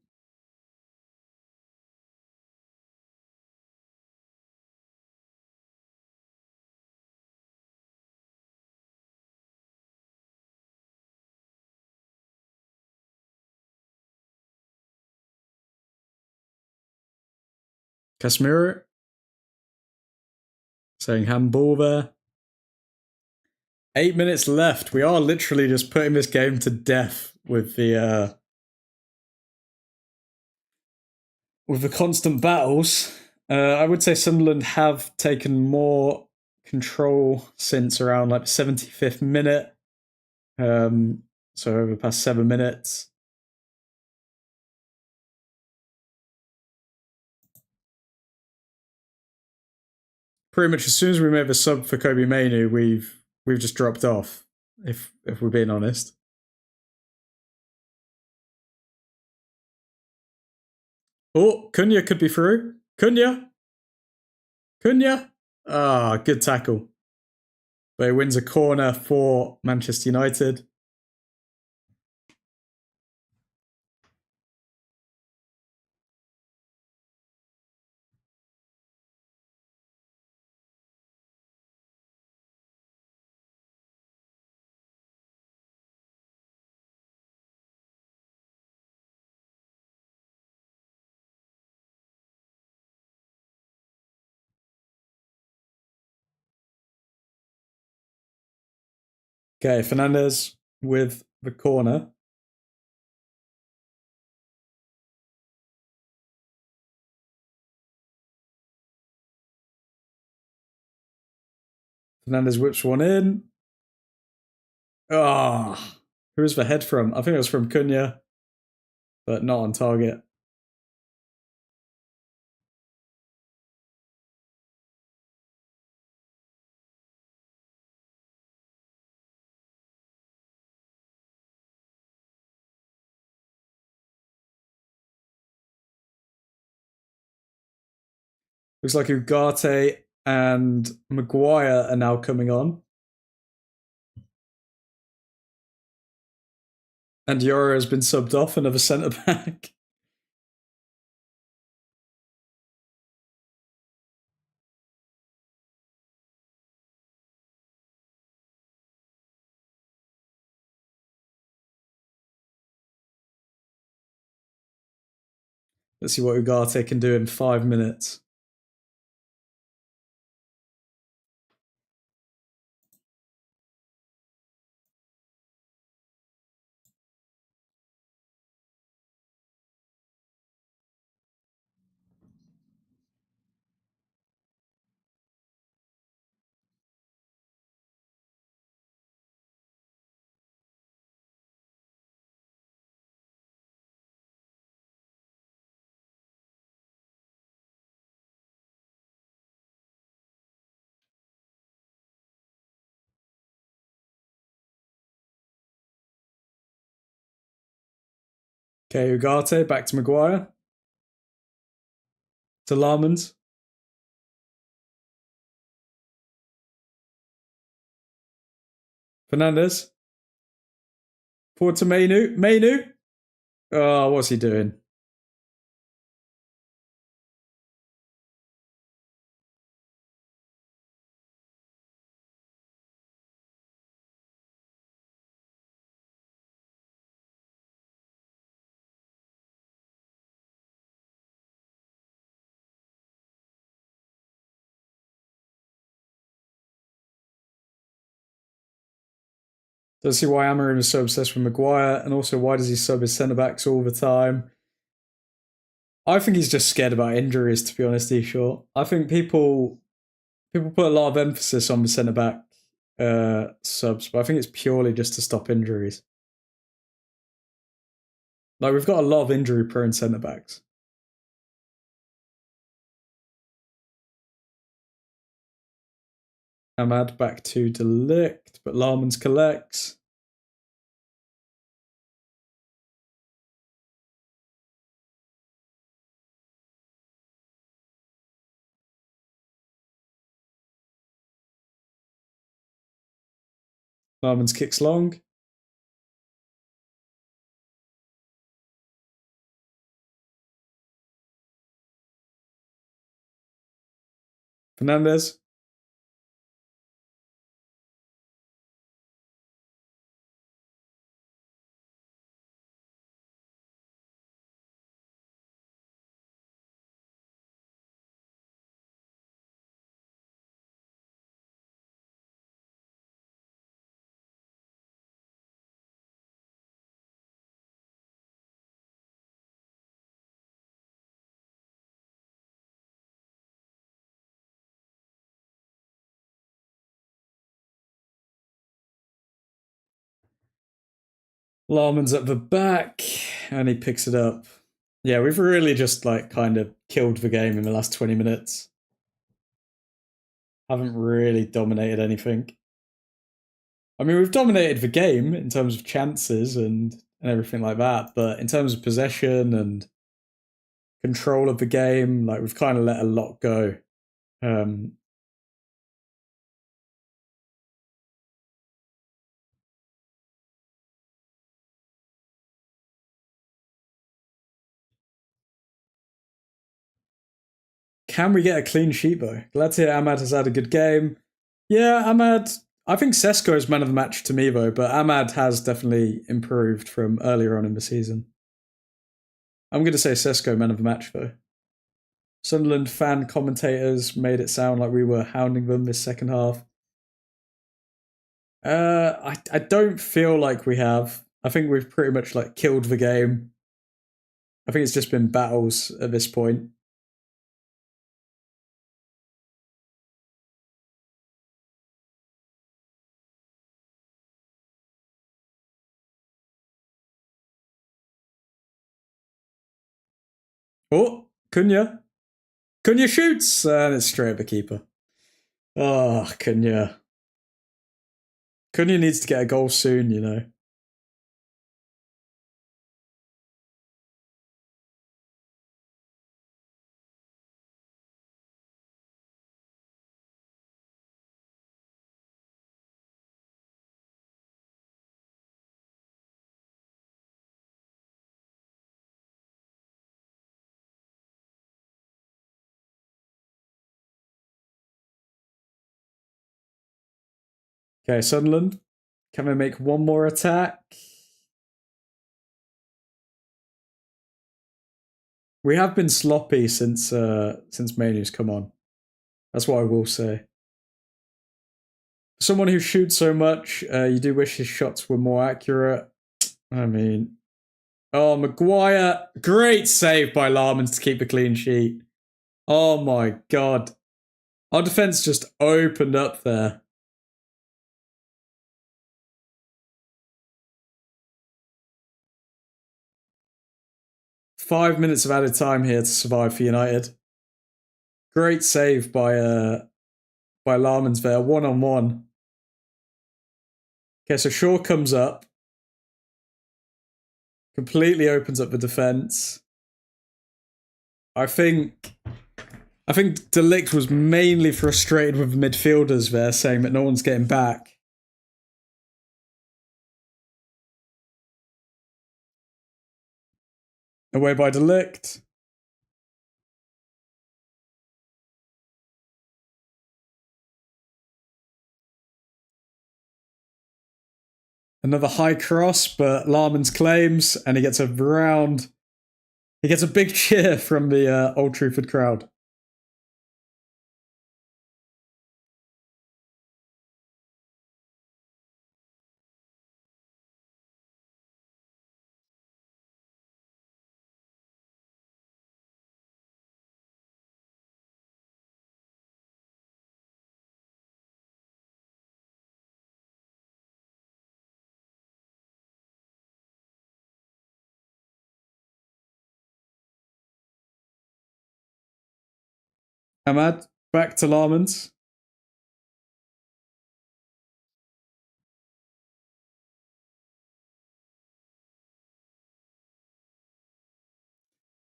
Casemiro saying handball there. 8 minutes left. We are literally just putting this game to death with the constant battles. I would say Sunderland have taken more control since around like the 75th minute. So over the past 7 minutes. Pretty much as soon as we made the sub for Kobe Mainu, we've just dropped off, if we're being honest. Oh, Cunha could be through. Cunha! Ah, good tackle. But he wins a corner for Manchester United. Okay, Fernandez with the corner. Fernandez whips one in. Ah, oh, who was the head from? I think it was from Cunha, but not on target. Looks like Ugarte and Maguire are now coming on. And Yoro has been subbed off, another centre back. Let's see what Ugarte can do in 5 minutes. Okay, Ugarte back to Maguire. To Larmans. Fernandez. Forward to Mainu. Mainu. Oh, what's he doing? Does see why Amorim is so obsessed with Maguire, and also why does he sub his centre backs all the time? I think he's just scared about injuries, to be honest, Short. I think people put a lot of emphasis on the centre back subs, but I think it's purely just to stop injuries. Like, we've got a lot of injury prone centre backs. Ahmad back to Delict, but Larmans collects. Larmans kicks long. Fernandez. Larman's at the back, and he picks it up. Yeah, we've really just like kind of killed the game in the last 20 minutes. Haven't really dominated anything. I mean, we've dominated the game in terms of chances and everything like that, but in terms of possession and control of the game, like we've kind of let a lot go. Can we get a clean sheet though? Glad to hear Ahmad has had a good game. Yeah, Ahmad. I think Sesko is man of the match to me though, but Ahmad has definitely improved from earlier on in the season. I'm going to say Sesko man of the match though. Sunderland fan commentators made it sound like we were hounding them this second half. I don't feel like we have. I think we've pretty much like killed the game. I think it's just been battles at this point. Oh, Cunha. Cunha shoots, and it's straight at the keeper. Oh, Cunha. Cunha needs to get a goal soon, you know. Okay, Sunderland. Can we make one more attack? We have been sloppy since Manu's come on. That's what I will say. Someone who shoots so much, you do wish his shots were more accurate. I mean, oh, Maguire. Great save by Larmans to keep a clean sheet. Oh my god. Our defense just opened up there. Five minutes of added time here to survive for United. Great save by Larmans there, 1-on-1. Okay, so Shaw comes up. Completely opens up the defense. I think De Ligt was mainly frustrated with the midfielders there, saying that no one's getting back. Away by De Ligt. Another high cross, but Larmans claims, and he gets a round. He gets a big cheer from the Old Truthford crowd. Ahmad, back to Larmans.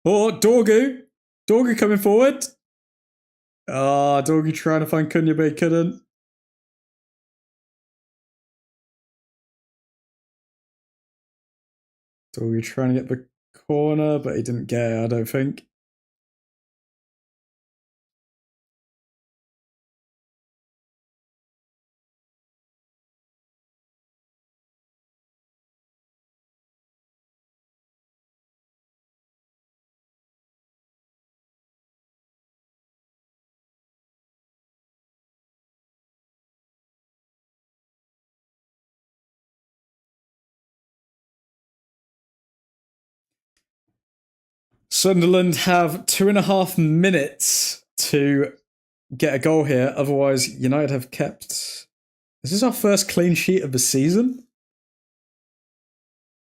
Oh, Dorgu. Dorgu coming forward. Ah, Dorgu trying to find Cunha, but he couldn't. Dorgu trying to get the corner, but he didn't get it, I don't think. Sunderland have 2.5 minutes to get a goal here. Otherwise, United have kept. Is this our first clean sheet of the season?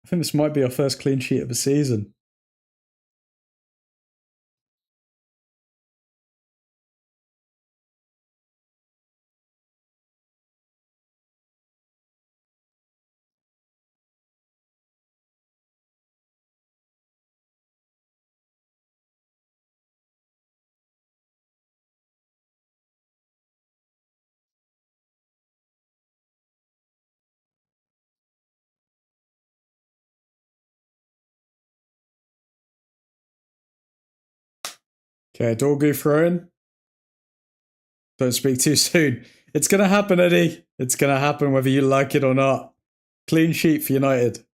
I think this might be our first clean sheet of the season. Okay, Dorgu throw in. Don't speak too soon. It's going to happen, Eddie. It's going to happen whether you like it or not. Clean sheet for United.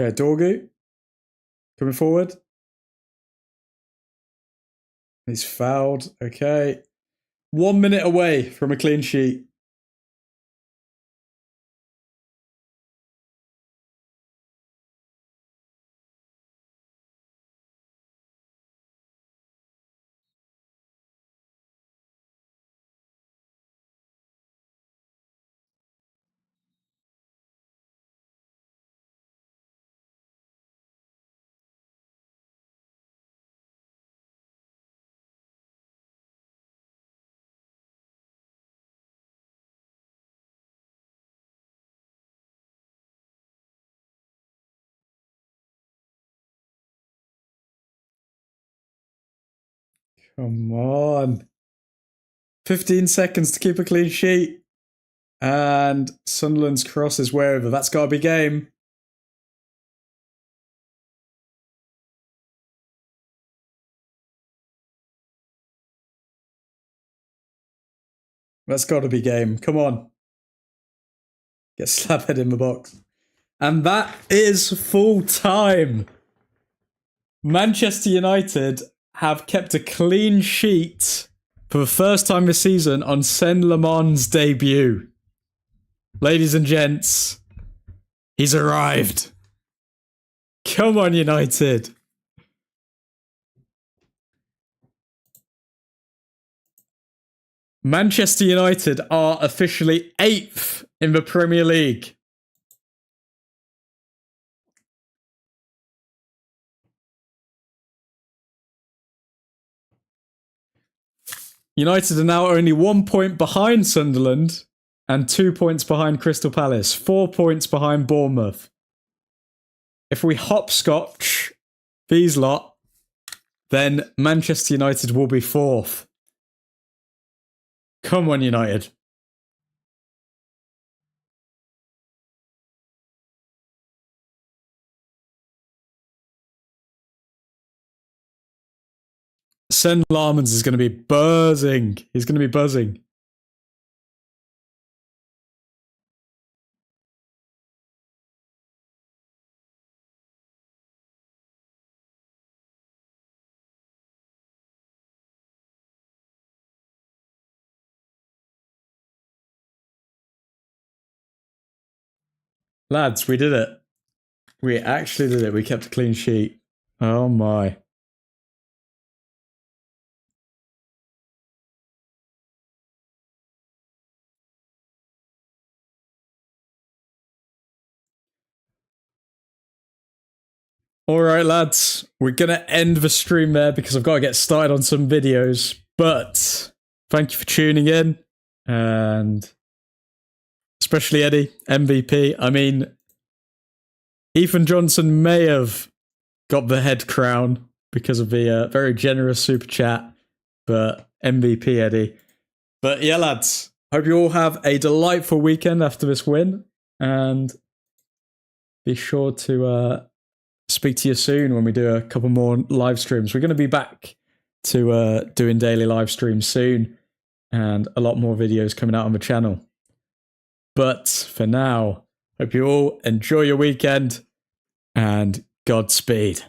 Okay, Dorgu. Coming forward. He's fouled. Okay. 1 minute away from a clean sheet. Come on. 15 seconds to keep a clean sheet. And Sunderland's cross is way over. That's got to be game. That's got to be game. Come on. Get slaphead in the box. And that is full time. Manchester United have kept a clean sheet for the first time this season on Saint-Lemans' debut. Ladies and gents, he's arrived. Come on, United. Manchester United are officially 8th in the Premier League. United are now only 1 point behind Sunderland and 2 points behind Crystal Palace, 4 points behind Bournemouth. If we hopscotch these lot, then Manchester United will be 4th. Come on, United. Saint-Lemans is going to be buzzing. He's going to be buzzing. Lads, we did it. We actually did it. We kept a clean sheet. Oh my. All right, lads. We're going to end the stream there because I've got to get started on some videos. But thank you for tuning in. And especially Eddie, MVP. I mean, Ethan Johnson may have got the head crown because of the very generous super chat. But MVP, Eddie. But yeah, lads. Hope you all have a delightful weekend after this win. And be sure to speak to you soon when we do a couple more live streams. We're going to be back to doing daily live streams soon and a lot more videos coming out on the channel. But for now, hope you all enjoy your weekend and Godspeed.